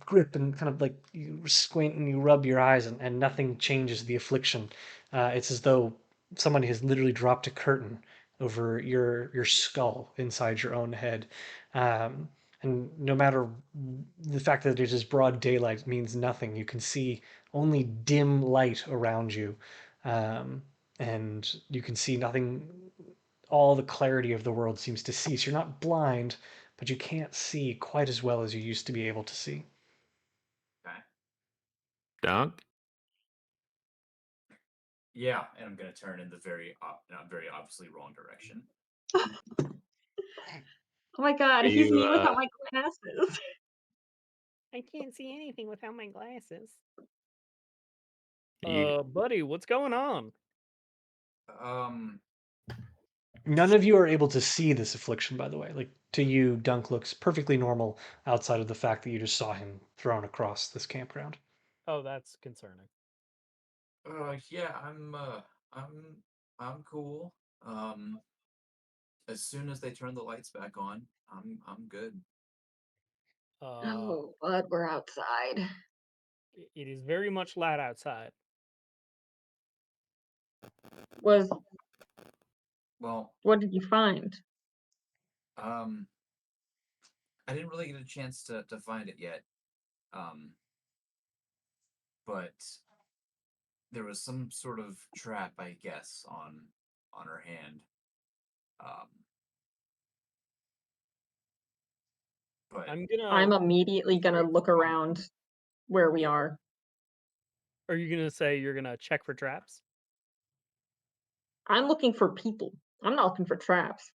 Speaker 1: grip and kind of like you squint and you rub your eyes and nothing changes the affliction. It's as though somebody has literally dropped a curtain over your skull inside your own head. Um, and no matter the fact that it is broad daylight means nothing. You can see only dim light around you, um, and you can see nothing. All the clarity of the world seems to cease. You're not blind, but you can't see quite as well as you used to be able to see.
Speaker 4: Okay.
Speaker 5: Dunk.
Speaker 4: Yeah, and I'm gonna turn in the very obviously wrong direction.
Speaker 2: Oh my god,
Speaker 5: Are
Speaker 2: he's
Speaker 5: you
Speaker 2: me without my glasses.
Speaker 3: I can't see anything without my glasses.
Speaker 5: you
Speaker 3: Buddy, what's going on?
Speaker 4: Um,
Speaker 1: None of you are able to see this affliction, by the way. Like to you, Dunk looks perfectly normal outside of the fact that you just saw him thrown across this campground.
Speaker 3: Oh, that's concerning.
Speaker 4: yeah, I'm I'm cool. As soon as they turn the lights back on, I'm good.
Speaker 3: Uh,
Speaker 2: Oh, but we're outside.
Speaker 3: it is very much light outside.
Speaker 2: Was
Speaker 4: Well,
Speaker 2: What did you find?
Speaker 4: um, I didn't really get a chance to find it yet. Um, but there was some sort of trap, I guess, on her hand. Um, but
Speaker 3: I'm gonna.
Speaker 2: I'm immediately gonna
Speaker 4: very
Speaker 2: look around where we
Speaker 4: yeah.
Speaker 2: are.
Speaker 3: Are you gonna say you're gonna check for traps?
Speaker 2: I'm looking for people. I'm not looking for traps.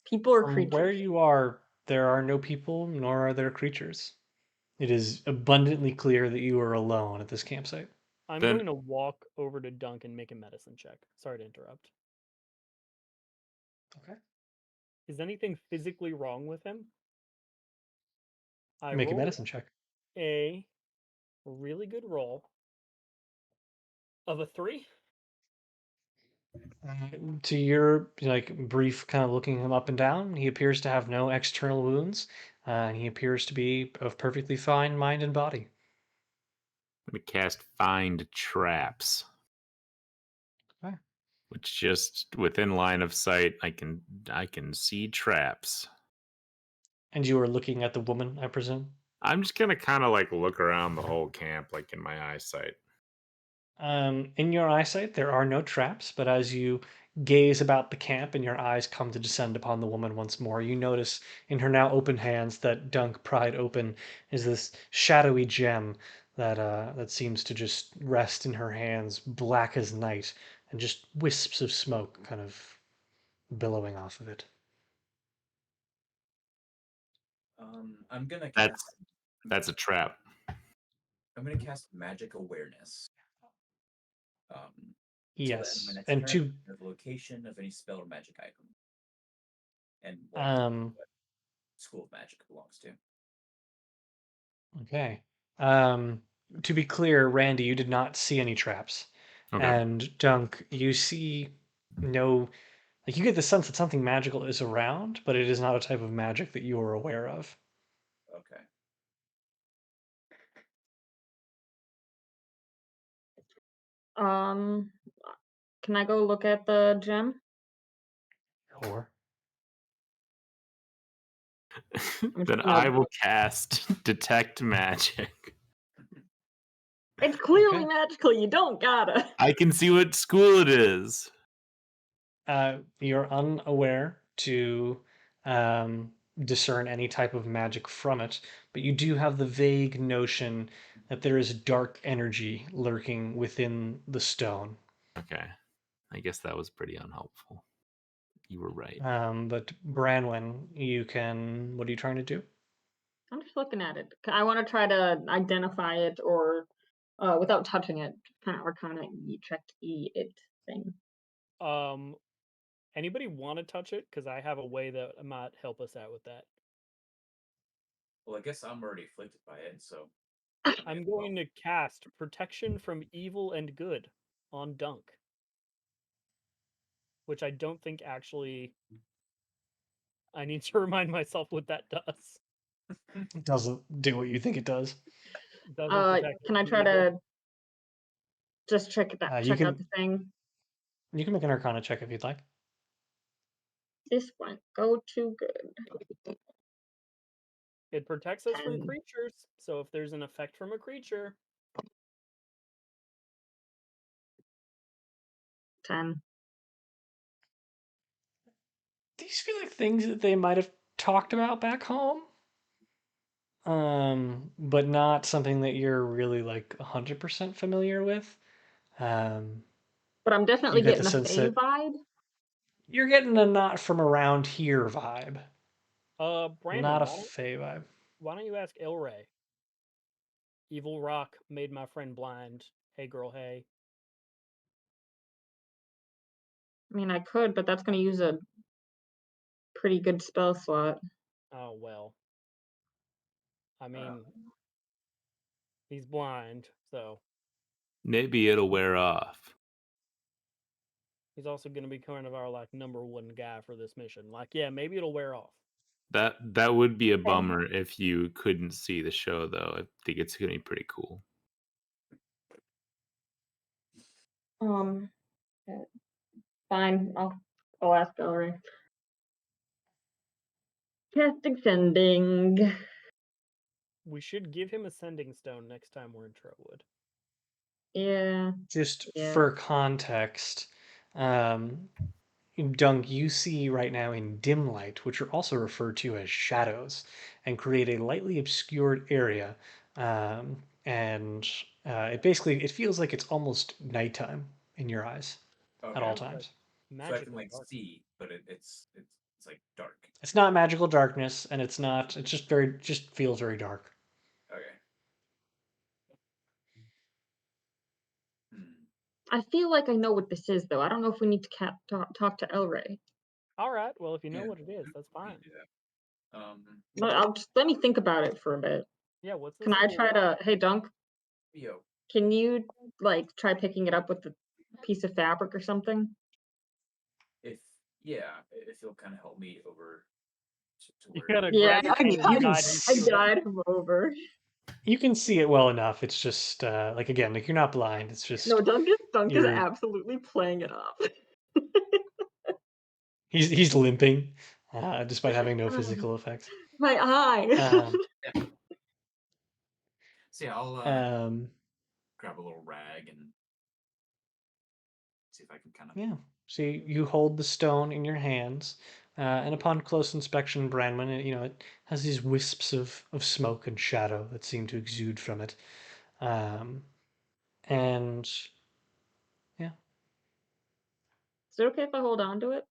Speaker 2: People or
Speaker 1: From where
Speaker 2: creatures.
Speaker 1: you are, there are no people, nor are there creatures. It is abundantly clear that you are alone at this campsite.
Speaker 3: I'm
Speaker 5: then
Speaker 3: going to walk over to Dunk and make a medicine check. Sorry to interrupt.
Speaker 1: Okay.
Speaker 3: Is anything physically wrong with him? I
Speaker 1: Make a
Speaker 3: rolled
Speaker 1: medicine check.
Speaker 3: a really good roll of a 3.
Speaker 1: To your like brief kind of looking him up and down, he appears to have no external wounds, and he appears to be of perfectly fine mind and body.
Speaker 5: I'm gonna cast Find Traps,
Speaker 1: Okay.
Speaker 5: which just within line of sight, I can see traps.
Speaker 1: And you are looking at the woman, I presume.
Speaker 5: I'm just gonna kind of like look around the whole camp, like in my eyesight.
Speaker 1: In your eyesight, there are no traps, but as you gaze about the camp and your eyes come to descend upon the woman once more, you notice in her now open hands that Dunk pried open is this shadowy gem that seems to just rest in her hands, black as night, and just wisps of smoke kind of billowing off of it.
Speaker 4: I'm gonna
Speaker 5: That's
Speaker 4: cast.
Speaker 5: that's a trap.
Speaker 4: I'm gonna cast Magic Awareness. So that in my
Speaker 1: Yes,
Speaker 4: next
Speaker 1: and
Speaker 4: turn, I
Speaker 1: to
Speaker 4: know the location of any spell or magic item, and like
Speaker 1: um
Speaker 4: what school of magic it belongs to.
Speaker 1: okay. Um, to be clear, Randy, you did not see any traps.
Speaker 5: Okay.
Speaker 1: And Dunk, you see no, like you get the sense that something magical is around, but it is not a type of magic that you are aware of.
Speaker 4: Okay.
Speaker 2: Um, can I go look at the gem?
Speaker 1: Or
Speaker 2: I'm
Speaker 5: Then
Speaker 2: just
Speaker 5: I
Speaker 2: gonna.
Speaker 5: will cast Detect Magic.
Speaker 2: It's clearly
Speaker 1: okay.
Speaker 2: magical. You don't gotta.
Speaker 5: I can see what school it is.
Speaker 1: You're unaware to discern any type of magic from it, but you do have the vague notion that there is dark energy lurking within the stone.
Speaker 5: Okay. I guess that was pretty unhelpful. You were right.
Speaker 1: But Branwen, you can. What are you trying to do?
Speaker 2: I'm just looking at it. I want to try to identify it or, without touching it, kind of check it thing.
Speaker 3: Anybody want to touch it? Because I have a way that might help us out with that.
Speaker 4: Well, I guess I'm already afflicted by it, so
Speaker 3: I'm going to cast Protection from Evil and Good on Dunk, which I don't think actually. I need to remind myself what that does.
Speaker 1: It doesn't do what you think it does.
Speaker 3: Doesn't protect us
Speaker 2: Can I
Speaker 3: from
Speaker 2: try
Speaker 3: evil.
Speaker 2: to just check
Speaker 1: You
Speaker 2: out the
Speaker 1: can
Speaker 2: thing?
Speaker 1: you can make an Arcana check if you'd like.
Speaker 2: This one go too good.
Speaker 3: It protects us from
Speaker 2: 10.
Speaker 3: creatures, so if there's an effect from a creature,
Speaker 2: 10.
Speaker 1: These feel like things that they might have talked about back home. But not something that you're really like 100% familiar with. Um,
Speaker 2: But I'm
Speaker 1: you
Speaker 2: definitely
Speaker 1: get the
Speaker 2: getting a
Speaker 1: sense
Speaker 2: Fey
Speaker 1: that
Speaker 2: vibe.
Speaker 1: you're getting a not from around here vibe,
Speaker 3: Brandon,
Speaker 1: not a Fey vibe.
Speaker 3: why don't you ask Ilray? Evil rock made my friend blind. Hey girl, hey.
Speaker 2: I mean, I could, but that's going to use a pretty good spell slot.
Speaker 3: Oh well. I
Speaker 4: uh,
Speaker 3: mean, he's blind, so
Speaker 5: Maybe it'll wear off.
Speaker 3: he's also going to be kind of our like #1 guy for this mission. Like, yeah, maybe it'll wear off.
Speaker 5: That would be a bummer if you couldn't see the show, though. I think it's gonna be pretty cool.
Speaker 2: Um, fine. I'll ask Ellery. Casting sending.
Speaker 3: We should give him a sending stone next time we're in Trotwood.
Speaker 2: Yeah.
Speaker 1: Just
Speaker 2: Yeah.
Speaker 1: for context, Dunk, you see right now in dim light, which are also referred to as shadows, and create a lightly obscured area. And it feels like it's almost nighttime in your eyes at
Speaker 4: okay.
Speaker 1: all
Speaker 3: Sounds like
Speaker 1: times.
Speaker 4: So I can
Speaker 3: magical
Speaker 4: like
Speaker 3: dark.
Speaker 4: see, but it's like dark.
Speaker 1: It's not magical darkness, and it's not. It's just feels very dark.
Speaker 4: Okay. Hmm.
Speaker 2: I feel like I know what this is, though. I don't know if we need to talk to Elray.
Speaker 3: All right, well, if you know
Speaker 4: Yeah,
Speaker 3: what it is, that's
Speaker 4: we
Speaker 3: fine.
Speaker 4: can do that.
Speaker 2: But let me think about it for a bit.
Speaker 3: Yeah, what's this
Speaker 2: Can I
Speaker 3: little
Speaker 2: try to? Hey, Dunk,
Speaker 4: Yo,
Speaker 2: can you like try picking it up with a piece of fabric or something?
Speaker 4: if yeah, if you'll kind of help me over to
Speaker 3: You
Speaker 4: where
Speaker 3: gotta
Speaker 2: Yeah,
Speaker 3: grab his
Speaker 1: I mean,
Speaker 3: hand
Speaker 1: you
Speaker 3: and
Speaker 1: can
Speaker 3: guide him
Speaker 2: I
Speaker 3: to it.
Speaker 2: guide him over.
Speaker 1: you can see it well enough. It's just like again, like you're not blind. It's
Speaker 2: No,
Speaker 1: just
Speaker 2: Dunk is
Speaker 1: you're
Speaker 2: absolutely playing it up.
Speaker 1: he's limping, despite having no physical effects.
Speaker 2: My eye.
Speaker 1: Um,
Speaker 4: yeah. So yeah, I'll
Speaker 1: um,
Speaker 4: grab a little rag and see if I can kind of.
Speaker 1: yeah. So you hold the stone in your hands, and upon close inspection, Branwen, it has these wisps of smoke and shadow that seem to exude from it. Um, and yeah,
Speaker 2: Is it okay if I hold on to it?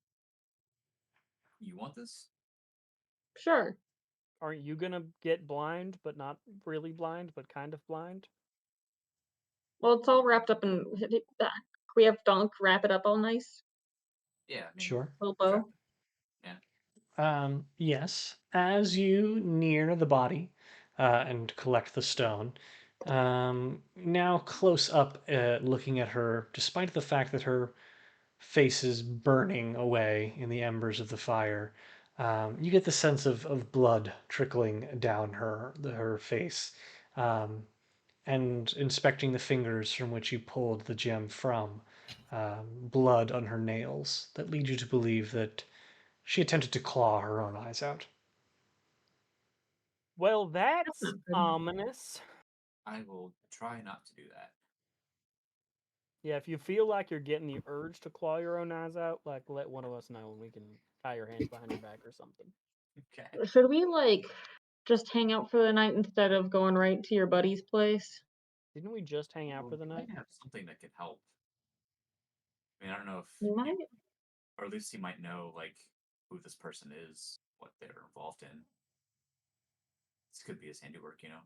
Speaker 4: You want this?
Speaker 2: Sure.
Speaker 3: Aren't you gonna get blind, but not really blind, but kind of blind?
Speaker 2: Well, it's all wrapped up in. We have Dunk wrap it up all nice.
Speaker 4: Yeah, I mean,
Speaker 1: Sure.
Speaker 2: Little
Speaker 4: sure.
Speaker 2: bow.
Speaker 1: Yes. As you near the body and collect the stone, now close up, looking at her, despite the fact that her face is burning away in the embers of the fire, you get the sense of blood trickling down her face. Um, and inspecting the fingers from which you pulled the gem from, blood on her nails that lead you to believe that she attempted to claw her own eyes out.
Speaker 3: Well,
Speaker 2: That's
Speaker 3: that's
Speaker 2: not good.
Speaker 3: ominous.
Speaker 4: I will try not to do that.
Speaker 3: Yeah, if you feel like you're getting the urge to claw your own eyes out, like let one of us know and we can tie your hands behind your back or something.
Speaker 4: Okay.
Speaker 2: Should we like just hang out for the night instead of going right to your buddy's place?
Speaker 3: Didn't we just hang out
Speaker 4: Well,
Speaker 3: for the
Speaker 4: we
Speaker 3: night?
Speaker 4: might have something that could help. I mean, I don't know if
Speaker 2: You
Speaker 4: you,
Speaker 2: might.
Speaker 4: or at least he might know like who this person is, what they're involved in. This could be his handiwork, you know.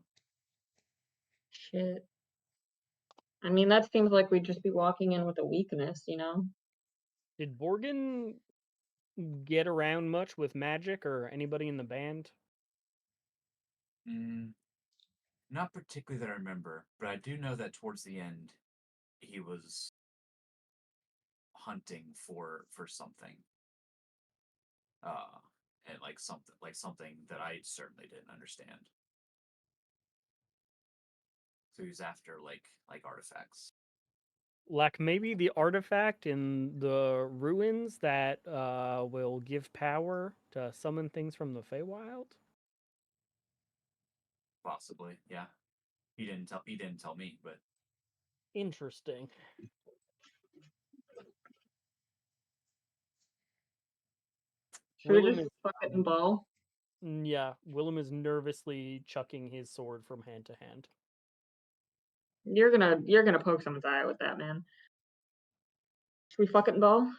Speaker 2: Shit. I mean, that seems like we'd just be walking in with a weakness, you know?
Speaker 3: Did Borgan get around much with magic or anybody in the band?
Speaker 4: Mm, not particularly that I remember, but I do know that towards the end, he was hunting for something. Uh, and like something that I certainly didn't understand. So he was after like artifacts.
Speaker 3: Like maybe the artifact in the ruins that will give power to summon things from the Feywild?
Speaker 4: Possibly, yeah. He didn't tell me, but
Speaker 3: Interesting.
Speaker 2: Should we
Speaker 3: Willem
Speaker 2: just
Speaker 3: is
Speaker 2: fuck it and ball?
Speaker 3: yeah, Willem is nervously chucking his sword from hand to hand.
Speaker 2: You're gonna poke someone's eye out with that, man. Should we fuck it and ball?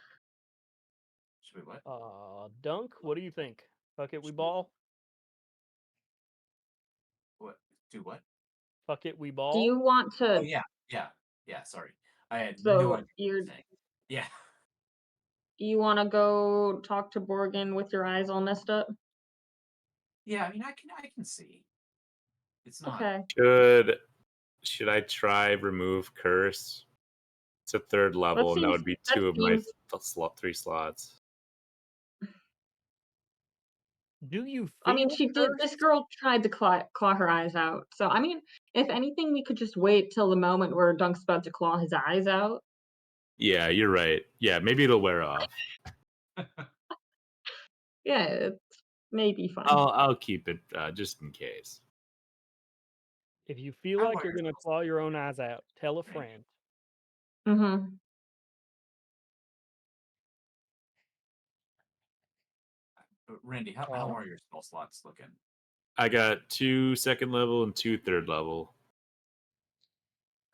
Speaker 4: should we what?
Speaker 3: Dunk, what do you think? Fuck it, we
Speaker 4: Should we,
Speaker 3: ball.
Speaker 4: what? Do what?
Speaker 3: Fuck it, we
Speaker 2: Do
Speaker 3: ball.
Speaker 2: you want
Speaker 4: Oh
Speaker 2: to?
Speaker 4: yeah. Sorry, I had no
Speaker 2: So
Speaker 4: idea what you were saying. Yeah,
Speaker 2: you want to go talk to Borgan with your eyes all messed up?
Speaker 4: yeah. I mean, I can see. It's not.
Speaker 2: Okay.
Speaker 5: Should I try remove curse? It's a third level, and that would be
Speaker 2: That
Speaker 5: two of my
Speaker 2: seems.
Speaker 5: three slots.
Speaker 3: Do you
Speaker 2: I mean,
Speaker 3: feel
Speaker 2: she did. This
Speaker 3: cursed?
Speaker 2: girl tried to claw her eyes out. So I mean, if anything, we could just wait till the moment where Dunk's about to claw his eyes out.
Speaker 5: Yeah, you're right. Yeah, maybe it'll wear off.
Speaker 2: Yeah, it may be fine.
Speaker 5: I'll keep it just in case.
Speaker 3: If you feel
Speaker 4: How
Speaker 3: like
Speaker 4: about
Speaker 3: you're gonna
Speaker 4: yourself,
Speaker 3: claw your own eyes out, tell a
Speaker 4: Randy?
Speaker 3: friend.
Speaker 2: Mm-hmm.
Speaker 4: Randy, how are your spell slots looking?
Speaker 5: I got 2 second level and 2 third level.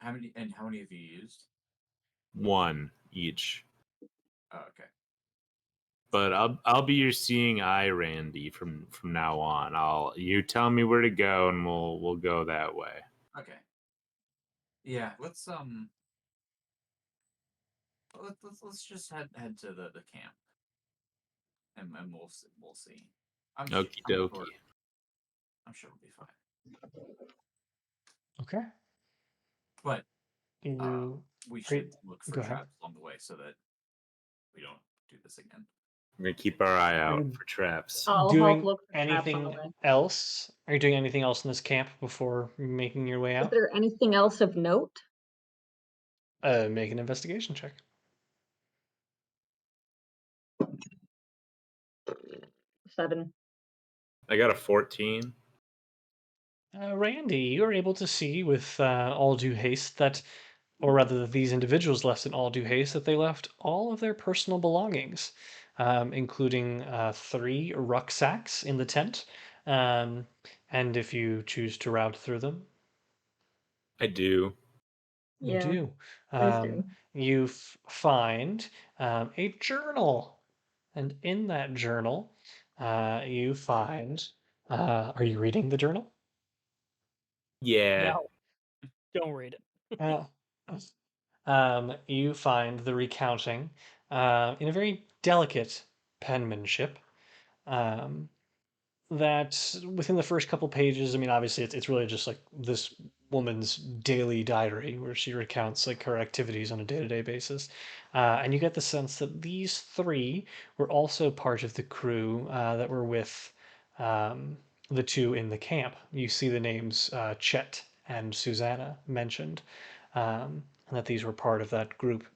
Speaker 4: How many have you used?
Speaker 5: 1 each.
Speaker 4: Oh, okay.
Speaker 5: But I'll be your seeing eye, Randy, from now on. You tell me where to go, and we'll go that way.
Speaker 4: Okay. Yeah, let's just head to the camp, and we'll see.
Speaker 5: Okie
Speaker 4: I'm sure
Speaker 5: dokie.
Speaker 4: it'll be fine.
Speaker 1: Okay.
Speaker 4: But
Speaker 1: You
Speaker 4: we
Speaker 1: are you,
Speaker 4: should look for
Speaker 1: go ahead.
Speaker 4: traps along the way so that we don't do this again.
Speaker 5: We're gonna keep our eye
Speaker 1: Are
Speaker 5: out
Speaker 1: you
Speaker 5: for traps.
Speaker 2: I'll help
Speaker 1: doing
Speaker 2: look for traps on the
Speaker 1: anything
Speaker 2: way.
Speaker 1: else? Are you doing anything else in this camp before making your way
Speaker 2: Is
Speaker 1: out?
Speaker 2: there anything else of note?
Speaker 1: Make an investigation check.
Speaker 2: 7.
Speaker 5: I got a 14.
Speaker 1: Randy, you are able to see with all due haste that, or rather, that these individuals left in all due haste, that they left all of their personal belongings, including 3 rucksacks in the tent. Um, and if you choose to route through them,
Speaker 5: I do.
Speaker 1: you
Speaker 2: Yeah,
Speaker 1: do.
Speaker 2: please do.
Speaker 1: You find a journal, and in that journal, you find Are you reading the journal?
Speaker 5: Yeah.
Speaker 3: No, don't read it.
Speaker 1: Uh, you find the recounting in a very delicate penmanship. Um, that within the first couple pages, I mean, obviously it's really just like this woman's daily diary where she recounts like her activities on a day-to-day basis. And you get the sense that these three were also part of the crew that were with um, the two in the camp. You see the names Chet and Susanna mentioned, and that these were part of that group.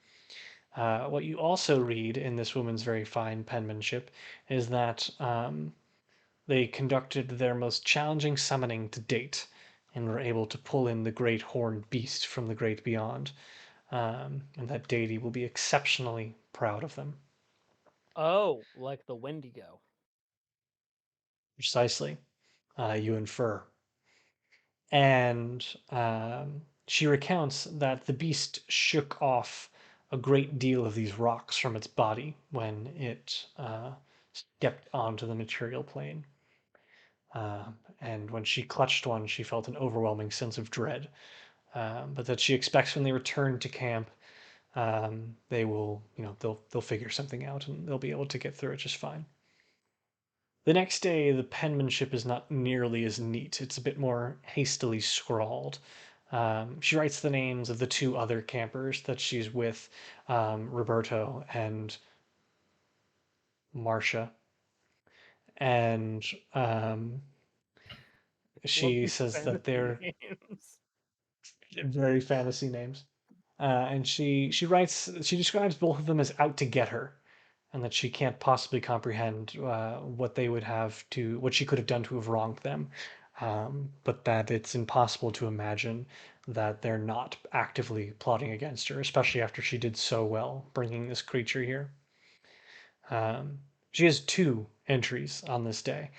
Speaker 1: What you also read in this woman's very fine penmanship is that they conducted their most challenging summoning to date and were able to pull in the great horned beast from the great beyond. And that deity will be exceptionally proud of them.
Speaker 3: Oh, like the Wendigo.
Speaker 1: Precisely, you infer. And she recounts that the beast shook off a great deal of these rocks from its body when it stepped onto the material plane. And when she clutched one, she felt an overwhelming sense of dread. But that she expects when they return to camp, they will, they'll figure something out and they'll be able to get through it just fine. The next day, the penmanship is not nearly as neat. It's a bit more hastily scrawled. She writes the names of the two other campers that she's with, Roberto and Marcia. And she
Speaker 3: Love
Speaker 1: says that
Speaker 3: fantasy
Speaker 1: they're
Speaker 3: names.
Speaker 1: very fantasy names. And she describes both of them as out to get her, and that she can't possibly comprehend what she could have done to have wronged them, but that it's impossible to imagine that they're not actively plotting against her, especially after she did so well bringing this creature here. Um, she has two entries on this day.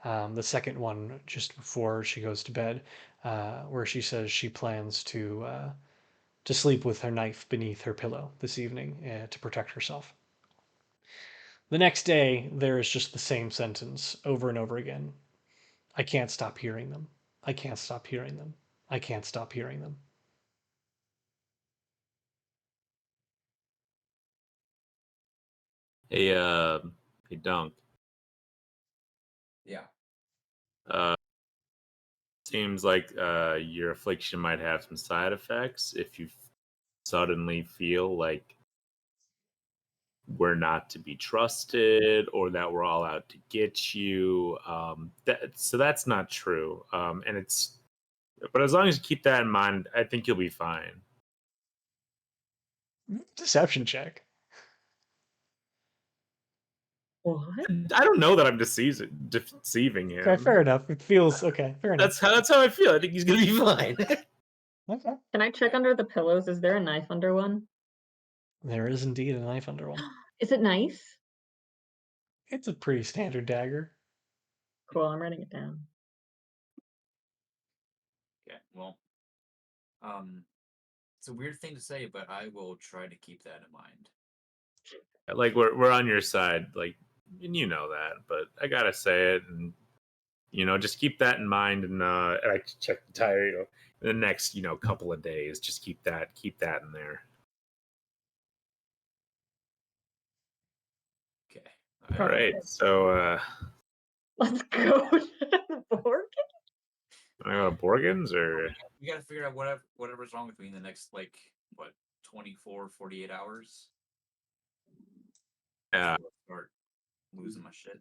Speaker 1: The second one just before she goes to bed, where she says she plans to sleep with her knife beneath her pillow this evening to protect herself. The next day, there is just the same sentence over and over again. I can't stop hearing them. I can't stop hearing them. I can't stop hearing them.
Speaker 5: Hey, hey, Dunk.
Speaker 4: Yeah.
Speaker 5: Seems like your affliction might have some side effects if you suddenly feel like we're not to be trusted or that we're all out to get you. So that's not true. But as long as you keep that in mind, I think you'll be fine.
Speaker 1: Deception check.
Speaker 2: What?
Speaker 5: I don't know that I'm deceiving
Speaker 1: Okay,
Speaker 5: him.
Speaker 1: fair enough. It feels okay. Fair enough.
Speaker 5: That's how I feel. I think he's gonna be fine.
Speaker 1: Okay.
Speaker 2: Can I check under the pillows? Is there a knife under one?
Speaker 1: There is indeed a knife under one.
Speaker 2: Is it nice?
Speaker 1: It's a pretty standard dagger.
Speaker 2: Cool, I'm writing it down.
Speaker 4: Okay. Well, it's a weird thing to say, but I will try to keep that in mind.
Speaker 5: Like we're on your side, like, and you know that, but I gotta say it, and just keep that in mind. And I check the tire, in the next couple of days, just keep that in there.
Speaker 4: Okay.
Speaker 5: All right, so
Speaker 2: Let's go to the board.
Speaker 5: I go to Borgans or
Speaker 4: We got to figure out whatever's wrong with me in the next, like, what, 24, 48 hours?
Speaker 5: yeah.
Speaker 4: Before I start losing my shit.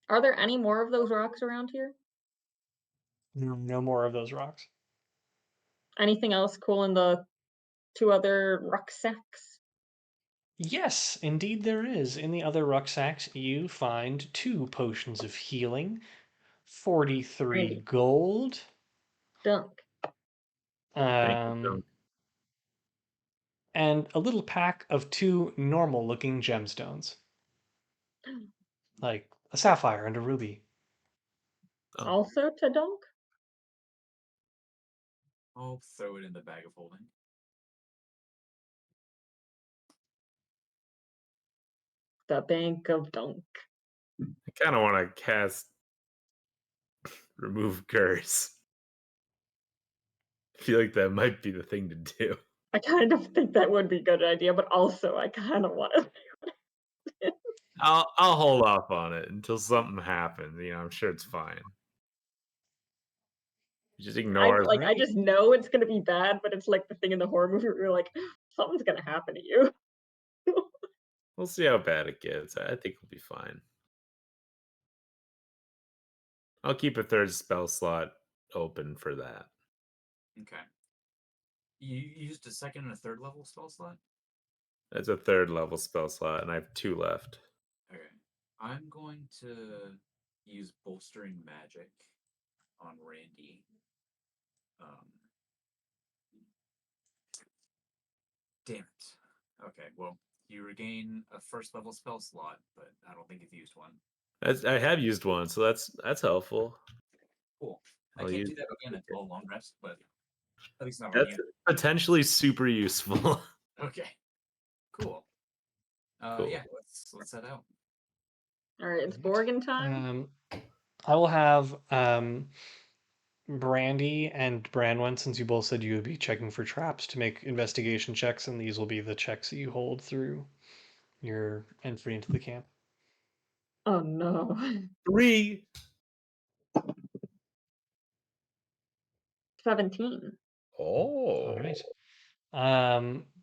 Speaker 2: Are there any more of those rocks around here?
Speaker 1: No more of those rocks.
Speaker 2: Anything else cool in the two other rucksacks?
Speaker 1: Yes, indeed there is. In the other rucksacks, you find two potions of healing, 43
Speaker 2: Randy.
Speaker 1: gold,
Speaker 2: Dunk.
Speaker 5: Thank you,
Speaker 1: um,
Speaker 5: Dunk.
Speaker 1: and a little pack of two normal looking gemstones, like a sapphire and a ruby.
Speaker 5: Oh.
Speaker 2: Also to Dunk?
Speaker 4: I'll throw it in the bag of holding.
Speaker 2: The Bank of Dunk.
Speaker 5: I kind of want to cast remove curse. I feel like that might be the thing to do.
Speaker 2: I kind of think that would be a good idea, but also I kind of want to.
Speaker 5: I'll hold off on it until something happens. I'm sure it's fine. Just ignore it.
Speaker 2: I just know it's gonna be bad, but it's like the thing in the horror movie where you're like, something's gonna happen to you.
Speaker 5: We'll see how bad it gets. I think we'll be fine. I'll keep a third spell slot open for that.
Speaker 4: Okay. You used a second and a third level spell slot?
Speaker 5: That's a third level spell slot, and I have 2 left.
Speaker 4: Okay. I'm going to use bolstering magic on Randy. Damn it. Okay, well, you regain a first level spell slot, but I don't think you've used one.
Speaker 5: I have used one, so that's helpful.
Speaker 4: Cool. I
Speaker 5: I'll
Speaker 4: can't
Speaker 5: use
Speaker 4: do that again until a long rest, but at least not on
Speaker 5: That's
Speaker 4: you.
Speaker 5: potentially super useful.
Speaker 4: Okay. Cool.
Speaker 5: Cool.
Speaker 4: Yeah, let's head out.
Speaker 2: All right, it's Borgan time.
Speaker 1: I will have Brandy and Branwen, since you both said you would be checking for traps, to make investigation checks, and these will be the checks that you hold through your entry into the camp.
Speaker 2: Oh no.
Speaker 5: 3.
Speaker 2: 17.
Speaker 5: Oh.
Speaker 1: All right.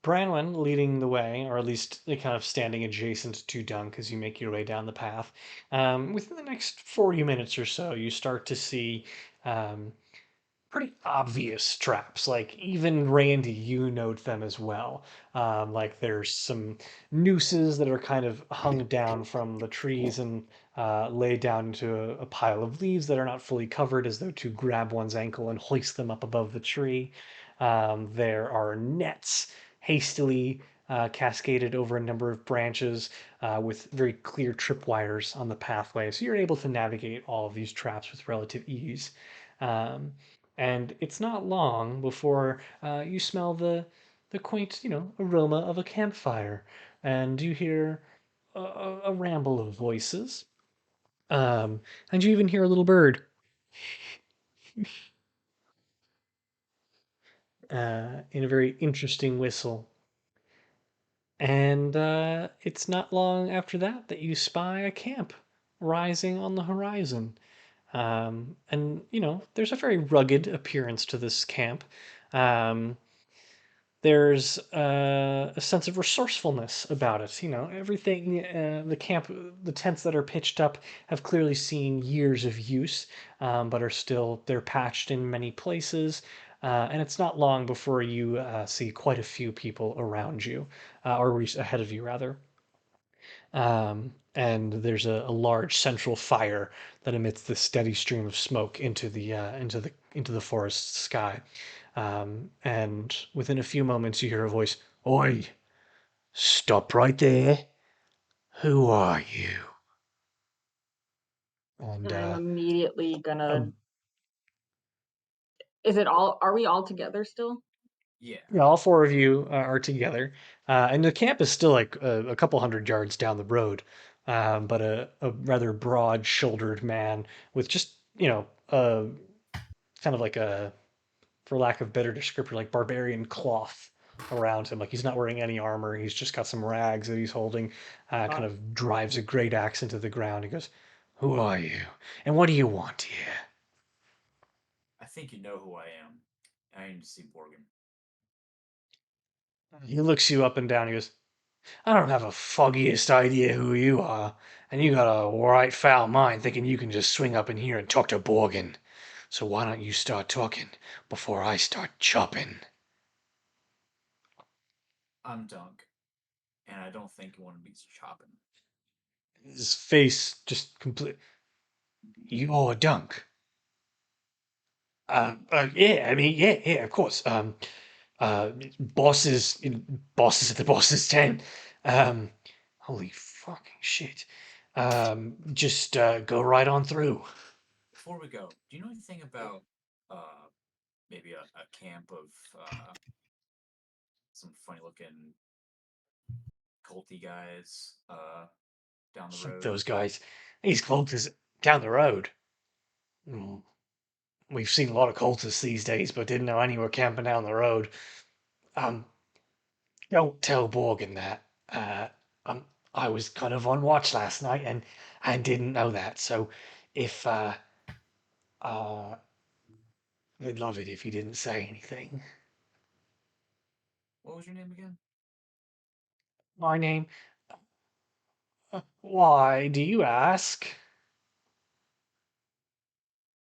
Speaker 1: Branwen leading the way, or at least kind of standing adjacent to Dunk as you make your way down the path. Within the next 40 minutes or so, you start to see um, pretty obvious traps. Like even Randy, you note them as well. Like there's some nooses that are kind of hung down from the trees and laid down into a pile of leaves that are not fully covered, as though to grab one's ankle and hoist them up above the tree. There are nets hastily cascaded over a number of branches with very clear tripwires on the pathway, so you're able to navigate all of these traps with relative ease. Um, and it's not long before you smell the quaint, aroma of a campfire, and you hear a ramble of voices, and you even hear a little bird in a very interesting whistle. And it's not long after that you spy a camp rising on the horizon. And there's a very rugged appearance to this camp. Um, there's a sense of resourcefulness about it. Everything, the tents that are pitched up have clearly seen years of use, but they're patched in many places. And it's not long before you see quite a few people around you, or ahead of you, rather. And there's a large central fire that emits this steady stream of smoke into the forest sky. And within a few moments, you hear a voice. Oi, stop right there. Who are you? And
Speaker 2: I'm immediately
Speaker 1: a
Speaker 2: gonna. Is it all? Are we all together still?
Speaker 4: Yeah.
Speaker 1: Yeah, all 4 of you are together, and the camp is still like a couple hundred yards down the road. But a rather broad-shouldered man with just a kind of like a, for lack of better descriptor, like barbarian cloth around him. Like he's not wearing any armor. He's just got some rags that he's holding. Kind of drives a great axe into the ground. He goes, "Who are you, and what do you want here?"
Speaker 4: I think you know who I am. I aim to see Borgan.
Speaker 1: He looks you up and down. He goes, "I don't have a foggiest idea who you are, and you got a right foul mind thinking you can just swing up in here and talk to Borgan. So why don't you start talking before I start chopping?"
Speaker 4: I'm Dunk, and I don't think you want to be chopping.
Speaker 1: His face just complete. You're Dunk. Yeah, I mean, yeah, of course. Uh, bosses, bosses at the boss's tent. Holy fucking shit. Just go right on through.
Speaker 4: Before we go, do you know anything about maybe a camp of some funny looking culty guys down the road?
Speaker 1: Those guys, these cultists down the road. Mm. we've seen a lot of cultists these days, but didn't know any were camping down the road. Um, don't tell Borgan that. Um, I was kind of on watch last night and didn't know that. So if uh, I'd love it if you didn't say anything.
Speaker 4: What was your name again?
Speaker 1: My name? Why do you ask?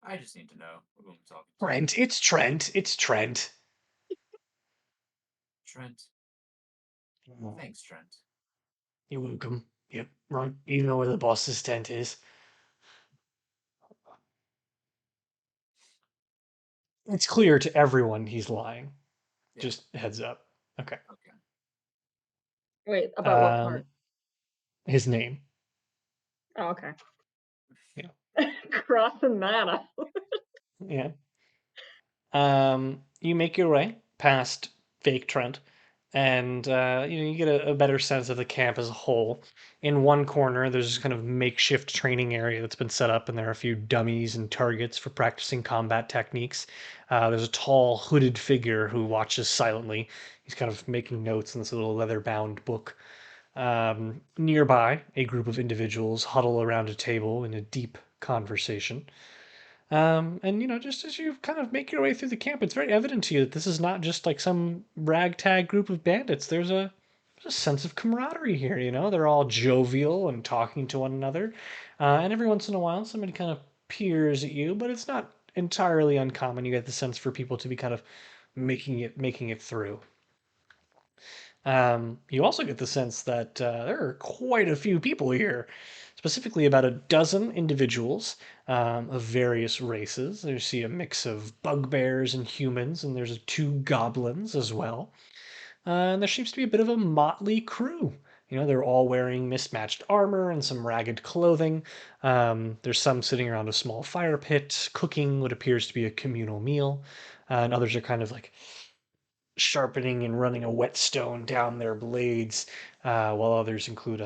Speaker 4: I just need to know who I'm talking to.
Speaker 1: Trent. It's Trent. It's Trent.
Speaker 4: Trent. Thanks, Trent.
Speaker 1: You're welcome. Yep, right. You know where the boss's tent is. It's clear to everyone he's lying.
Speaker 4: Yeah.
Speaker 1: Just heads up. Okay.
Speaker 4: Okay.
Speaker 2: Wait, about what part?
Speaker 1: His name.
Speaker 2: Oh, okay.
Speaker 1: Yeah.
Speaker 2: Crossing that up.
Speaker 1: Yeah. You make your way past fake Trent, and you get a better sense of the camp as a whole. In one corner, there's this kind of makeshift training area that's been set up, and there are a few dummies and targets for practicing combat techniques. There's a tall, hooded figure who watches silently. He's kind of making notes in this little leather-bound book. Nearby, a group of individuals huddle around a table in a deep conversation. And just as you kind of make your way through the camp, it's very evident to you that this is not just like some ragtag group of bandits. There's a sense of camaraderie here. They're all jovial and talking to one another, and every once in a while, somebody kind of peers at you, but it's not entirely uncommon. You get the sense for people to be kind of making it through. You also get the sense that there are quite a few people here, specifically about a dozen individuals of various races. You see a mix of bugbears and humans, and there's two goblins as well. And there seems to be a bit of a motley crew. They're all wearing mismatched armor and some ragged clothing. There's some sitting around a small fire pit, cooking what appears to be a communal meal, and others are kind of like sharpening and running a whetstone down their blades, while others include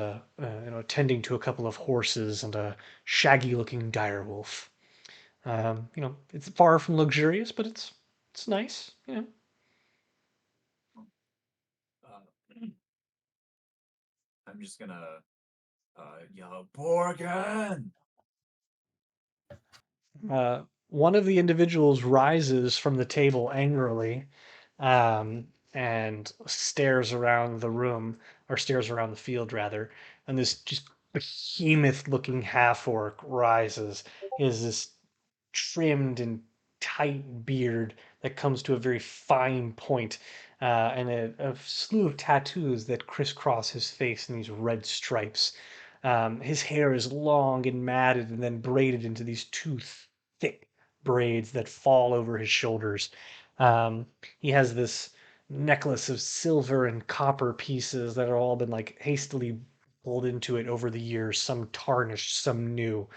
Speaker 1: tending to a couple of horses and a shaggy-looking direwolf. It's far from luxurious, but it's nice.
Speaker 4: Uh, I'm just gonna yell, Borgan!
Speaker 1: One of the individuals rises from the table angrily, and stares around the room, or stares around the field rather, and this just behemoth-looking half-orc rises. He has this trimmed and tight beard that comes to a very fine point, and a slew of tattoos that crisscross his face in these red stripes. His hair is long and matted and then braided into these two thick braids that fall over his shoulders. He has this necklace of silver and copper pieces that have all been like hastily pulled into it over the years, some tarnished, some new.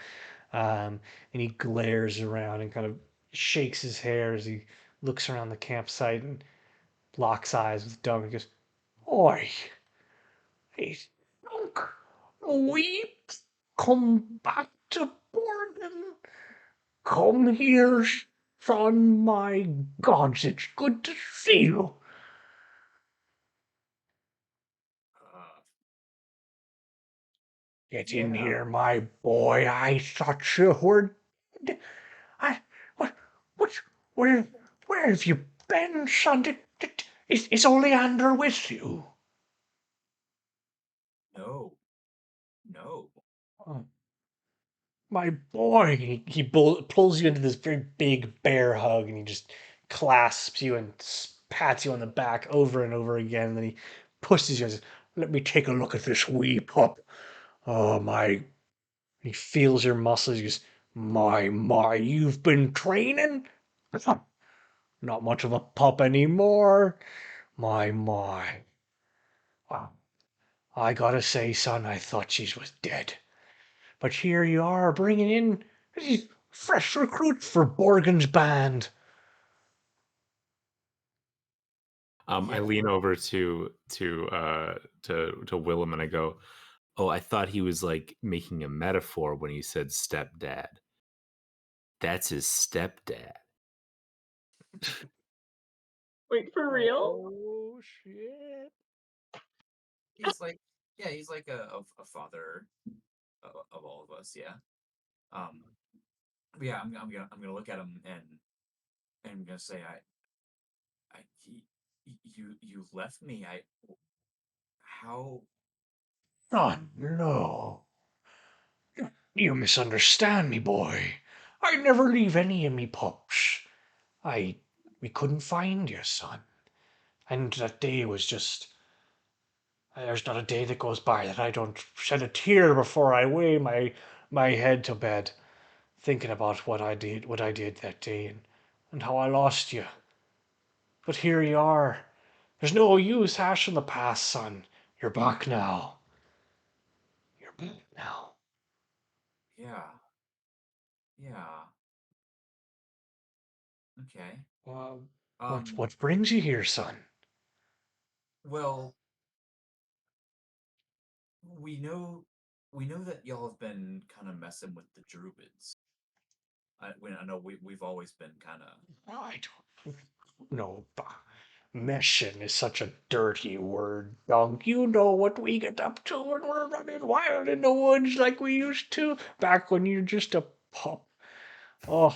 Speaker 1: And he glares around and kind of shakes his hair as he looks around the campsite and locks eyes with Doug and goes, Oi, hey, Doug, we come back to Borgan. Come here, son, my gods, it's good to see you.
Speaker 4: Uh,
Speaker 1: Get
Speaker 4: yeah.
Speaker 1: in here, my boy. I thought you were dead. I, what, what, where, where have you been, son? Is Oleander with you?
Speaker 4: No. No.
Speaker 1: Oh, my boy. He pulls you into this very big bear hug, and he just clasps you and pats you on the back over and over again. And then he pushes you and says, Let me take a look at this wee pup. Oh, my. He feels your muscles. He goes, My, you've been training? Not much of a pup anymore. My. Wow. I gotta say, son, I thought she was dead. But here you are, bringing in these fresh recruits for Borgan's band.
Speaker 5: I
Speaker 4: Yeah.
Speaker 5: lean over to Willem and I go, "Oh, I thought he was like making a metaphor when he said stepdad. That's his stepdad."
Speaker 2: Wait, for real?
Speaker 3: Oh shit!
Speaker 4: He's like, yeah, he's like a father of all of us. Yeah. Um. But yeah, I'm gonna look at him and I'm gonna say, you left me. How?
Speaker 1: Son, no. You misunderstand me, boy. I never leave any of me pups. We couldn't find you, son. And that day was just. There's not a day that goes by that I don't shed a tear before I weigh my head to bed, thinking about what I did that day, and how I lost you. But here you are. There's no use hashing the past, son. You're back now. You're back now.
Speaker 4: Yeah. Yeah. Okay.
Speaker 1: Well,
Speaker 4: Um.
Speaker 1: what brings you here, son?
Speaker 4: Well, we know we know that y'all have been kind of messing with the druids. I know we've always been kind of.
Speaker 1: I don't know. Mission is such a dirty word, Dunk. You know what we get up to when we're running wild in the woods like we used to back when you're just a pup. Oh,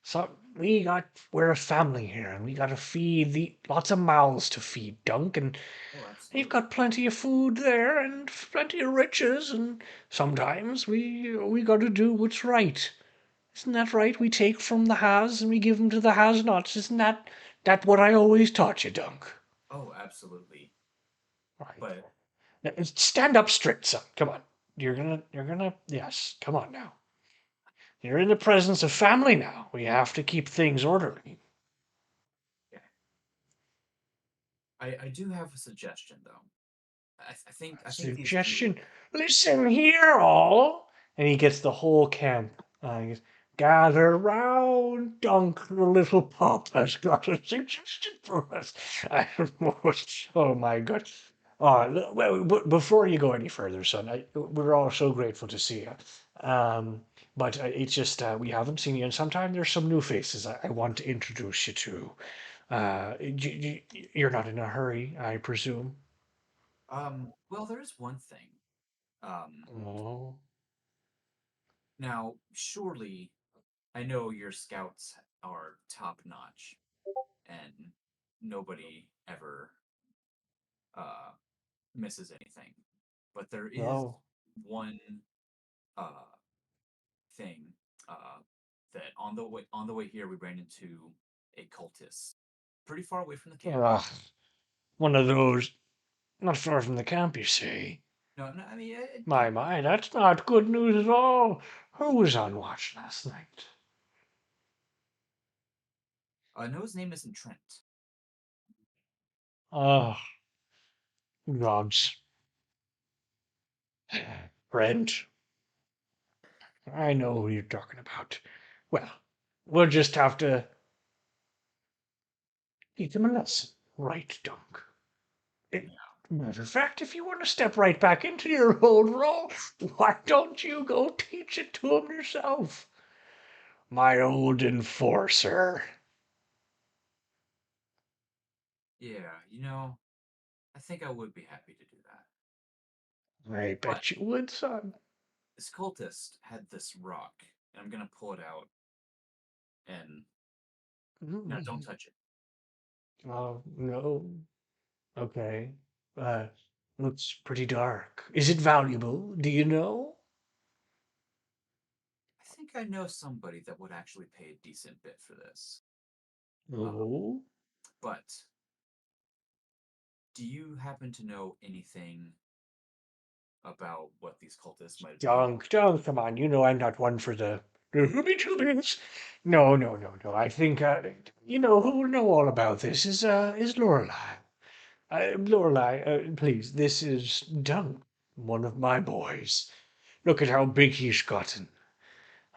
Speaker 1: so we're a family here, and we gotta feed the lots of mouths to feed, Dunk, and
Speaker 4: Oh,
Speaker 1: you've
Speaker 4: absolutely.
Speaker 1: got plenty of food there and plenty of riches, and sometimes we gotta do what's right. Isn't that right? We take from the has and we give them to the has-nots. Isn't that what I always taught you, Dunk?
Speaker 4: Oh, absolutely.
Speaker 1: Right.
Speaker 4: But
Speaker 1: Now, stand up straight, son. Come on. Yes, come on now. You're in the presence of family now. We have to keep things orderly.
Speaker 4: yeah, I do have a suggestion though. I think these
Speaker 1: Suggestion.
Speaker 4: druids.
Speaker 1: Listen here, all. And he gets the whole camp. He goes, gather round, Dunk, the little pup has got a suggestion for us. Oh my God. Well, before you go any further, son, we're all so grateful to see you. But it's just we haven't seen you in some time. There's some new faces I want to introduce you to. You're not in a hurry, I presume.
Speaker 4: Well, there's one thing. Um,
Speaker 1: Oh.
Speaker 4: Now surely I know your scouts are top notch, and nobody ever uh misses anything. But there is
Speaker 1: Oh.
Speaker 4: one uh thing uh that on the way here we ran into a cultist pretty far away from the camp.
Speaker 1: Ugh, one of those, not far from the camp, you see.
Speaker 4: No, no, I mean,
Speaker 1: My, that's not good news at all. Who was on watch last night?
Speaker 4: no, his name isn't Trent.
Speaker 1: Oh, gods. Brent, I know who you're talking about. Well, we'll just have to teach him a lesson, right, Dunk? Matter of fact, if you want to step right back into your old role, why don't you go teach it to him yourself? My old enforcer.
Speaker 4: Yeah, I think I would be happy to do that.
Speaker 1: I
Speaker 4: But
Speaker 1: bet you would, son.
Speaker 4: this cultist had this rock, and I'm gonna pull it out, and no, don't
Speaker 1: Mm.
Speaker 4: touch it.
Speaker 1: Oh, no. Okay. Uh, looks pretty dark. Is it valuable? Do you know?
Speaker 4: I think I know somebody that would actually pay a decent bit for this.
Speaker 1: Oh.
Speaker 4: But do you happen to know anything about what these cultists might be?
Speaker 1: Dunk, come on. You know I'm not one for the hooby-doobies. No, no, no, no. I think, who will know all about this is Lorelei. Lorelei, please, this is Dunk, one of my boys. Look at how big he's gotten.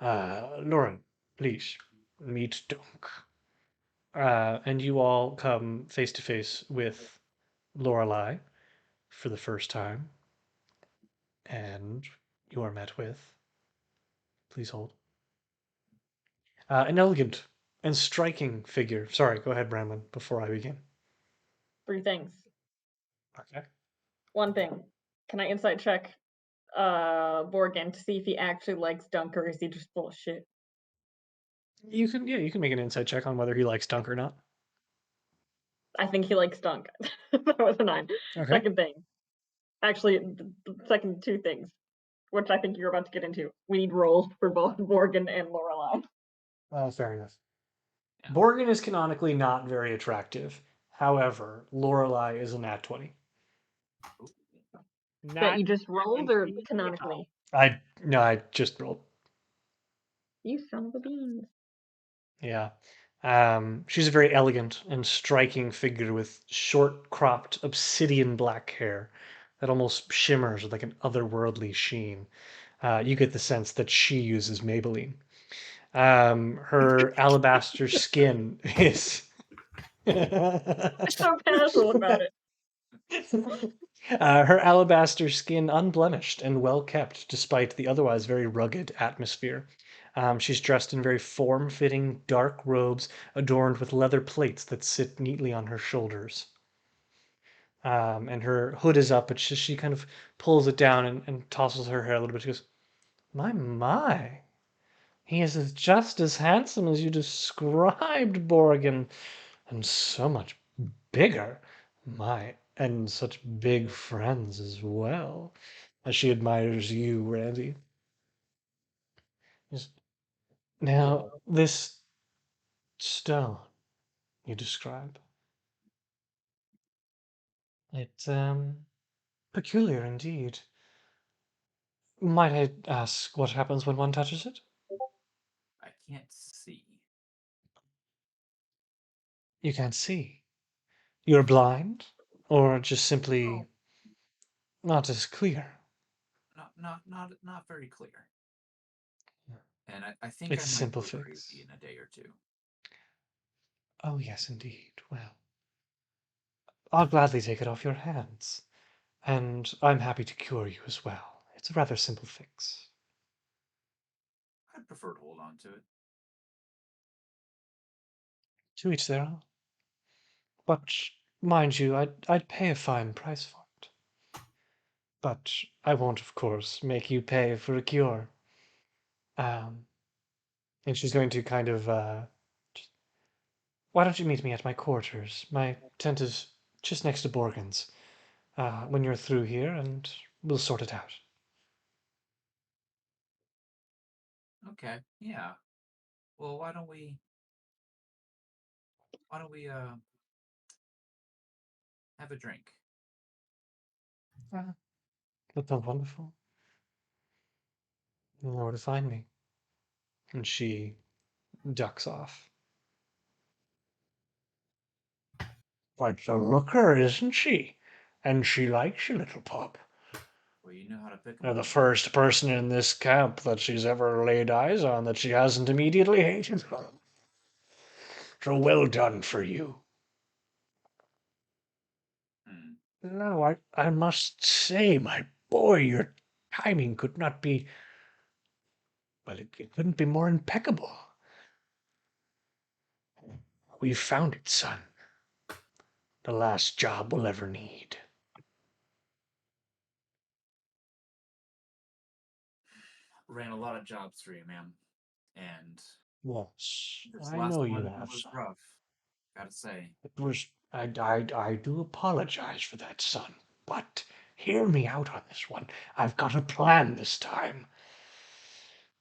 Speaker 1: Lauren, please, meet Dunk. And you all come face to face with Lorelei for the first time, and you are met with, please hold, an elegant and striking figure. Sorry, go ahead, Brandon, before I begin.
Speaker 2: 3 things.
Speaker 1: Okay.
Speaker 2: 1 thing. Can I insight check Borgan to see if he actually likes Dunk or is he just full of shit?
Speaker 1: You can make an insight check on whether he likes Dunk or not.
Speaker 2: I think he likes Dunk. That was a 9.
Speaker 1: Okay.
Speaker 2: Second thing. Actually, the second 2 things, which I think you're about to get into. We need rolls for both Borgan and Lorelei.
Speaker 1: Fair enough.
Speaker 4: Yeah.
Speaker 1: Borgan is canonically not very attractive. However, Lorelei is a nat 20.
Speaker 2: That you just rolled or
Speaker 3: 20?
Speaker 2: canonically?
Speaker 1: I just rolled.
Speaker 2: You son of a beans.
Speaker 1: Yeah. She's a very elegant and striking figure with short cropped obsidian black hair that almost shimmers with like an otherworldly sheen. You get the sense that she uses Maybelline. Her alabaster skin is
Speaker 2: So casual about it.
Speaker 1: Her alabaster skin unblemished and well kept despite the otherwise very rugged atmosphere. She's dressed in very form fitting dark robes adorned with leather plates that sit neatly on her shoulders. And her hood is up, but she kind of pulls it down and tosses her hair a little bit. She goes, my, he is just as handsome as you described, Borgan, and so much bigger. My, and such big friends as well. As she admires you, Randy. Yes. Now, this stone you describe, it's peculiar indeed. Might I ask what happens when one touches it?
Speaker 4: I can't see.
Speaker 1: You can't see. You're blind? Or just simply
Speaker 4: Oh,
Speaker 1: not as clear?
Speaker 4: not very clear. And I think I
Speaker 1: It's a
Speaker 4: might
Speaker 1: simple
Speaker 4: go
Speaker 1: fix.
Speaker 4: crazy in a day or two.
Speaker 1: Oh, yes, indeed. Well, I'll gladly take it off your hands. And I'm happy to cure you as well. It's a rather simple fix.
Speaker 4: I'd prefer to hold on to it.
Speaker 1: To each their own. But mind you, I'd pay a fine price for it. But I won't, of course, make you pay for a cure. Um, and she's going to kind of, why don't you meet me at my quarters? My tent is just next to Borgan's. When you're through here, and we'll sort it out.
Speaker 4: Okay, yeah. Well, why don't we have a drink?
Speaker 1: That sounds wonderful. You know where to find me. And she ducks off. Quite a looker, isn't she? And she likes you, little pup.
Speaker 4: Well, you know how to pick 'em
Speaker 1: You're the
Speaker 4: up.
Speaker 1: first person in this camp that she's ever laid eyes on that she hasn't immediately hated. So well done for you.
Speaker 4: Hmm.
Speaker 1: No, I must say, my boy, your timing could not be, well, it couldn't be more impeccable. We've found it, son. The last job we'll ever need.
Speaker 4: Ran a lot of jobs for you, ma'am. And
Speaker 1: Yes,
Speaker 4: this
Speaker 1: I
Speaker 4: last
Speaker 1: know you
Speaker 4: one
Speaker 1: have,
Speaker 4: was
Speaker 1: son.
Speaker 4: rough, gotta say.
Speaker 1: It was, I do apologize for that, son. But hear me out on this one. I've got a plan this time.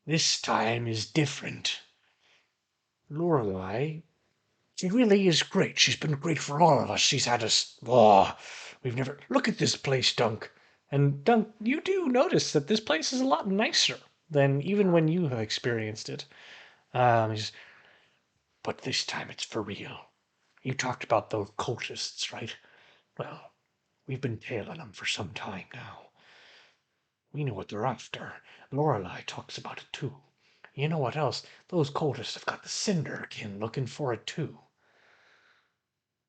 Speaker 1: This time is different. Lorelei, she really is great. She's been great for all of us. She's had us. Oh, we've never. Look at this place, Dunk. And Dunk, you do notice that this place is a lot nicer than even when you have experienced it. He's, but this time it's for real. You talked about those cultists, right? Well, we've been tailing them for some time now. We know what they're after. Lorelei talks about it too. You know what else? Those cultists have got the Cinderkin looking for it too.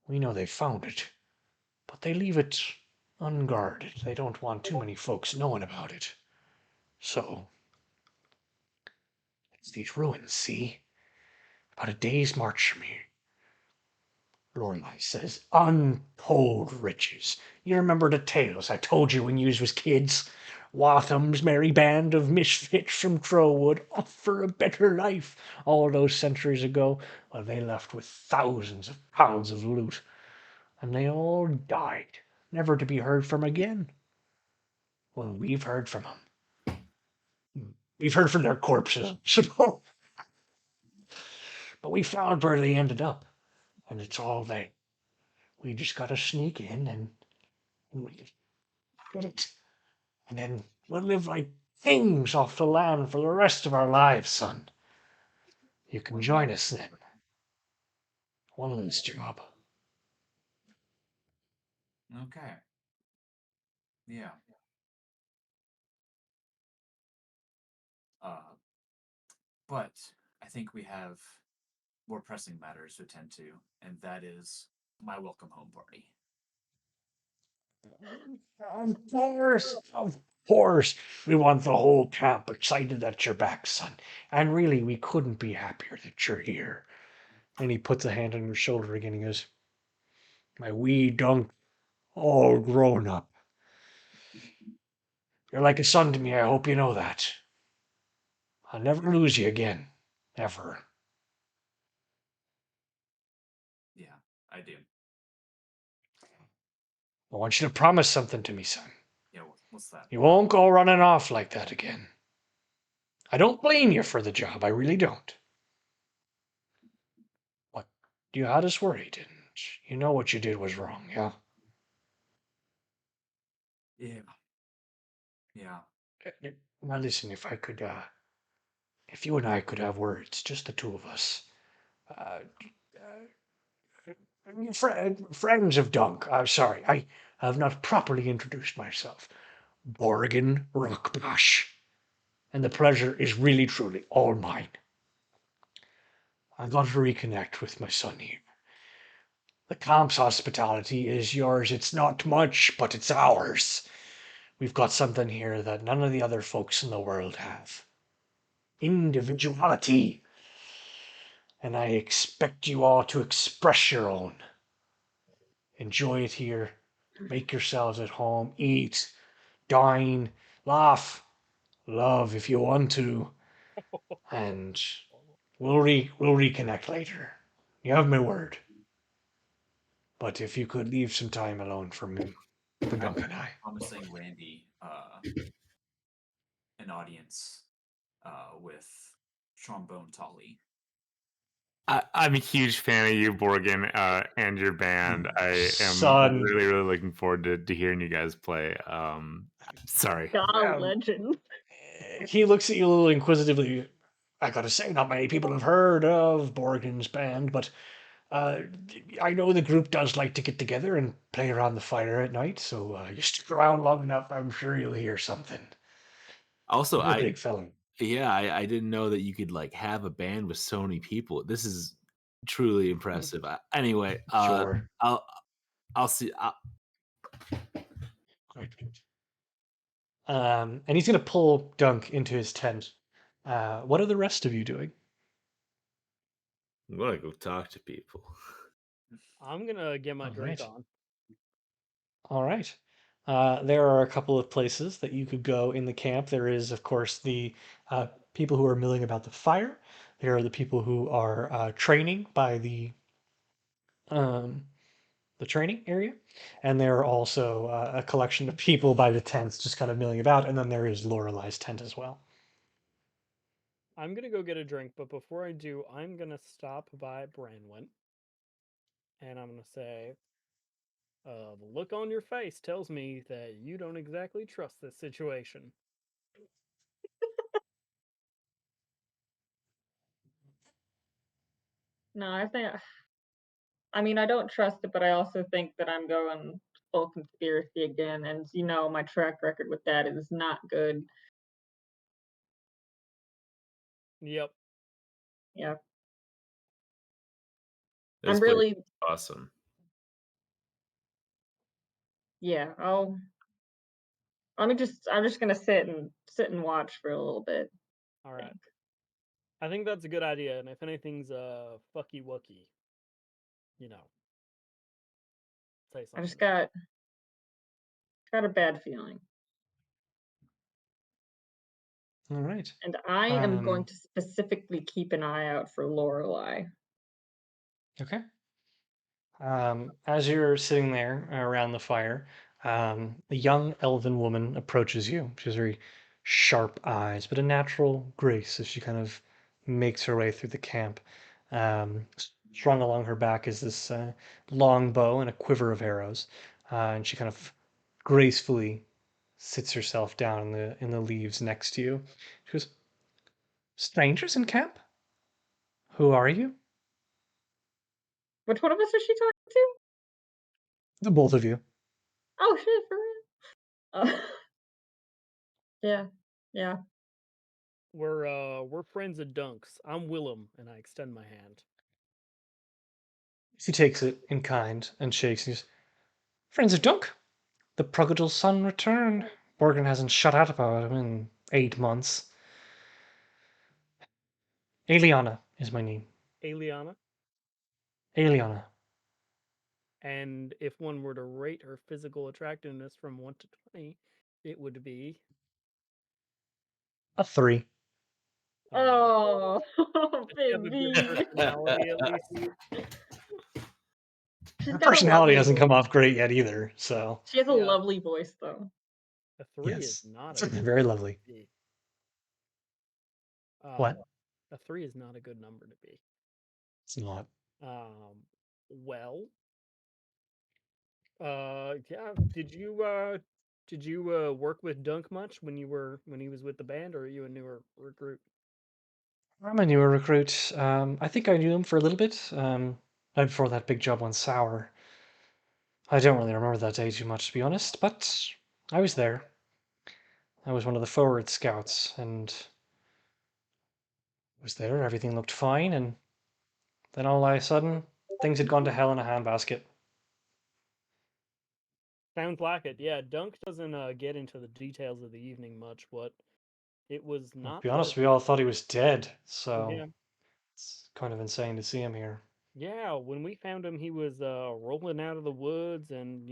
Speaker 1: We know they found it, but they leave it unguarded. They don't want too many folks knowing about it. So, it's these ruins, see? about a day's march from here. Lorelei says, untold riches. You remember the tales I told you when yous was kids? Watham's merry band of misfits from Trowood off for a better life all those centuries ago. Well, they left with thousands of pounds of loot, and they all died, never to be heard from again. Well, we've heard from them. We've heard from their corpses, I suppose. But we found where they ended up, and it's all they. We just gotta sneak in and we get it. And then we'll live like kings off the land for the rest of our lives, son. You can join us then. One last job.
Speaker 4: Okay. Yeah. But I think we have more pressing matters to attend to, and that is my welcome home party.
Speaker 1: Of course. We want the whole camp excited that you're back, son. And really, we couldn't be happier that you're here. And he puts a hand on your shoulder again and goes, my wee dunk, all grown up. You're like a son to me, I hope you know that. I'll never lose you again. Ever.
Speaker 4: Yeah, I do.
Speaker 1: I want you to promise something to me, son.
Speaker 4: Yeah, what's that?
Speaker 1: You won't go running off like that again. I don't blame you for the job, I really don't. But you had us worried, didn't you? Know what you did was wrong, yeah?
Speaker 4: Yeah. Yeah.
Speaker 1: Now listen, if you and I could have words, just the two of us. Uh, friends of Dunk, I'm sorry, I have not properly introduced myself. Borgan Rockbash. And the pleasure is really, truly all mine. I've got to reconnect with my son here. The camp's hospitality is yours. It's not much, but it's ours. We've got something here that none of the other folks in the world have. Individuality. And I expect you all to express your own. Enjoy it here. Make yourselves at home. Eat, dine, laugh, love if you want to. And we'll reconnect later. You have my word. But if you could leave some time alone for me, for Dunk and I.
Speaker 4: Promising Randy an audience with Trombone Tolly.
Speaker 5: I'm a huge fan of you, Borgan, and your band. I am
Speaker 1: Son.
Speaker 5: really, really looking forward to hearing you guys play. Sorry.
Speaker 2: God, legend.
Speaker 1: He looks at you a little inquisitively. I gotta say, not many people have heard of Borgan's band, but I know the group does like to get together and play around the fire at night, so you stick around long enough, I'm sure you'll hear something.
Speaker 5: Also,
Speaker 1: You're a big fella.
Speaker 5: Yeah, I didn't know that you could like have a band with so many people. This is truly impressive. Anyway,
Speaker 1: Sure.
Speaker 5: I'll see.
Speaker 1: And he's gonna pull Dunk into his tent. What are the rest of you doing?
Speaker 5: I'm gonna go talk to people.
Speaker 3: I'm gonna get my drink
Speaker 1: Alright.
Speaker 3: on.
Speaker 1: All right. There are a couple of places that you could go in the camp. There is, of course, the people who are milling about the fire. There are the people who are training by um, the training area, and there are also a collection of people by the tents, just kind of milling about. And then there is Lorelei's tent as well.
Speaker 3: I'm gonna go get a drink, but before I do, I'm gonna stop by Branwyn, and I'm gonna say, the look on your face tells me that you don't exactly trust this situation.
Speaker 2: No, I mean, I don't trust it, but I also think that I'm going full conspiracy again. And, my track record with that is not good.
Speaker 3: Yep.
Speaker 2: Yeah.
Speaker 5: This
Speaker 2: I'm
Speaker 5: place
Speaker 2: really,
Speaker 5: is awesome.
Speaker 2: yeah, I'm just going to sit and watch for a little bit.
Speaker 3: All right. I think that's a good idea, and if anything's fucky wucky, you know, say
Speaker 2: I just
Speaker 3: something.
Speaker 2: got a bad feeling.
Speaker 1: All right.
Speaker 2: And I am going to specifically keep an eye out for Lorelei.
Speaker 1: Okay. As you're sitting there around the fire, a young elven woman approaches you. She has very sharp eyes, but a natural grace as she kind of makes her way through the camp. Strung along her back is this long bow and a quiver of arrows, and she kind of gracefully sits herself down in the leaves next to you. She goes, "Strangers in camp? Who are you?"
Speaker 2: Which one of us is she talking to?
Speaker 1: The both of you.
Speaker 2: Oh shit, for real? Yeah, yeah.
Speaker 3: We're friends of Dunks. I'm Willem, and I extend my hand.
Speaker 1: She takes it in kind and shakes. And goes, "Friends of Dunk, the prodigal son returned. Borgan hasn't shut out about him in 8 months. Eliana is my name.
Speaker 3: Aliana.
Speaker 1: Eliana.
Speaker 3: And if one were to rate her physical attractiveness from 1 to 20, it would be
Speaker 1: A 3.
Speaker 2: Oh,
Speaker 3: does she have a good
Speaker 2: baby.
Speaker 3: personality at least?
Speaker 2: She's
Speaker 1: Her
Speaker 2: got a
Speaker 1: personality
Speaker 2: lovely
Speaker 1: hasn't come
Speaker 2: voice.
Speaker 1: off great yet either, so
Speaker 2: She has a
Speaker 3: Yeah.
Speaker 2: lovely voice, though.
Speaker 3: A 3 is
Speaker 1: yes.
Speaker 3: not
Speaker 1: It's
Speaker 3: a good
Speaker 1: very
Speaker 3: number
Speaker 1: lovely.
Speaker 3: to be.
Speaker 1: What?
Speaker 3: A 3 is not a good number to be.
Speaker 1: It's not.
Speaker 3: Well, yeah. Did you work with Dunk much when he was with the band, or are you a newer recruit?
Speaker 1: I'm a newer recruit. I think I knew him for a little bit. Right before that big job went sour. I don't really remember that day too much, to be honest, but I was there. I was one of the forward scouts, and was there. Everything looked fine, and then all of a sudden, things had gone to hell in a handbasket.
Speaker 3: Sounds like it. Yeah, Dunk doesn't get into the details of the evening much, but it was
Speaker 1: Well, to
Speaker 3: not
Speaker 1: be honest,
Speaker 3: pleasant.
Speaker 1: we all thought he was dead, so
Speaker 3: Yeah.
Speaker 1: it's kind of insane to see him here.
Speaker 3: Yeah, when we found him, he was rolling out of the woods and,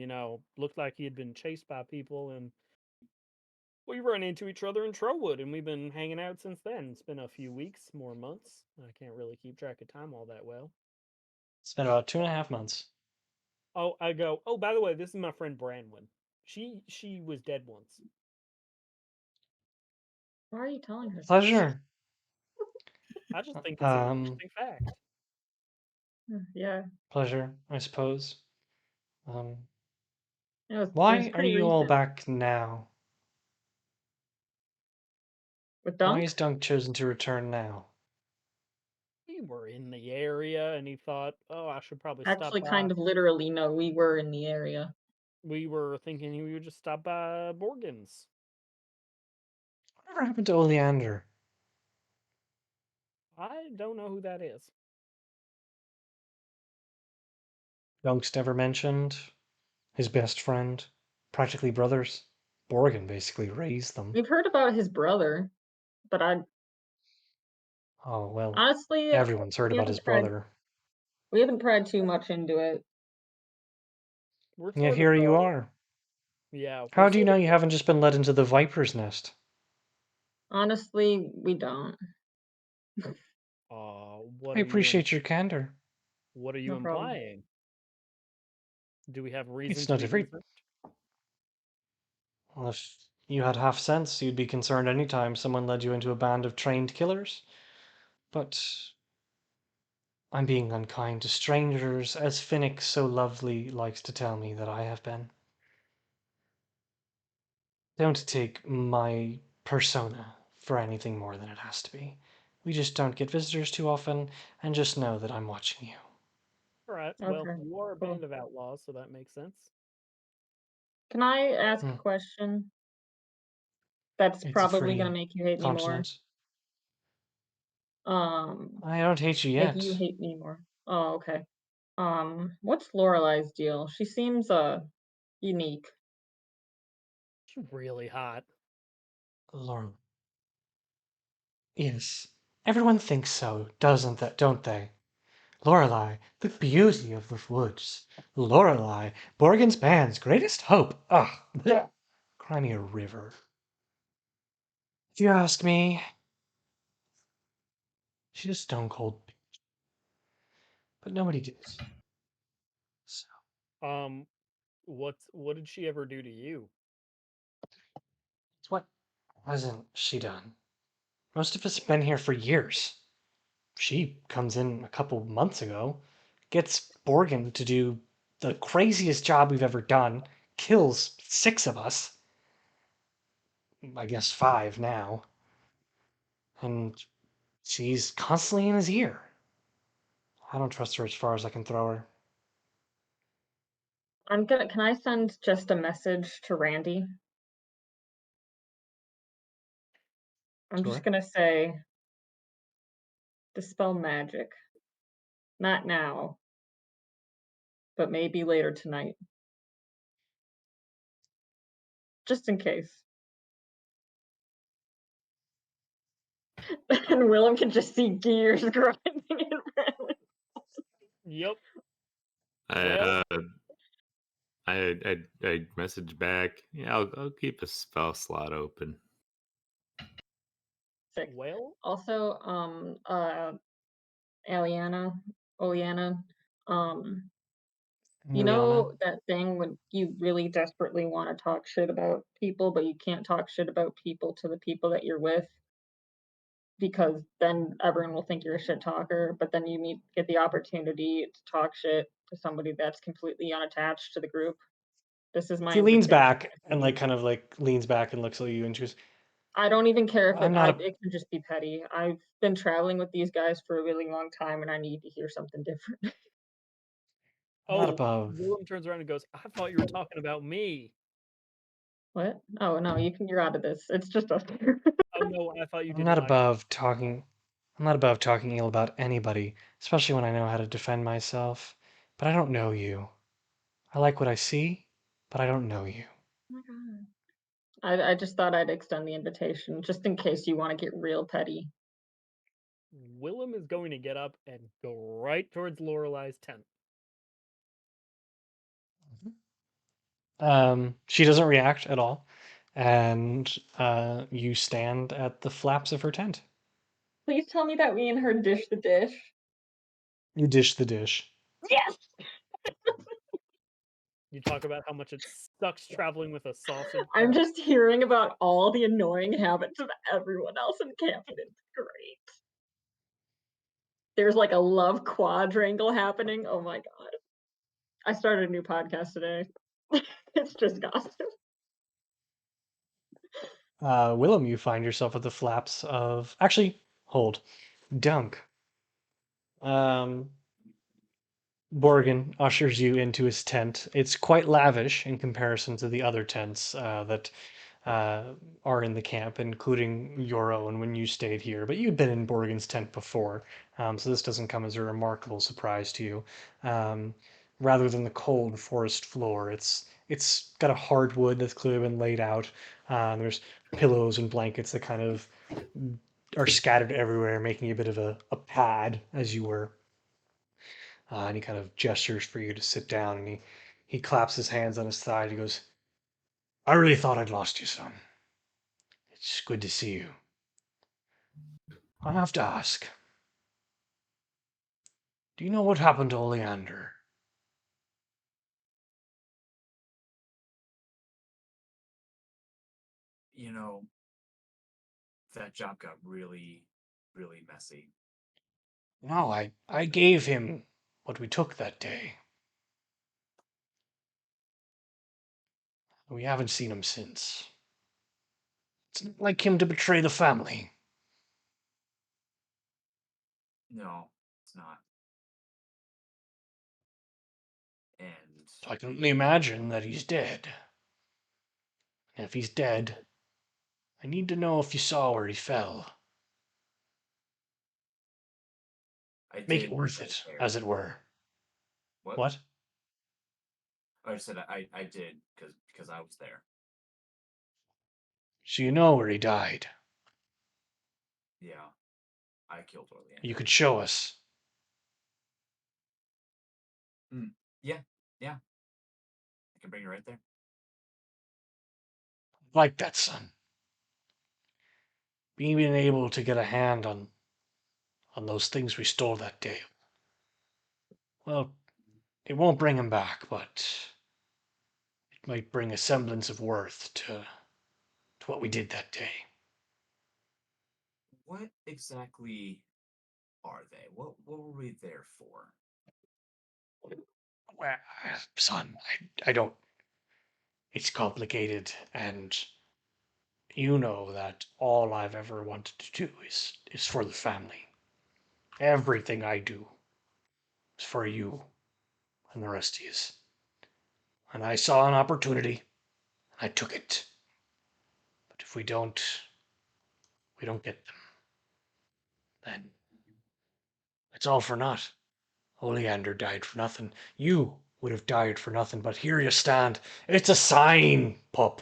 Speaker 3: looked like he had been chased by people. And we ran into each other in Trowood, and we've been hanging out since then. It's been a few weeks, more months. I can't really keep track of time all that well.
Speaker 1: It's been about 2.5 months.
Speaker 3: Oh, oh, by the way, this is my friend Branwyn. She was dead once.
Speaker 2: Why are you telling her?
Speaker 1: Pleasure.
Speaker 3: I just think it's an
Speaker 1: Um,
Speaker 3: interesting fact.
Speaker 2: Yeah,
Speaker 1: pleasure, I suppose.
Speaker 2: it was
Speaker 1: Why are
Speaker 2: pretty
Speaker 1: you all
Speaker 2: recent.
Speaker 1: back now?
Speaker 2: With
Speaker 1: Why
Speaker 2: Dunk?
Speaker 1: is Dunk chosen to return now?
Speaker 3: We were in the area, and he thought, oh, I should probably stop
Speaker 2: Actually,
Speaker 3: by.
Speaker 2: kind of literally, no, we were in the area.
Speaker 3: We were thinking we would just stop by Borgan's.
Speaker 1: Whatever happened to Oleander?
Speaker 3: I don't know who that is.
Speaker 1: Dunk's never mentioned. His best friend. Practically brothers. Borgan basically raised them.
Speaker 2: We've heard about his brother, but
Speaker 1: Oh, well,
Speaker 2: honestly,
Speaker 1: everyone's heard
Speaker 2: we
Speaker 1: about
Speaker 2: haven't
Speaker 1: his
Speaker 2: tried.
Speaker 1: brother.
Speaker 2: We haven't pried too much into it.
Speaker 3: We're
Speaker 1: Yet
Speaker 3: sort of,
Speaker 1: here you are.
Speaker 3: yeah, we're
Speaker 1: How do you
Speaker 3: sort
Speaker 1: know
Speaker 3: of,
Speaker 1: you haven't just been led into the viper's nest?
Speaker 2: Honestly, we don't.
Speaker 3: what
Speaker 1: I
Speaker 3: are you,
Speaker 1: appreciate your candor.
Speaker 3: what are you
Speaker 2: No problem.
Speaker 3: implying? Do we have reason
Speaker 1: It's
Speaker 3: to
Speaker 1: not
Speaker 3: be
Speaker 1: every.
Speaker 3: concerned?
Speaker 1: Well, if you had half sense, you'd be concerned any time someone led you into a band of trained killers. But I'm being unkind to strangers, as Finnick so lovely likes to tell me that I have been. Don't take my persona for anything more than it has to be. We just don't get visitors too often, and just know that I'm watching you.
Speaker 3: All right, well,
Speaker 2: Okay,
Speaker 3: you are a
Speaker 2: cool.
Speaker 3: band of outlaws, so that makes sense.
Speaker 2: Can I ask
Speaker 1: Hmm.
Speaker 2: a question? That's
Speaker 1: It's a
Speaker 2: probably gonna
Speaker 1: free
Speaker 2: make you hate me more.
Speaker 1: continent.
Speaker 2: Um,
Speaker 1: I don't hate you
Speaker 2: Make you
Speaker 1: yet.
Speaker 2: hate me more. Oh, okay. What's Lorelei's deal? She seems unique.
Speaker 3: She's really hot.
Speaker 1: Lauren. Yes. Everyone thinks so, don't they? Lorelei, the beauty of the woods. Lorelei, Borgan's band's greatest hope. Ugh, bleh. Cry me a river. If you ask me, she's a stone cold bitch. But nobody did. So,
Speaker 3: Um, what did she ever do to you?
Speaker 1: what hasn't she done? Most of us have been here for years. She comes in a couple months ago, gets Borgan to do the craziest job we've ever done, kills 6 of us. I guess 5 now. And she's constantly in his ear. I don't trust her as far as I can throw her.
Speaker 2: Can I send just a message to Randy? I'm just
Speaker 1: Sure.
Speaker 2: gonna say, dispel magic. Not now, but maybe later tonight. Just in case. And Willem can just see gears grinding in front of him.
Speaker 3: Yep.
Speaker 5: I
Speaker 3: Well,
Speaker 5: I message back. Yeah, I'll keep a spell slot open.
Speaker 2: Sick.
Speaker 3: well,
Speaker 2: Also, Aliana, Oleana, you know that thing when you really desperately want to talk shit about people, but you can't talk shit about people to the people that you're with because then everyone will think you're a shit talker, but then you get the opportunity to talk shit to somebody that's completely unattached to the group. This is my
Speaker 1: She leans
Speaker 2: invitation.
Speaker 1: back and kind of leans back and looks at you and she goes,
Speaker 2: I don't even care if
Speaker 1: I'm not a
Speaker 2: it can just be petty. I've been traveling with these guys for a really long time and I need to hear something different.
Speaker 1: I'm not
Speaker 3: oh,
Speaker 1: above
Speaker 3: Willem turns around and goes, "I thought you were talking about me."
Speaker 2: What? Oh no, you're out of this. It's just us.
Speaker 3: Oh no, I thought you
Speaker 1: I'm
Speaker 3: didn't
Speaker 1: not
Speaker 3: like.
Speaker 1: above talking I'm not above talking ill about anybody, especially when I know how to defend myself. But I don't know you. I like what I see, but I don't know you.
Speaker 2: Oh my god. I just thought I'd extend the invitation just in case you want to get real petty.
Speaker 3: Willem is going to get up and go right towards Lorelei's tent.
Speaker 1: She doesn't react at all, and you stand at the flaps of her tent.
Speaker 2: Please tell me that me and her dish the dish.
Speaker 1: You dish the dish.
Speaker 2: Yes!
Speaker 3: You talk about how much it sucks traveling with a sausage.
Speaker 2: I'm
Speaker 3: dog.
Speaker 2: just hearing about all the annoying habits of everyone else in camp, and it's great. There's like a love quadrangle happening. Oh my god. I started a new podcast today. It's just gossip.
Speaker 1: Willem, you find yourself at the flaps of. Actually, hold. Dunk. Um, Borgan ushers you into his tent. It's quite lavish in comparison to the other tents that are in the camp, including your own when you stayed here. But you'd been in Borgan's tent before, so this doesn't come as a remarkable surprise to you. Um, Rather than the cold forest floor, it's got a hardwood that's clearly been laid out. There's pillows and blankets that kind of are scattered everywhere, making a bit of a pad as you were. And he kind of gestures for you to sit down, and he claps his hands on his thigh. And he goes, "I really thought I'd lost you, son. It's good to see you. I have to ask, do you know what happened to Oleander?"
Speaker 4: You know, that job got really, really messy.
Speaker 1: No, I gave him what we took that day. We haven't seen him since. It's not like him to betray the family.
Speaker 4: No, it's not. And
Speaker 1: So I can only imagine that he's dead. And if he's dead, I need to know if you saw where he fell.
Speaker 4: I
Speaker 1: Make it
Speaker 4: did
Speaker 1: worth
Speaker 4: because I was
Speaker 1: it,
Speaker 4: there.
Speaker 1: as it were.
Speaker 4: What?
Speaker 1: What?
Speaker 4: I said I did because I was there.
Speaker 1: So you know where he died.
Speaker 4: Yeah, I killed Orleander.
Speaker 1: You could show us.
Speaker 4: Yeah. I can bring you right there.
Speaker 1: Like that, son. Being able to get a hand on those things we stole that day. Well, it won't bring him back, but it might bring a semblance of worth to what we did that day.
Speaker 4: What exactly are they? What were we there for?
Speaker 1: Well, son, I don't. It's complicated, and you know that all I've ever wanted to do is for the family. Everything I do is for you and the rest of you. And I saw an opportunity, and I took it. But if we don't get them, then it's all for naught. Oleander died for nothing. You would have died for nothing, but here you stand. It's a sign, pup.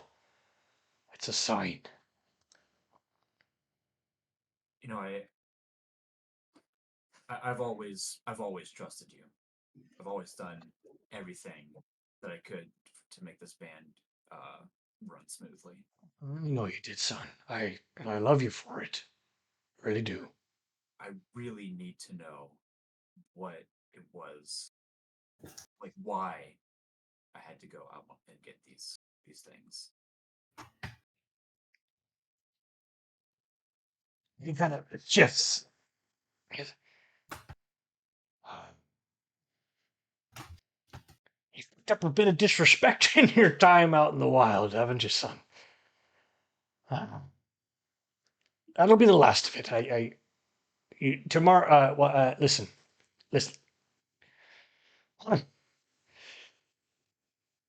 Speaker 1: It's a sign.
Speaker 4: You know, I've always trusted you. I've always done everything that I could to make this band run smoothly.
Speaker 1: I know you did, son. I love you for it. Really do.
Speaker 4: I really need to know what it was, like why I had to go out and get these things.
Speaker 1: You kind of shifts. You've picked up a bit of disrespect in your time out in the wild, haven't you, son? That'll be the last of it. Tomorrow. Listen.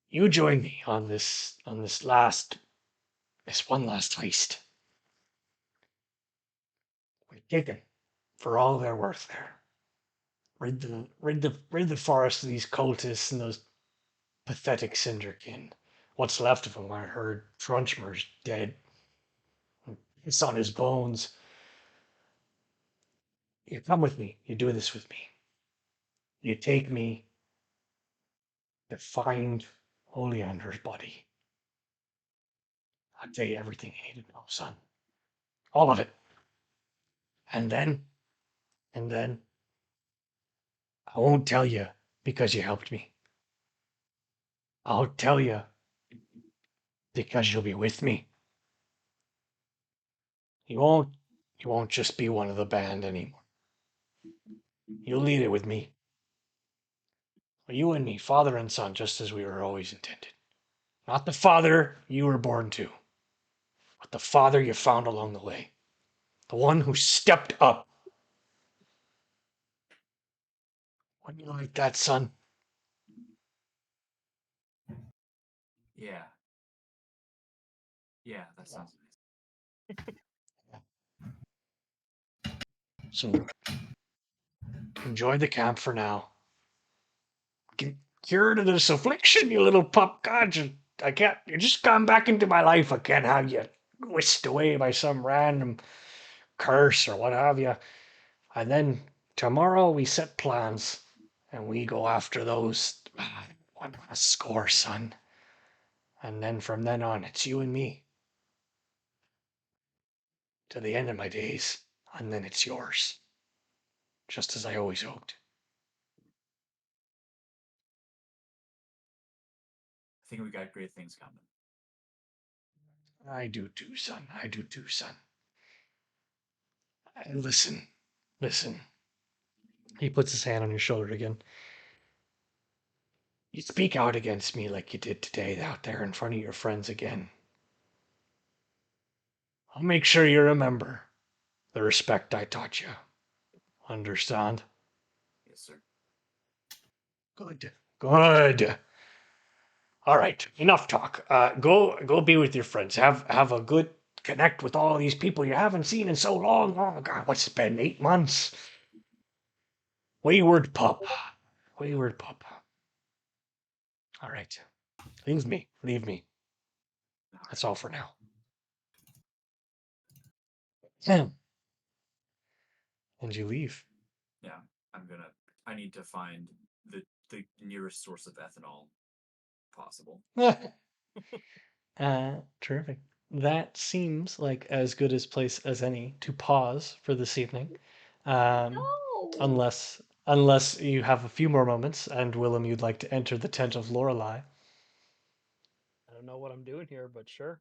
Speaker 1: You join me on this one last heist. We take them for all they're worth. There, rid the forest of these cultists and those pathetic Cinderkin. What's left of him? I heard Trunchmer's dead. It's on his bones. You come with me. You do this with me. You take me to find Oleander's body. I'll tell you everything you need to know, son. All of it. And then, I won't tell you because you helped me. I'll tell you because you'll be with me. You won't just be one of the band anymore. You'll lead it with me. You and me, father and son, just as we were always intended. Not the father you were born to, but the father you found along the way. The one who stepped up. Wouldn't you like that, son?
Speaker 4: Yeah. Yeah, that sounds nice.
Speaker 1: So enjoy the camp for now. Get cured of this affliction, you little pup. God, I can't. You just gone back into my life. I can't have you whisked away by some random curse or what have you. And then tomorrow we set plans and we go after those one last score, son. And then from then on, it's you and me to the end of my days, and then it's yours, just as I always hoped.
Speaker 4: I think we got great things coming.
Speaker 1: I do too, son. I do too, son. And listen. He puts his hand on your shoulder again. You speak out against me like you did today out there in front of your friends again. I'll make sure you remember the respect I taught you. Understand?
Speaker 4: Yes, sir.
Speaker 1: Good. All right, enough talk. Go be with your friends. Have a good connect with all these people you haven't seen in so long. Oh God, what's it been? 8 months. Wayward pup. All right, leave me. That's all for now. And you leave.
Speaker 4: Yeah, I need to find the nearest source of ethanol possible.
Speaker 1: Terrific. That seems like as good a place as any to pause for this evening. Um,
Speaker 2: No.
Speaker 1: unless you have a few more moments, and Willem, you'd like to enter the tent of Lorelei.
Speaker 3: I don't know what I'm doing here, but sure.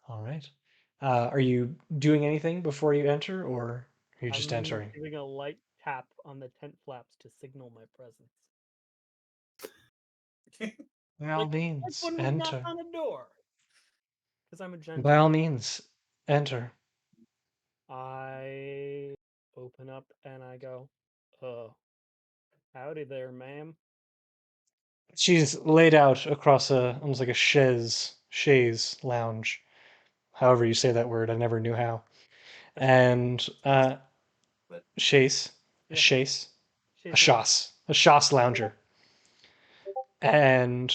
Speaker 1: All right. Are you doing anything before you enter, or are you just
Speaker 3: I'm
Speaker 1: entering?
Speaker 3: giving a light tap on the tent flaps to signal my presence.
Speaker 1: By all
Speaker 3: Like
Speaker 1: means,
Speaker 3: when we knock
Speaker 1: enter.
Speaker 3: on a door. Because I'm a
Speaker 1: By all
Speaker 3: gentleman.
Speaker 1: means, enter.
Speaker 3: I open up and I go, howdy there, ma'am.
Speaker 1: She's laid out across almost like a chaise lounge, however you say that word. I never knew how. And
Speaker 4: But
Speaker 1: chaise, a
Speaker 3: Yeah,
Speaker 1: chaise,
Speaker 3: she's loud.
Speaker 1: a chasse lounger, and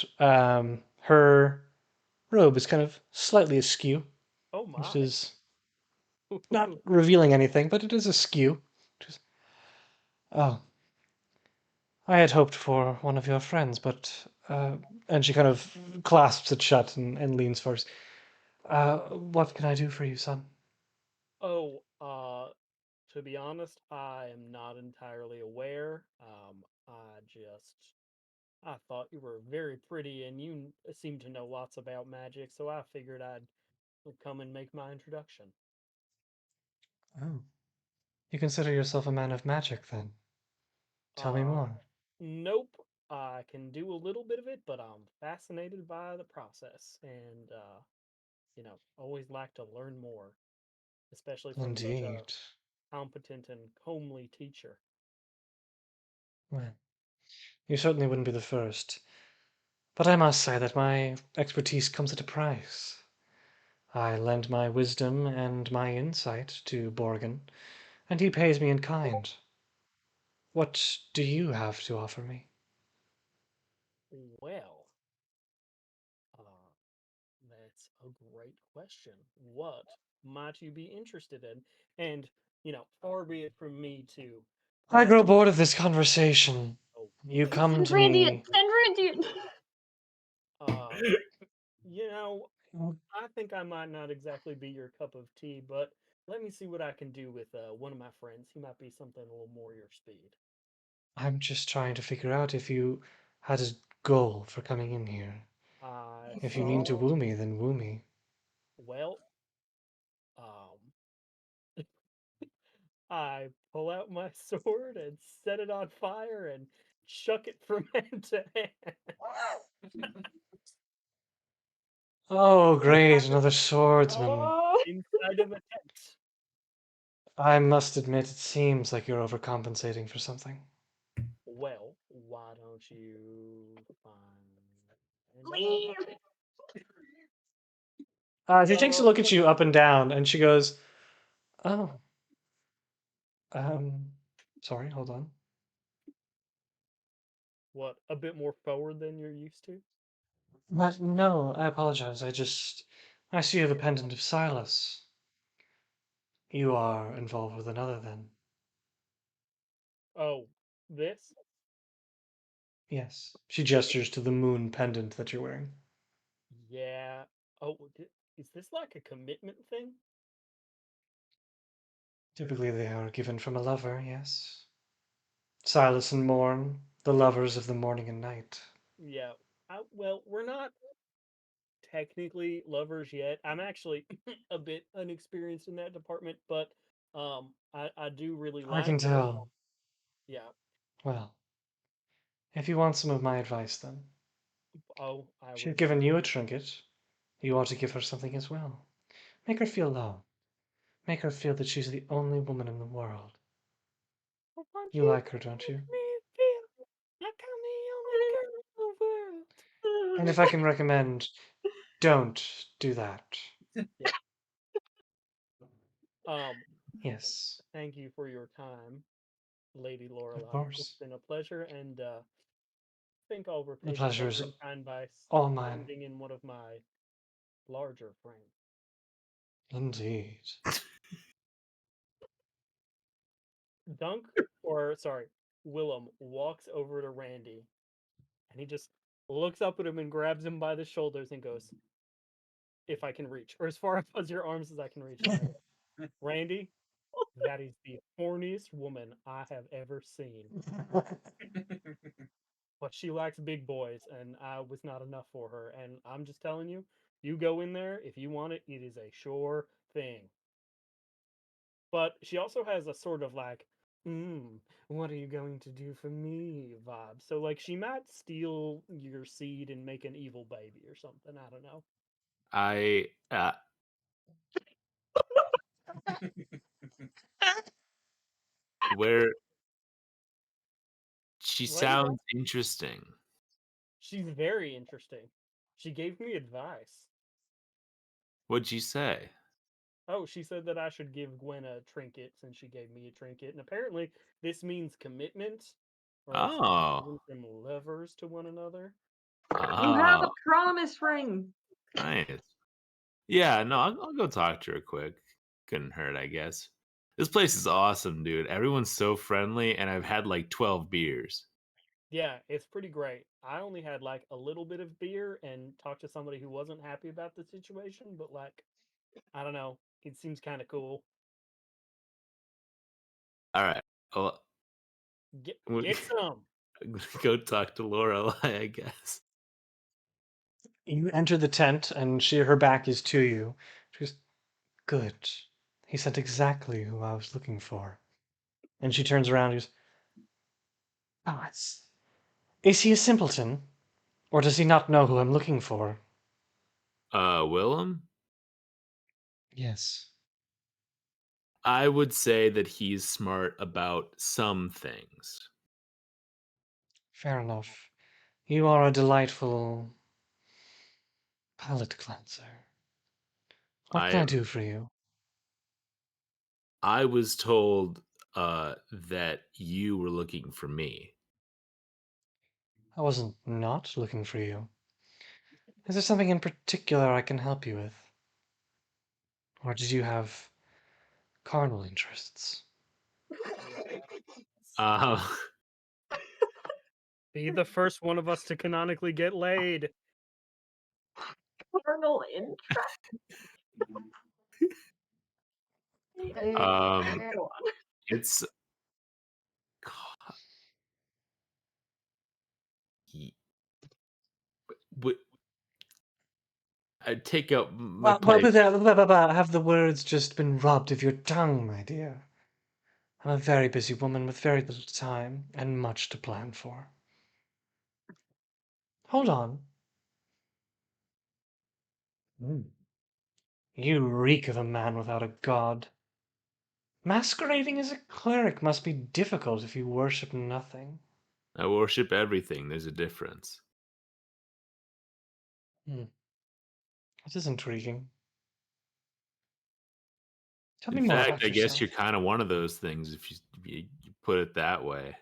Speaker 1: her robe is kind of slightly askew,
Speaker 3: Oh
Speaker 1: which
Speaker 3: my.
Speaker 1: is not revealing anything, but it is askew. Just, oh, I had hoped for one of your friends, but and she kind of clasps it shut and leans forward. What can I do for you, son?
Speaker 3: Oh, to be honest, I am not entirely aware. I thought you were very pretty and you seem to know lots about magic, so I figured I'd come and make my introduction.
Speaker 1: Oh, you consider yourself a man of magic, then? Tell me
Speaker 3: Uh,
Speaker 1: more.
Speaker 3: nope. I can do a little bit of it, but I'm fascinated by the process and, always like to learn more, especially from such a
Speaker 1: Indeed.
Speaker 3: competent and homely teacher.
Speaker 1: Well, you certainly wouldn't be the first. But I must say that my expertise comes at a price. I lend my wisdom and my insight to Borgan, and he pays me in kind. What do you have to offer me?
Speaker 3: Well, uh, that's a great question. What might you be interested in? And, far be it from me to
Speaker 1: I
Speaker 3: pry.
Speaker 1: grow bored of this conversation.
Speaker 3: Oh,
Speaker 1: You
Speaker 3: please.
Speaker 1: come
Speaker 2: Send
Speaker 1: to
Speaker 2: Randy.
Speaker 1: me.
Speaker 2: Send Randy.
Speaker 3: Uh, you know, I think I might not exactly be your cup of tea, but let me see what I can do with one of my friends. He might be something a little more your speed.
Speaker 1: I'm just trying to figure out if you had a goal for coming in here.
Speaker 3: I
Speaker 1: If you mean to
Speaker 3: saw,
Speaker 1: woo me, then woo me.
Speaker 3: well, um, I pull out my sword and set it on fire and chuck it from hand to hand.
Speaker 1: Oh, great, another swordsman.
Speaker 2: Oh.
Speaker 3: Inside of a tent.
Speaker 1: I must admit, it seems like you're overcompensating for something.
Speaker 3: Well, why don't you find
Speaker 2: Leave.
Speaker 3: out?
Speaker 1: She takes a look at you up and down, and she goes, "Oh, um, sorry, hold on.
Speaker 3: What, a bit more forward than you're used to?
Speaker 1: But no, I apologize. I see you have a pendant of Silas. You are involved with another, then?
Speaker 3: Oh, this?
Speaker 1: Yes." She gestures to the moon pendant that you're wearing.
Speaker 3: Yeah. Oh, is this like a commitment thing?
Speaker 1: Typically, they are given from a lover, yes. Silas and Morn, the lovers of the morning and night.
Speaker 3: Yeah. Well, we're not technically lovers yet. I'm actually a bit unexperienced in that department, but I do really
Speaker 1: I
Speaker 3: like
Speaker 1: can
Speaker 3: her.
Speaker 1: tell.
Speaker 3: Yeah.
Speaker 1: Well, if you want some of my advice, then.
Speaker 3: Oh, I would
Speaker 1: She's given you a
Speaker 3: appreciate.
Speaker 1: trinket. You ought to give her something as well. Make her feel loved. Make her feel that she's the only woman in the world.
Speaker 3: I want
Speaker 1: You
Speaker 3: you
Speaker 1: like her,
Speaker 3: to
Speaker 1: don't you?
Speaker 3: make me feel like I'm the only girl in the world.
Speaker 1: And if I can recommend, don't do that.
Speaker 3: Yeah. Um,
Speaker 1: Yes,
Speaker 3: Thank you for your time, Lady
Speaker 1: of
Speaker 3: Lorelei. It's
Speaker 1: course.
Speaker 3: been a pleasure, and think I'll
Speaker 1: The
Speaker 3: repay the
Speaker 1: pleasure
Speaker 3: favor
Speaker 1: is
Speaker 3: in kind by
Speaker 1: all mine.
Speaker 3: sending in one of my larger friends.
Speaker 1: Indeed.
Speaker 3: Willem walks over to Randy, and he just looks up at him and grabs him by the shoulders and goes, "If I can reach, or as far as your arms as I can reach." And I go, "Randy, that is the horniest woman I have ever seen. But she likes big boys, and I was not enough for her. And I'm just telling you, you go in there if you want it. It is a sure thing." But she also has a sort of like, what are you going to do for me vibe. So like she might steal your seed and make an evil baby or something. I don't know.
Speaker 5: I where she
Speaker 3: What? Yeah.
Speaker 5: sounds interesting.
Speaker 3: She's very interesting. She gave me advice.
Speaker 5: What'd you say?
Speaker 3: Oh, she said that I should give Gwen a trinket since she gave me a trinket. And apparently this means commitment, or else we'll be
Speaker 5: Oh,
Speaker 3: given some lovers to one another.
Speaker 2: You have a
Speaker 5: oh,
Speaker 2: promise ring.
Speaker 5: nice. Yeah, no, I'll go talk to her quick. Couldn't hurt, I guess. This place is awesome, dude. Everyone's so friendly, and I've had like 12 beers.
Speaker 3: Yeah, it's pretty great. I only had like a little bit of beer and talked to somebody who wasn't happy about the situation, but like, I don't know. It seems kind of cool.
Speaker 5: All right, well,
Speaker 3: Get some.
Speaker 5: I'm gonna go talk to Lorelai, I guess.
Speaker 1: You enter the tent, and her back is to you. She goes, "Good. He sent exactly who I was looking for." And she turns around and goes, "Oh, is he a simpleton? Or does he not know who I'm looking for?"
Speaker 5: Willem?
Speaker 1: Yes.
Speaker 5: I would say that he's smart about some things.
Speaker 1: Fair enough. You are a delightful palate cleanser. What
Speaker 5: I
Speaker 1: can I
Speaker 5: am.
Speaker 1: do for you?
Speaker 5: I was told that you were looking for me.
Speaker 1: I wasn't not looking for you. Is there something in particular I can help you with? Or did you have carnal interests?
Speaker 5: Uh,
Speaker 3: Be the first one of us to canonically get laid.
Speaker 2: Carnal interest.
Speaker 5: um,
Speaker 2: Go on.
Speaker 5: it's what I take out my pipe.
Speaker 1: Have the words just been robbed of your tongue, my dear? I'm a very busy woman with very little time and much to plan for. Hold on. You reek of a man without a god. Masquerading as a cleric must be difficult if you worship nothing.
Speaker 5: I worship everything. There's a difference.
Speaker 1: That is intriguing. Tell me
Speaker 5: In
Speaker 1: more
Speaker 5: fact,
Speaker 1: about
Speaker 5: I guess
Speaker 1: yourself.
Speaker 5: you're kind of one of those things if you put it that way.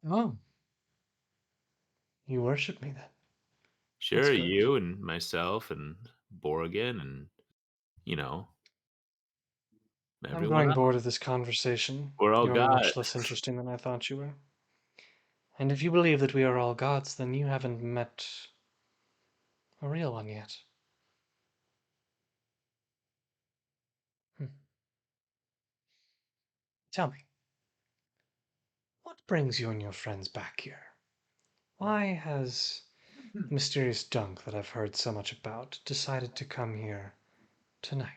Speaker 1: Oh, you worship me then. That's
Speaker 5: Sure,
Speaker 1: good.
Speaker 5: you and myself and Borgan and you know
Speaker 1: I'm
Speaker 5: everyone
Speaker 1: growing
Speaker 5: else.
Speaker 1: bored of this conversation.
Speaker 5: We're all
Speaker 1: You're much
Speaker 5: gods.
Speaker 1: less interesting than I thought you were. And if you believe that we are all gods, then you haven't met a real one yet. Hmm. Tell me, what brings you and your friends back here? Why has the mysterious dunk that I've heard so much about decided to come here tonight?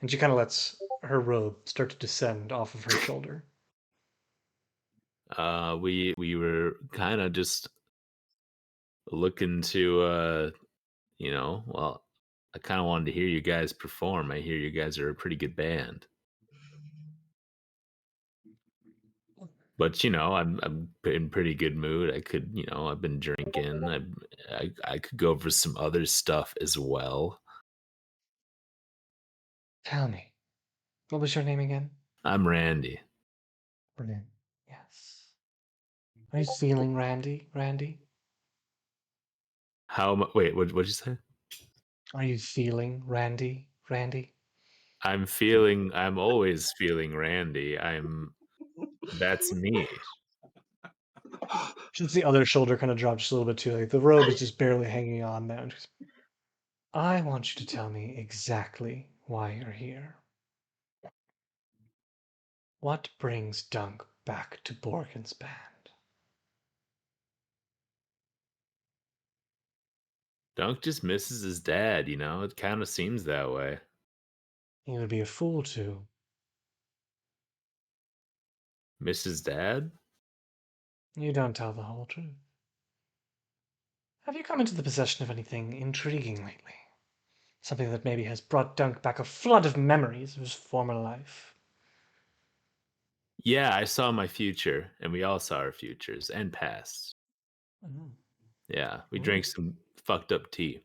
Speaker 1: And she kind of lets her robe start to descend off of her shoulder.
Speaker 5: We were kind of just looking to well, I kind of wanted to hear you guys perform. I hear you guys are a pretty good band. But I'm in pretty good mood. I could, I've been drinking. I could go over some other stuff as well.
Speaker 1: Tell me, what was your name again?
Speaker 5: I'm Randy.
Speaker 1: Brilliant. Yes. Are you feeling Randy? Randy?
Speaker 5: Wait, what'd you say?
Speaker 1: Are you feeling Randy? Randy?
Speaker 5: I'm always feeling Randy. I'm That's me.
Speaker 1: Just the other shoulder kind of drops just a little bit too. Like the robe is just barely hanging on now. And she goes, I want you to tell me exactly why you're here. What brings Dunk back to Borgan's band?
Speaker 5: Dunk just misses his dad, you know? It kind of seems that way.
Speaker 1: He would be a fool to.
Speaker 5: Miss his dad?
Speaker 1: You don't tell the whole truth. Have you come into the possession of anything intriguing lately? Something that maybe has brought Dunk back a flood of memories of his former life?
Speaker 5: Yeah, I saw my future, and we all saw our futures and pasts.
Speaker 1: Mhm.
Speaker 5: Yeah, we
Speaker 1: Ooh.
Speaker 5: drank some fucked up tea.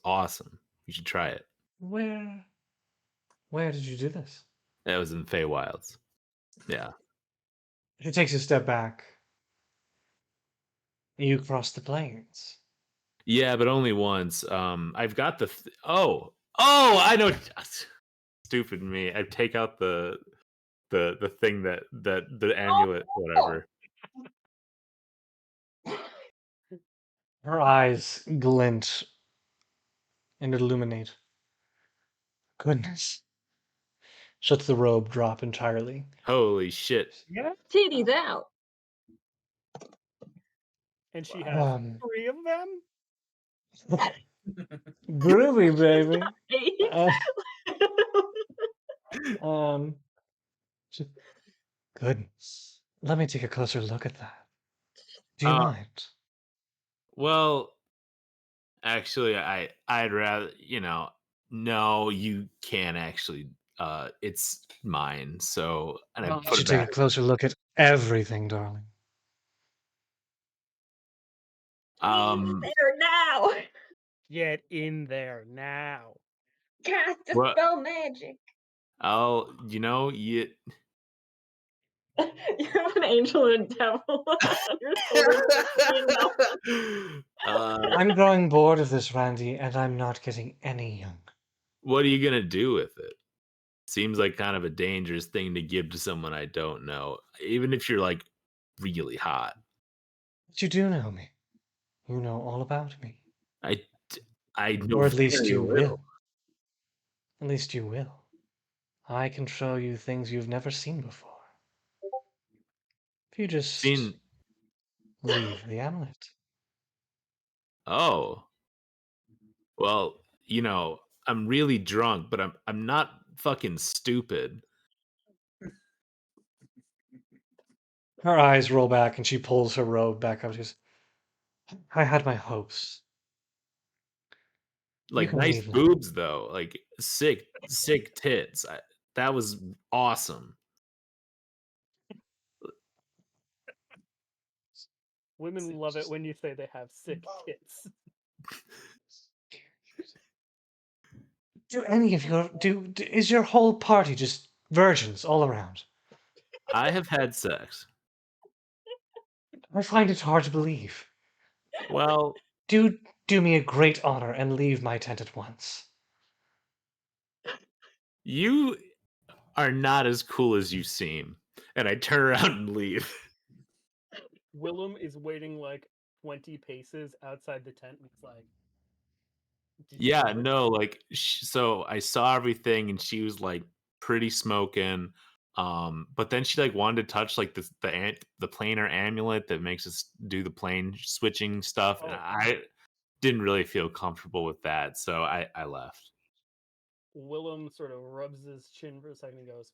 Speaker 5: Awesome. You should try it.
Speaker 1: Where did you do this?
Speaker 5: That was in Feywilds. Yeah.
Speaker 1: She takes a step back. You crossed the plains.
Speaker 5: Yeah, but only once. I've got the I know. Stupid me. I take out the thing that the amulet, whatever.
Speaker 1: Her eyes glint and illuminate. Goodness. Shuts the robe drop entirely.
Speaker 5: Holy shit.
Speaker 1: Yeah.
Speaker 2: Titties out.
Speaker 3: And she has
Speaker 1: Um,
Speaker 3: 3 of them?
Speaker 1: groovy, baby.
Speaker 2: Eight.
Speaker 1: Um, just- goodness. Let me take a closer look at that. Do you mind?
Speaker 5: Well, actually, I'd rather, no, you can't actually. It's mine. So, and I
Speaker 1: I
Speaker 5: put
Speaker 1: should
Speaker 5: it
Speaker 1: take
Speaker 5: back.
Speaker 1: a closer look at everything, darling.
Speaker 2: There now.
Speaker 3: Get in there now.
Speaker 2: Cast a
Speaker 5: What?
Speaker 2: spell magic.
Speaker 5: You.
Speaker 2: You have an angel and a devil on your shoulders.
Speaker 1: I'm growing bored of this, Randy, and I'm not getting any younger.
Speaker 5: What are you gonna do with it? Seems like kind of a dangerous thing to give to someone I don't know, even if you're like really hot.
Speaker 1: But you do know me. You know all about me.
Speaker 5: I, I know
Speaker 1: Or at least
Speaker 5: very
Speaker 1: you
Speaker 5: little.
Speaker 1: will. At least you will. I can show you things you've never seen before. If you just
Speaker 5: Seen.
Speaker 1: leave the amulet.
Speaker 5: Oh, well, I'm really drunk, but I'm not fucking stupid.
Speaker 1: Her eyes roll back and she pulls her robe back up. She goes, I had my hopes. You
Speaker 5: Like
Speaker 1: can
Speaker 5: nice
Speaker 1: leave now.
Speaker 5: boobs though, like sick tits. That was awesome.
Speaker 3: Women love it when you say they have sick tits.
Speaker 1: Do any of your is your whole party just virgins all around?
Speaker 5: I have had sex.
Speaker 1: I find it hard to believe.
Speaker 5: Well,
Speaker 1: Do me a great honor and leave my tent at once.
Speaker 5: you are not as cool as you seem. And I turn around and leave.
Speaker 3: Willem is waiting like 20 paces outside the tent, and he's like, "Did you
Speaker 5: Yeah,
Speaker 3: flirt?"
Speaker 5: no, like so I saw everything and she was like pretty smoking. But then she like wanted to touch like the planar amulet that makes us do the plane switching stuff, and
Speaker 3: Oh.
Speaker 5: I didn't really feel comfortable with that, so I left.
Speaker 3: Willem sort of rubs his chin for a second and goes,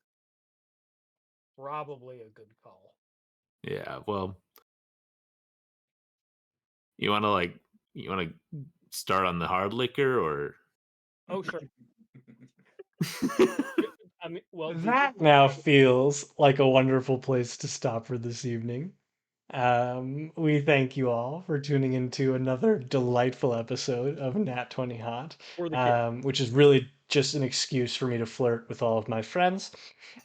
Speaker 3: "Probably a good call."
Speaker 5: Yeah, well, you want to start on the hard liquor or
Speaker 3: Oh, sure. I mean, well,
Speaker 1: That now feels like a wonderful place to stop for this evening. We thank you all for tuning into another delightful episode of Nat20Hot,
Speaker 3: for the kid.
Speaker 1: which is really just an excuse for me to flirt with all of my friends.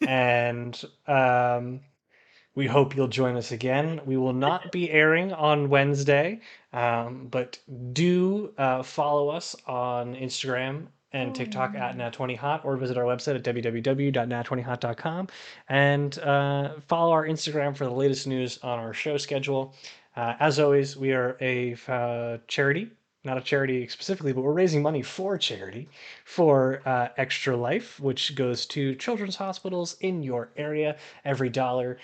Speaker 1: And we hope you'll join us again. We will not be airing on Wednesday, but do follow us on Instagram and TikTok at Nat20Hot, or visit our website at www.nat20hot.com, and follow our Instagram for the latest news on our show schedule. As always, we are a charity, not a charity specifically, but we're raising money for charity for Extra Life, which goes to children's hospitals in your area. Every dollar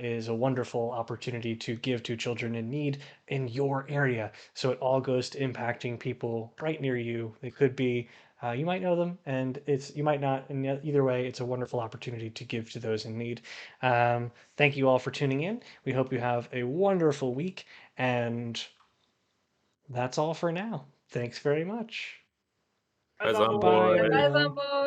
Speaker 1: is a wonderful opportunity to give to children in need in your area. So it all goes to impacting people right near you. They could be you might know them, and you might not. And either way, it's a wonderful opportunity to give to those in need. Thank you all for tuning in. We hope you have a wonderful week, and that's all for now. Thanks very much.
Speaker 3: As
Speaker 5: Guys on
Speaker 3: always,
Speaker 1: Bye,
Speaker 5: board.
Speaker 2: Bye,
Speaker 1: everyone.
Speaker 2: Zombo.